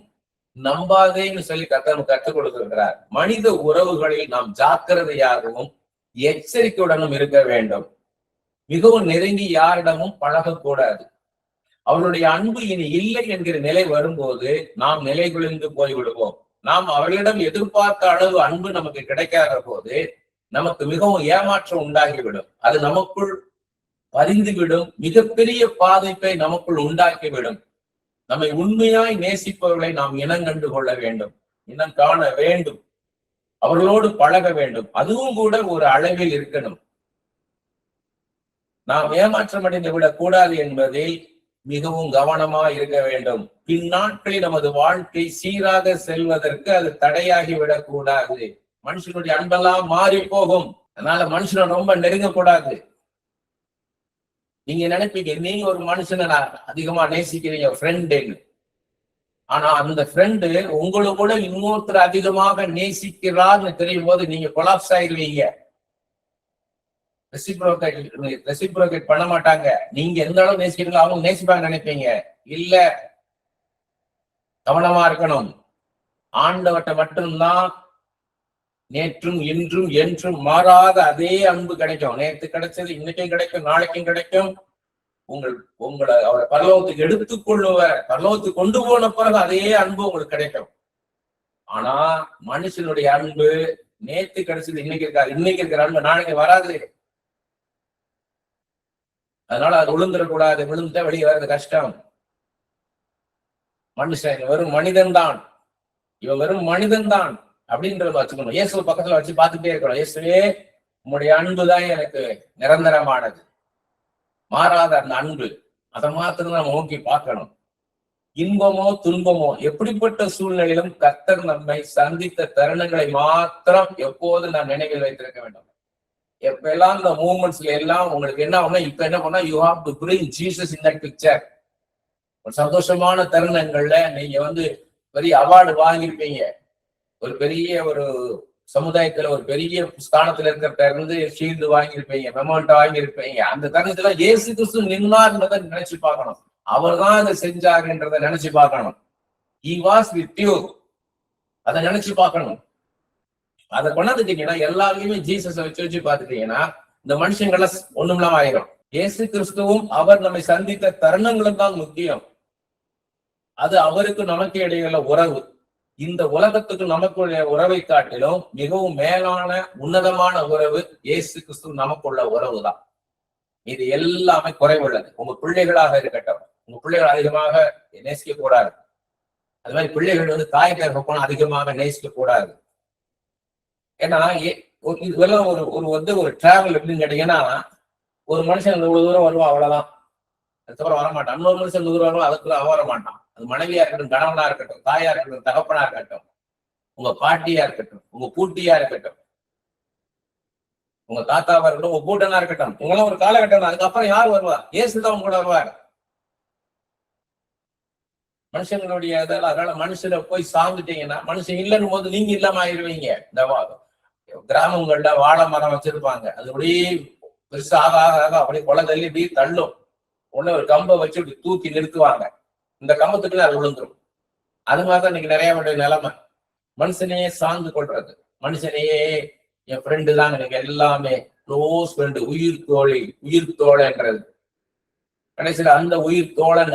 நம்பாதேன்னு சொல்லி கர்த்தர் கற்றுக் கொடுத்திருக்கிறார். மனித உறவுகளில் நாம் ஜாக்கிரதையாகவும் எச்சரிக்கையுடனும் இருக்க வேண்டும். மிகவும் நெருங்கி யாரிடமும் பழகக்கூடாது. அவருடைய அன்பு இனி இல்லை என்கிற நிலை வரும்போது நாம் நிலை குலைந்து போய்விடுவோம். நாம் அவர்களிடம் எதிர்பார்த்த அளவு அன்பு நமக்கு கிடைக்காத போது நமக்கு மிகவும் ஏமாற்றம் உண்டாகிவிடும். அது நமக்குள் பறிந்துவிடும், மிகப்பெரிய பாதிப்பை நமக்குள் உண்டாக்கிவிடும். நம்மை உண்மையாய் நேசிப்பவர்களை நாம் இனங்கண்டு கொள்ள வேண்டும், இனம் காண வேண்டும், அவர்களோடு பழக வேண்டும். அதுவும் கூட ஒரு அளவில் இருக்கணும். நாம் ஏமாற்றம் அடைந்து விடக் கூடாது என்பதில் மிகவும் கவனமா இருக்க வேண்டும். பின்னாட்களில் நமது வாழ்க்கை சீராக செல்வதற்கு அது தடையாகி விடக்கூடாது. மனுஷனுடைய அன்பெல்லாம் மாறி போகும். அதனால மனுஷனை ரொம்ப நெருங்கக்கூடாது. நீங்க நினைப்பீங்க நீங்க ஒரு மனுஷனை அதிகமா நேசிக்கிறீங்க ஃப்ரெண்டுன்னு, ஆனா அந்த ஃப்ரெண்டு உங்களை கூட இன்னொருத்தர் அதிகமாக நேசிக்கிறார்னு தெரியும் போது நீங்க கொலாப்ஸ் ஆயிடுவீங்க. ரெசிப்ரோகேட் பண்ண மாட்டாங்க. நீங்க எந்த அளவு நேசிக்கிறீங்களோ அவங்க நேசிப்பாங்க நினைப்பீங்க. இல்ல, கவனமா இருக்கணும். ஆண்டவட்ட மட்டும்தான் நேற்றும் இன்றும் என்றும் மாறாத அதே அன்பு கிடைக்கும். நேற்று கிடைச்சது இன்னைக்கும் கிடைக்கும், நாளைக்கும் கிடைக்கும். உங்களை அவரை பரலோகத்துக்கு எடுத்துக்கொள்ளுவார், பரலோகத்துக்கு கொண்டு போன பிறகு அதே அன்பு உங்களுக்கு கிடைக்கும். ஆனா மனுஷனுடைய அன்பு நேற்று கிடைச்சது இன்னைக்கு இருக்காது, இன்னைக்கு இருக்கிற அன்பு நாளைக்கு வராது. அதனால அது விழுந்துடக்கூடாது. விழுந்துட்டா வெளியே வர்றது கஷ்டம். மனுஷன் வெறும் மனிதன் தான், இவன் வெறும் மனிதன் தான் அப்படின்றத வச்சுக்கணும். இயேசு பக்கத்துல வச்சு பார்த்துட்டே இருக்கணும். இயேசுவே, உங்களுடைய அன்புதான் எனக்கு நிரந்தரமானது, மாறாத அந்த அன்பு. அதை மாத்திரம் நம்ம நோக்கி பார்க்கணும். இன்பமோ துன்பமோ எப்படிப்பட்ட சூழ்நிலையிலும் கர்த்தர் நம்மை சந்தித்த தருணங்களை மாத்திரம் எப்போது நாம் நினைவில் வைத்திருக்க வேண்டும். எப்ப எல்லாம் இந்த மூமெண்ட்ஸ்ல எல்லாம் உங்களுக்கு என்ன ஆகும்னா, இப்ப என்ன பண்ணா, you have to bring Jesus in that picture. ஒரு சந்தோஷமான தருணங்கள்ல நீங்க பெரிய அவார்டு வாங்கியிருப்பீங்க, ஒரு பெரிய ஒரு சமுதாயத்துல ஒரு பெரிய ஸ்தானத்துல இருக்கிற இருந்து ஷீல்டு வாங்கியிருப்பீங்க, மெமோண்டோ வாங்கியிருப்பீங்க. அந்த தருணத்துல இயேசு கிறிஸ்து நின்னார்ன்றதை நினைச்சு பார்க்கணும். அவர் தான் அதை செஞ்சாருன்றதை நினைச்சு பார்க்கணும். He was with you. அதை நினைச்சு பார்க்கணும். அதை கொண்டாந்துட்டீங்கன்னா, எல்லாருமே ஜீசஸை வச்சு பார்த்துட்டீங்கன்னா இந்த மனுஷங்கள்லாம் ஒண்ணுமில்லாம ஆயிரும். இயேசு கிறிஸ்துவும் அவர் நம்மை சந்தித்த தருணங்களும் தான் முக்கியம். அது அவருக்கு நமக்கு இடையில உறவு. இந்த உலகத்துக்கு நமக்குள்ள உறவை காட்டிலும் மிகவும் மேலான உன்னதமான உறவு இயேசு கிறிஸ்து நமக்குள்ள உறவு தான். இது எல்லாமே குறைவுள்ளது. உங்க பிள்ளைகளாக இருக்கட்டும், உங்க பிள்ளைகள் அதிகமாக நேசிக்க கூடாது. அது மாதிரி பிள்ளைகள் வந்து தாய் தகப்பனை அதிகமாக நேசிக்க கூடாது. ஏன்னா இதெல்லாம் ஒரு ஒரு வந்து ஒரு டிராவல் எப்படின்னு கேட்டீங்கன்னா, ஒரு மனுஷன் இவ்வளவு தூரம் வருவான், அவ்வளவுதான். அதுக்கப்புறம் வரமாட்டான். இன்னொரு மனுஷன் தூரம் வருவான், அதுக்குள்ள அவன் வரமாட்டான். அது மனைவியா இருக்கட்டும், கணவனா இருக்கட்டும், தாயா இருக்கட்டும், தகப்பனா இருக்கட்டும், உங்க பாட்டியா இருக்கட்டும், உங்க பூட்டியா இருக்கட்டும், உங்க தாத்தாவா இருக்கட்டும், உங்க பூட்டனா இருக்கட்டும், உங்களாம் ஒரு காலகட்டம். அதுக்கப்புறம் யார் வருவா? இயேசுதான் உங்களோட வருவார். மனுஷங்களுடைய இதெல்லாம் அதனால மனுஷனை போய் சார்ந்துட்டீங்கன்னா, மனுஷன் இல்லைன்னு போது நீங்க இல்லாம ஆயிடுவீங்க. இந்த கிராமங்கள்ல வாழை மரம் வச்சிருப்பாங்க. அது அப்படியே பெருசாக ஆக அப்படியே கொலை தள்ளி இப்படி தள்ளும். உடனே ஒரு கம்பை வச்சு இப்படி தூக்கி நிறுத்துவாங்க. இந்த கம்பத்துக்குள்ள அது விழுந்துரும். அது மாதிரிதான் இன்னைக்கு நிறைய நிலைமை. மனுஷனையே சார்ந்து கொள்றது, மனுஷனையே என் ஃப்ரெண்டு தான் எனக்கு எல்லாமே, க்ளோஸ் ஃப்ரெண்டு, உயிர் தோழி, உயிர் தோழன்றது. கடைசியில அந்த உயிர் தோழன்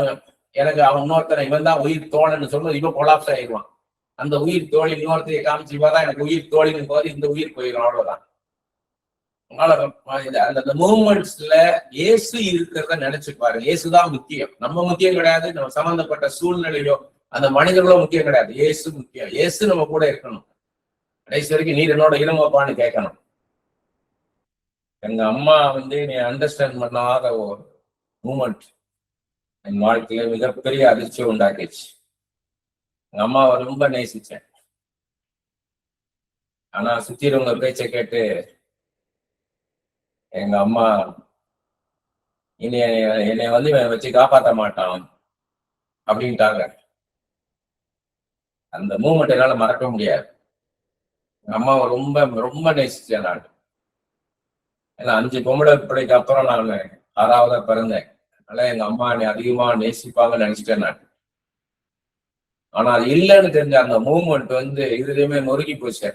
எனக்கு அவன் இன்னொருத்தனை இவன் தான் உயிர் தோழன்னு சொல்லும்போது இவன் கொலாப்ஸ் ஆயிடுவான். அந்த உயிர் தோழி இன்னொருத்தையை காமிச்சு இவதான் எனக்கு உயிர் தோழின்னு போது இந்த உயிர் போயிடும். அவ்வளவுதான். அந்த மூமெண்ட்ஸ்ல இயேசு இருக்கிறத நினைச்சு பாருங்க. இயேசுதான் முக்கியம். நம்ம முக்கியம் கிடையாது, நம்ம சம்பந்தப்பட்ட சூழ்நிலையோ அந்த மனிதர்களோ முக்கியம் கிடையாது. இயேசு முக்கியம். இயேசு நம்ம கூட இருக்கணும். கடைசி வரைக்கும் நீர் என்னோட இருமப்பான்னு கேட்கணும். எங்க அம்மா வந்து நீ அண்டர்ஸ்டாண்ட் பண்ணாத ஒரு மூமெண்ட் என் வாழ்க்கையில மிகப்பெரிய அதிர்ச்சியை உண்டாக்கிடுச்சு. எங்க அம்மாவை ரொம்ப நேசிச்சேன். ஆனா சுத்திரவங்க பேச்சை கேட்டு எங்க அம்மா என்னை வந்து வச்சு காப்பாற்ற மாட்டான் அப்படின்ட்டாங்க. அந்த மூமெண்ட் என்னால மறக்க முடியாது. எங்க அம்மாவை ரொம்ப ரொம்ப நேசிச்சேன் நான். ஏன்னா 5 பொம்பளை பிள்ளைக்கு அப்புறம் நான் 6ஆவதா பிறந்தேன். அதனால எங்க அம்மா என்னை அதிகமா நேசிப்பாங்கன்னு நினைச்சிட்டேன் நான். ஆனா அது இல்லைன்னு தெரிஞ்ச அந்த மூமெண்ட் வந்து இதுலயுமே நொறுக்கி போச்சு.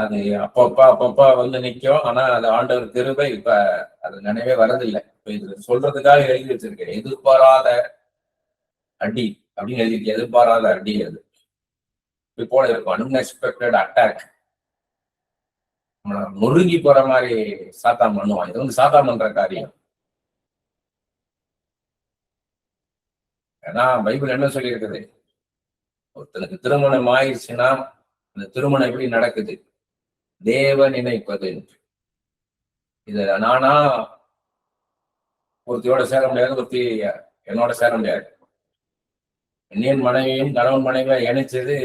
அது அப்பப்பா வந்து நிற்கும். ஆனா அது ஆண்டவர் கிருபை. இப்ப அது நினைவே வரதில்லை. இப்ப இது சொல்றதுக்காக எழுதி வச்சிருக்கேன். எதிர்பாராத அடி அப்படின்னு எழுதியிருக்கேன். எதிர்பாராத அடி. அது இப்போ இருக்கும் அன்எக்ஸ்பெக்டட் அட்டாக். நொறுங்கி போற மாதிரி சாத்தான் பண்ணுவான். இது வந்து சாத்தான் பண்ற காரியம். ஏன்னா பைபிள் என்ன சொல்லி இருக்குது, ஒருத்தனுக்கு திருமணம் ஆயிடுச்சுன்னா அந்த திருமணம் எப்படி நடக்குது? தேவன் நினைப்பது. இது நானா ஒருத்தியோட சேர முடியாது, ஒருத்தி என்னோட சேர முடியாது. என்னையின் மனைவியும் கணவன் மனைவியா இணைச்சது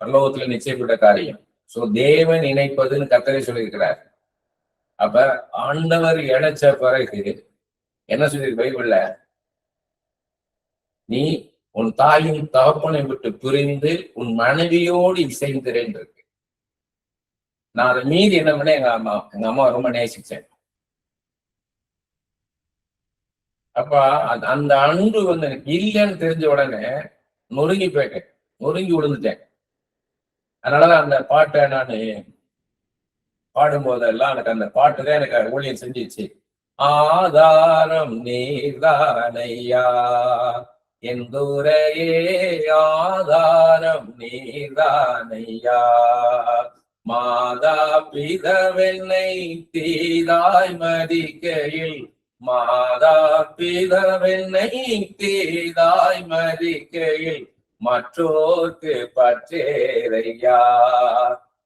பரலோகத்துல நிச்சயப்பட்ட காரியம். சோ தேவன் இணைப்பதுன்னு கர்த்தரே சொல்லியிருக்கிறார். அப்ப ஆண்டவர் இணைச்ச பிறகு என்ன சொல்லியிருக்கு பைபிள்ல? நீ உன் தாயும் தகப்பனை விட்டு பிரிந்து உன் மனைவியோடு இசைந்திரேன் இருக்கு. நான் அதை மீறி என்ன பண்ண எங்க அம்மா ரொம்ப நேசிச்சேன். அப்ப அந்த அன்பு வந்து எனக்கு இல்லைன்னு தெரிஞ்ச உடனே நொறுங்கி போயிட்டேன், நொறுங்கி விழுந்துட்டேன். அதனாலதான் அந்த பாட்டை நான் பாடும் போதெல்லாம் எனக்கு அந்த பாட்டுதான் எனக்கு ஊழியம் செஞ்சிச்சு. ஆதாரம் நீர்தானையா எந்துரையே, ஆதாரம் நீர்தானையா, மாதா பிதவென்னை தீதாய் மதிக்கையில், மாதா பிதவென்னை தீதாய் மதிக்கையில் மற்றோர்க்கு பற்றேரையா,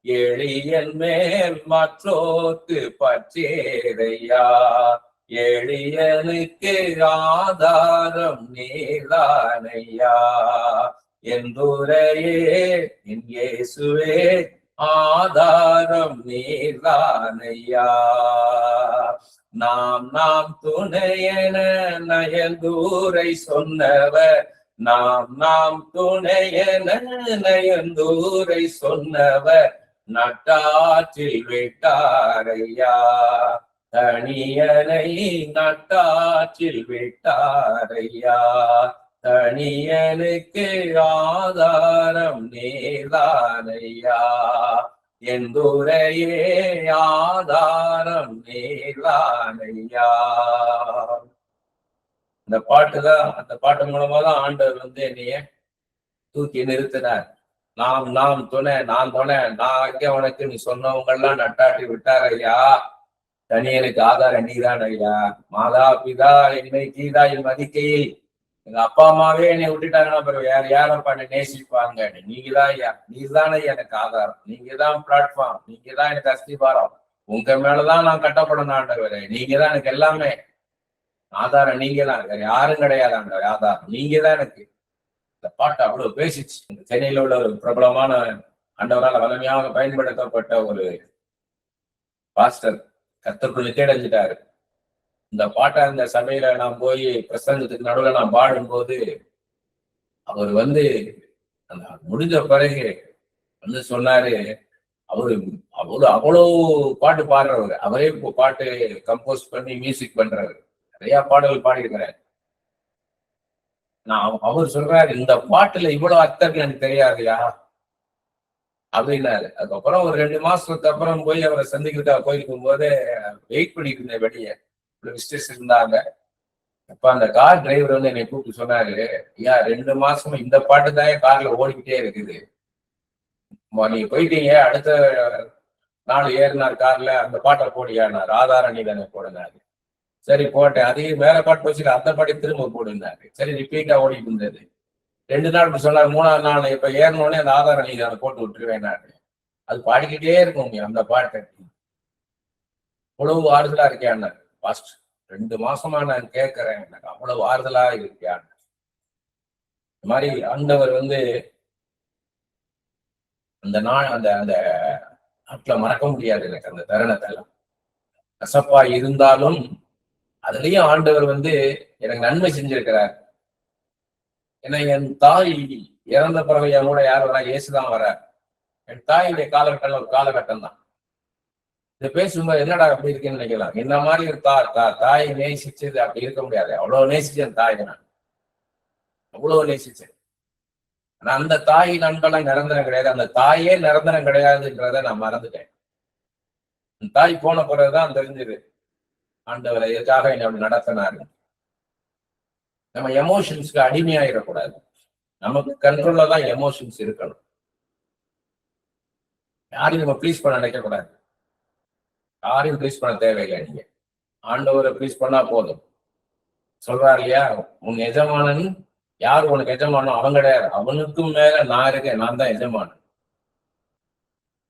எளியன் மேல் மற்றோர்க்கு பற்றேரையா, எளியனுக்கு ஆதாரம் நீதானையா என்றுரையே என் இயேசுவே, ஆதாரம் நீதானையா. நாம் துணையென நயந்தூரை சொன்னவர், நாம் துணையென நயந்தூரை சொன்னவர் நட்டாற்றில் விட்டாரையா, தனியனை நட்டாற்றில் விட்டாரையா, தனியனுக்கு ஆதாரம் நீதானையா என்றுரையே, ஆதாரம் நீதானையா. இந்த பாட்டுதான், அந்த பாட்டு மூலமா தான் ஆண்டவர் வந்து என்னைய தூக்கி நிறுத்தினார். நாம் துணை, நான் துணை, நான் அங்கே உனக்கு நீ சொன்னவங்க எல்லாம் நட்டாட்டி விட்டாரையா, தனியனுக்கு ஆதாரம் நீதான் ஐயா. மாதா பிதா என்னை கீதாய் மதிக்கையில் எங்க அப்பா அம்மாவே என்னை விட்டுட்டாங்கன்னா பிறகு வேற யாரப்பா என்னை நேசிப்பாங்க? நீங்க தான் ஐயா, நீதானே எனக்கு ஆதாரம், நீங்க தான் பிளாட்ஃபார்ம், நீங்க தான் எனக்கு அஸ்திபாரம், உங்க மேலதான் நான் கட்டப்படணும் ஆண்டவரே, நீங்க தான் எனக்கு எல்லாமே. ஆதாரம் நீங்க தான், வேற யாரும் கிடையாது ஆண்டவர், ஆதாரம் நீங்க தான் எனக்கு. இந்த பாட்டு அவ்வளவு பேசிச்சு. சென்னையில உள்ள ஒரு பிரபலமான ஆண்டவரால் வலிமையாக பயன்படுத்தப்பட்ட ஒரு பாஸ்டர் கர்த்தருக்குள் நிச்சயடைஞ்சிட்டாரு. இந்த பாட்டை அந்த சபையில நான் போய் பிரசங்கத்துக்கு நடுவில் நான் பாடும்போது அவர் வந்து அந்த முடிஞ்ச பிறகு வந்து சொன்னாரு, அவரு அவ்வளவு பாட்டு பாடுறவர், அவரே பாட்டு கம்போஸ் பண்ணி மியூசிக் பண்றாரு, நிறைய பாடல்கள் பாடியிருக்கிறார். அவர் சொல்றாரு, இந்த பாட்டுல இவ்வளவு அர்த்தம் எனக்கு தெரியாதுயா அப்படின்னாரு. அதுக்கப்புறம் ஒரு 2 மாசத்துக்கு அப்புறம் போய் அவரை சந்திக்கிறதுக்காக போயிருக்கும் போது வெயிட் பண்ணிட்டு இருந்தேன் வெளியே, விசிட்டர்ஸ் இருந்தாங்க. அப்ப அந்த கார் டிரைவர் வந்து என்னை கூப்பிட்டு சொன்னாரு, ஐயா 2 மாசமா இந்த பாட்டு தான் கார்ல ஓடிக்கிட்டே இருக்குது, நீங்க போயிட்டீங்க, அடுத்த நாள் ஏறினார் கார்ல, அந்த பாட்டை போடியானார், ஆதார நீ தானே போடுனாரு. சரி போட்டேன், அதையும் வேற பாட்டு வச்சுட்டு அந்த பாட்டை திரும்ப போடுனாரு. சரி ரிப்பீட்டா ஓடிட்டு இருந்தது. 2 நாள் இப்படி சொன்னார். 3ஆவது நாள் இப்ப ஏறினோடனே அந்த ஆதார நீ தானே போட்டு விட்டுருவேன். அது பாடிக்கிட்டே இருக்கும் அந்த பாட்டை. அவ்வளவு ஆறுதலா இருக்கேன் பாஸ்ட், 2 மாசமா நான் கேட்கிறேன், எனக்கு அவ்வளவு ஆறுதலா இருக்கேன். இந்த மாதிரி ஆண்டவர் வந்து அந்த நாள் அந்த அந்த நாட்களை மறக்க முடியாது எனக்கு. அந்த தருணத்தெல்லாம் கசப்பா இருந்தாலும் அதுலயும் ஆண்டவர் வந்து எனக்கு நன்மை செஞ்சிருக்கிறார். ஏன்னா என் தாய் இறந்த பிறகு என் கூட யார் வரா? இயேசுதான் வர. என் தாயுடைய காலகட்டம் ஒரு காலகட்டம் தான். இதை பேசும்போது என்னடா அப்படி இருக்குன்னு நினைக்கலாம். என்ன மாதிரி ஒரு தாய் நேசிச்சது அப்படி இருக்க முடியாது. அவ்வளவு நேசிச்சேன் தாய், நான் அவ்வளவு நேசிச்சேன். ஆனா அந்த தாய் நண்பெல்லாம் நிரந்தரம் கிடையாது, அந்த தாயே நிரந்தரம் கிடையாதுன்றத நான் மறந்துட்டேன். தாய் போன பிறகுதான் தெரிஞ்சது ஆண்டவரை எதுக்காக என்ன அப்படி நடத்தினாரு. நம்ம எமோஷன்ஸ்க்கு அடிமையாயிடக்கூடாது, நமக்கு கண்ட்ரோல்ல தான் எமோஷன்ஸ் இருக்கணும். யாரையும் நம்ம ப்ளீஸ் பண்ண நினைக்கக்கூடாது, யாரையும் ப்ளீஸ் பண்ண தேவையில்லை. நீங்க ஆண்டவரை ப்ளீஸ் பண்ணா போதும். சொல்றாரு இல்லையா, உன் எஜமானன் யாரு உனக்கு எஜமானோ அவன் கிடையாது, அவனுக்கும் மேல நான் இருக்கேன், நான் தான் எஜமானன்.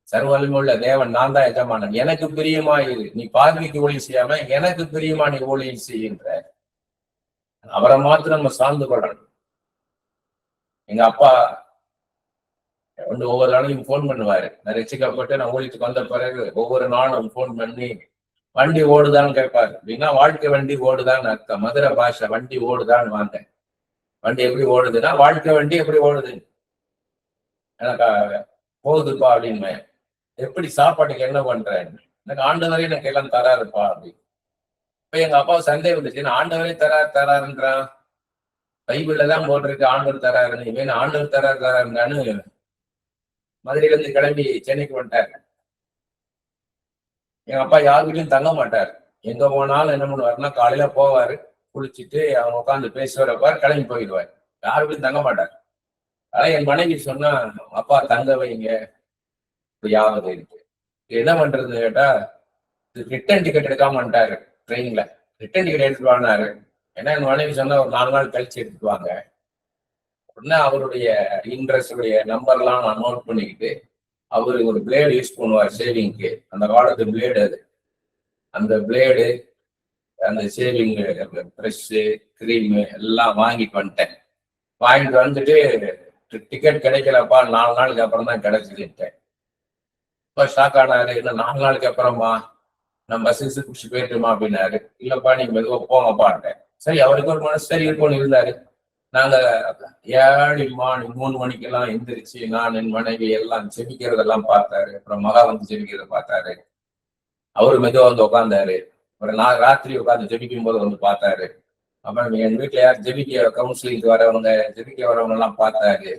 சர்வவல்லமையுள்ள தேவன் நான் தான் எஜமானன், எனக்கு பிரியமா இரு, நீ பார்வைக்கு ஊழியம் செய்யாம எனக்கு பிரியமா நீ ஊழியம் செய்கின்ற. அவரை மாத்திரம் நம்ம சார்ந்து கொள்ளணும். எங்க அப்பா வந்து ஒவ்வொரு நாளையும் போன் பண்ணுவாரு. நான் ரசிக்கப்பட்டு நான் ஊழியத்துக்கு வந்த பிறகு ஒவ்வொரு நாளும் போன் பண்ணி வண்டி ஓடுதான்னு கேட்பாரு. அப்படின்னா வாழ்க்கை வண்டி ஓடுதான்னு அர்த்தம். மதுரை பாஷை, வண்டி ஓடுதான்னு வாங்க. வண்டி எப்படி ஓடுதுன்னா வாழ்க்கை வண்டி எப்படி ஓடுது, எனக்கு போகுதுப்பா அப்படின்னு. எப்படி சாப்பாட்டுக்கு என்ன பண்றேன், எனக்கு ஆண்டவரே எனக்கு எல்லாம் தராருப்பா அப்படின்னு. இப்ப எங்க அப்பா சந்தேகம் வந்துச்சு, ஆண்டவரே தராருன்றான், பைபிள்ல தான் போட்டிருக்கு ஆண்டவர் தராருன்னு. இவன் ஆண்டவர் தராருன்னு மதுரையில இருந்து கிளம்பி சென்னைக்கு வந்துட்டாரு. எங்க அப்பா யார் வீட்லயும் தங்க மாட்டாரு. எங்க போனாலும் என்ன பண்ணுவாருன்னா காலையில போவாரு, குளிச்சுட்டு அவங்க உட்காந்து பேசுவார், கிளம்பி போயிடுவாரு, யார் வீட்லயும் தங்க மாட்டாரு. அதான் என் மனைவி சொன்னா, அப்பா தங்க வைங்க யாவது இருக்கு, என்ன பண்றதுன்னு கேட்டா, ரிட்டர்ன் டிக்கெட் எடுக்காம வந்துட்டாரு ட்ரெயின்ல. ரிட்டர்ன் டிக்கெட் எடுத்துட்டு வாங்கினாரு. ஏன்னா என் மனைவி சொன்னா ஒரு 4 நாள் கழிச்சு எடுத்துட்டு வாங்க. உடனே அவருடைய இன்ட்ரெஸ்டுடைய நம்பர்லாம் நான் நோட் பண்ணிக்கிட்டு, அவரு ஒரு பிளேடு யூஸ் பண்ணுவார் ஷேவிங்க்கு, அந்த காலத்து பிளேடு அது. அந்த பிளேடு, அந்த ஷேவிங் ப்ரெஷ்ஷு, கிரீமு எல்லாம் வாங்கிட்டு வந்துட்டேன். வாங்கிட்டு வந்துட்டு டிக்கெட் கிடைக்கலப்பா, 4 நாளுக்கு அப்புறம் தான் கிடைச்சிட்டேன். இப்போ ஷாக் ஆனாரு, இன்னும் 4 நாளுக்கு அப்புறமா நம்ம பஸ் குடிச்சு போயிட்டுமா அப்படின்னாரு. இல்லப்பா நீங்க மெதுவாக போங்கப்பான்ட்டேன். சரி, அவருக்கு ஒரு மனசு சரி இருக்கும்னு இருந்தாரு. நாங்க ஏழு மார்னிங் 3 மணிக்கெல்லாம் எந்திரிச்சு நான் என் மனைவி எல்லாம் ஜெபிக்கிறதெல்லாம் பார்த்தாரு. அப்புறம் மகா வந்து ஜெபிக்கிறத பார்த்தாரு. அவரு மெதுவா வந்து உட்காந்தாரு. அப்புறம் நான் ராத்திரி உட்காந்து ஜெபிக்கும் போது வந்து பார்த்தாரு. அப்புறம் என் வீட்டுல யார் ஜெபிக்க கவுன்சிலிங்க்கு வரவங்க, ஜெபிக்க வரவங்க எல்லாம் பார்த்தாரு.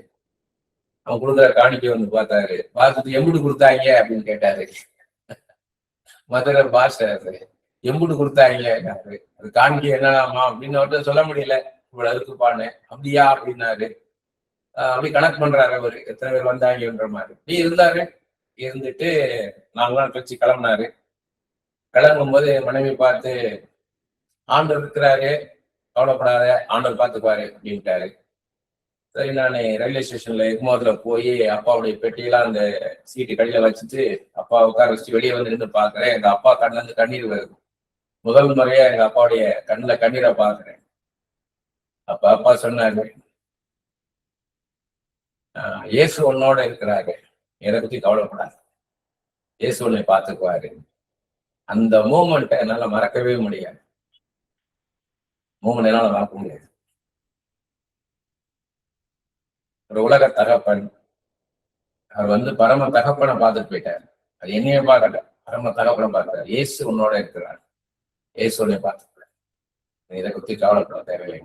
அவன் கொடுக்குற காணிக்கை வந்து பார்த்தாரு. பார்த்துட்டு எம்புட்டு கொடுத்தாங்க அப்படின்னு கேட்டாரு. மதுரை பாஷை அது. எம்புட்டு கொடுத்தாங்க, அது காணிக்கை என்னடாமா அப்படின்னு அவர்கிட்ட சொல்ல முடியல. இவ்வளவு இருக்குப்பான்னு. அப்படியா அப்படின்னாரு. அப்படி கணக்கு பண்றாரு அவரு, எத்தனை பேர் வந்தாங்கன்ற மாதிரி. நீ இருந்தாரு. இருந்துட்டு 4 நாள் கழிச்சு கிளம்புனாரு. கிளம்பும் போது என் மனைவி பார்த்து, ஆண்டவர் இருக்கிறாரு, கவலைப்படாத, ஆண்டவர் பார்த்துப்பாரு அப்படின்ட்டாரு. சரி, நான் ரயில்வே ஸ்டேஷன்ல எக்மோர்ல போய் அப்பாவுடைய பெட்டியெல்லாம் அந்த சீட்டு கடையில வச்சுட்டு அப்பா உட்கார வச்சுட்டு வெளியே வந்து நின்று பாக்குறேன். எங்க அப்பா கண்ணுல இருந்து கண்ணீர் வருது. முதல் முறையா எங்க அப்பாவுடைய கண்ணுல கண்ணீரை பாக்குறேன். அப்ப அப்பா சொன்னாரு, இயேசு உன்னோட இருக்கிறாரு, எதை பத்தி கவலைப்படாது, இயேசு உன்னை பார்த்துக்குவாரு. அந்த மூமெண்ட் என்னால மறக்கவே முடியாது. மூமெண்ட் என்னால மறக்க முடியாது. ஒரு உலக தகப்பன், அவர் வந்து பரம தகப்பனை பார்த்துட்டு போயிட்டார். அது என்னைய பார்க்கல, பரம தகப்பனை பார்த்தார். இயேசு உன்னோட இருக்கிறார், இயேசு உன்னை பார்த்துக்கிறார், இதை பத்தி கவலைப்பட தேவையில்லை,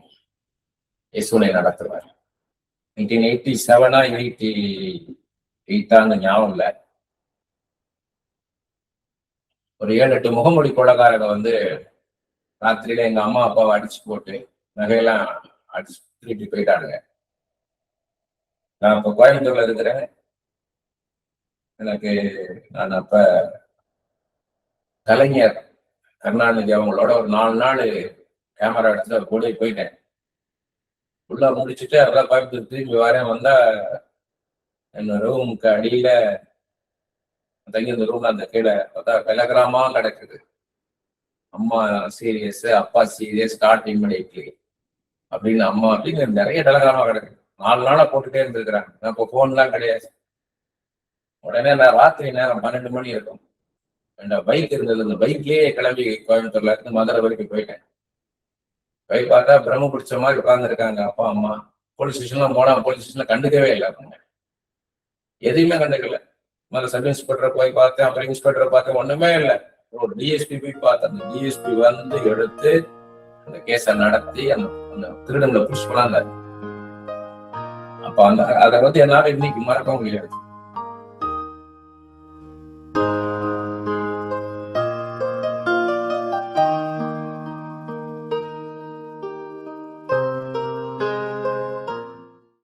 இயேசு உன்னை நடத்துவார். 1987 88 ஞாபகம் இல்லை. ஒரு 7-8 முகமூடி கொலைகாரங்க வந்து ராத்திரியில எங்க அம்மா அப்பாவை அடிச்சு போட்டு நகையெல்லாம் அடிச்சு திருப்பி போயிட்டானுங்க. நான் இப்ப கோயம்புத்தூர்ல இருக்கிறேன். எனக்கு நான் அப்ப கலைஞர் கருணாநிதி அவங்களோட ஒரு 4 நாள் கேமரா எடுத்து கூட போயிட்டேன். உள்ள முடிச்சுட்டு அதெல்லாம் கோயம்புத்தூர் திரும்பி வரேன். வந்தா என்ன ரூமுக்கு அடியில தங்கி இந்த ரூம்ல அந்த கீழே பார்த்தா டெலகிராமா கிடக்குது. அம்மா சீரியஸ், அப்பா சீரியஸ், ஸ்டார்டிங் இம்மீடியட்லி அப்படின்னு அம்மா அப்படின்னு நிறைய டெலகிராமா கிடக்குது. 4 நாளா போட்டுட்டே இருந்திருக்கிறாங்க. நான் இப்போ போன்லாம் கிடையாது. உடனே நான் ராத்திரி நேரம் 12 மணி இருக்கும், என் பைக் இருந்தது, அந்த பைக்லயே கிளம்பி கோயம்புத்தூர்ல இருந்து மதுரை வரைக்கும் போயிட்டேன். போய் பார்த்தா பிரம்ம பிடிச்ச மாதிரி உட்கார்ந்துருக்காங்க அப்பா அம்மா. போலீஸ் ஸ்டேஷன்லாம் போனா போலீஸ் ஸ்டேஷன்ல கண்டுக்கவே இல்லை. அவங்க எதையுமே கண்டுக்கல. முதல்ல சப் இன்ஸ்பெக்டர் போய் பார்த்தேன், அப்புறம் இன்ஸ்பெக்டர் பார்த்தேன், ஒண்ணுமே இல்லை. ஒரு டிஎஸ்பி போய் பார்த்தேன். அந்த டிஎஸ்பி வந்து எடுத்து அந்த கேஸை நடத்தி அந்த திருடங்களை புஷ் பண்ணாங்க. அப்ப அதை வந்து என்னால இன்னைக்கு மறக்க முடியாது.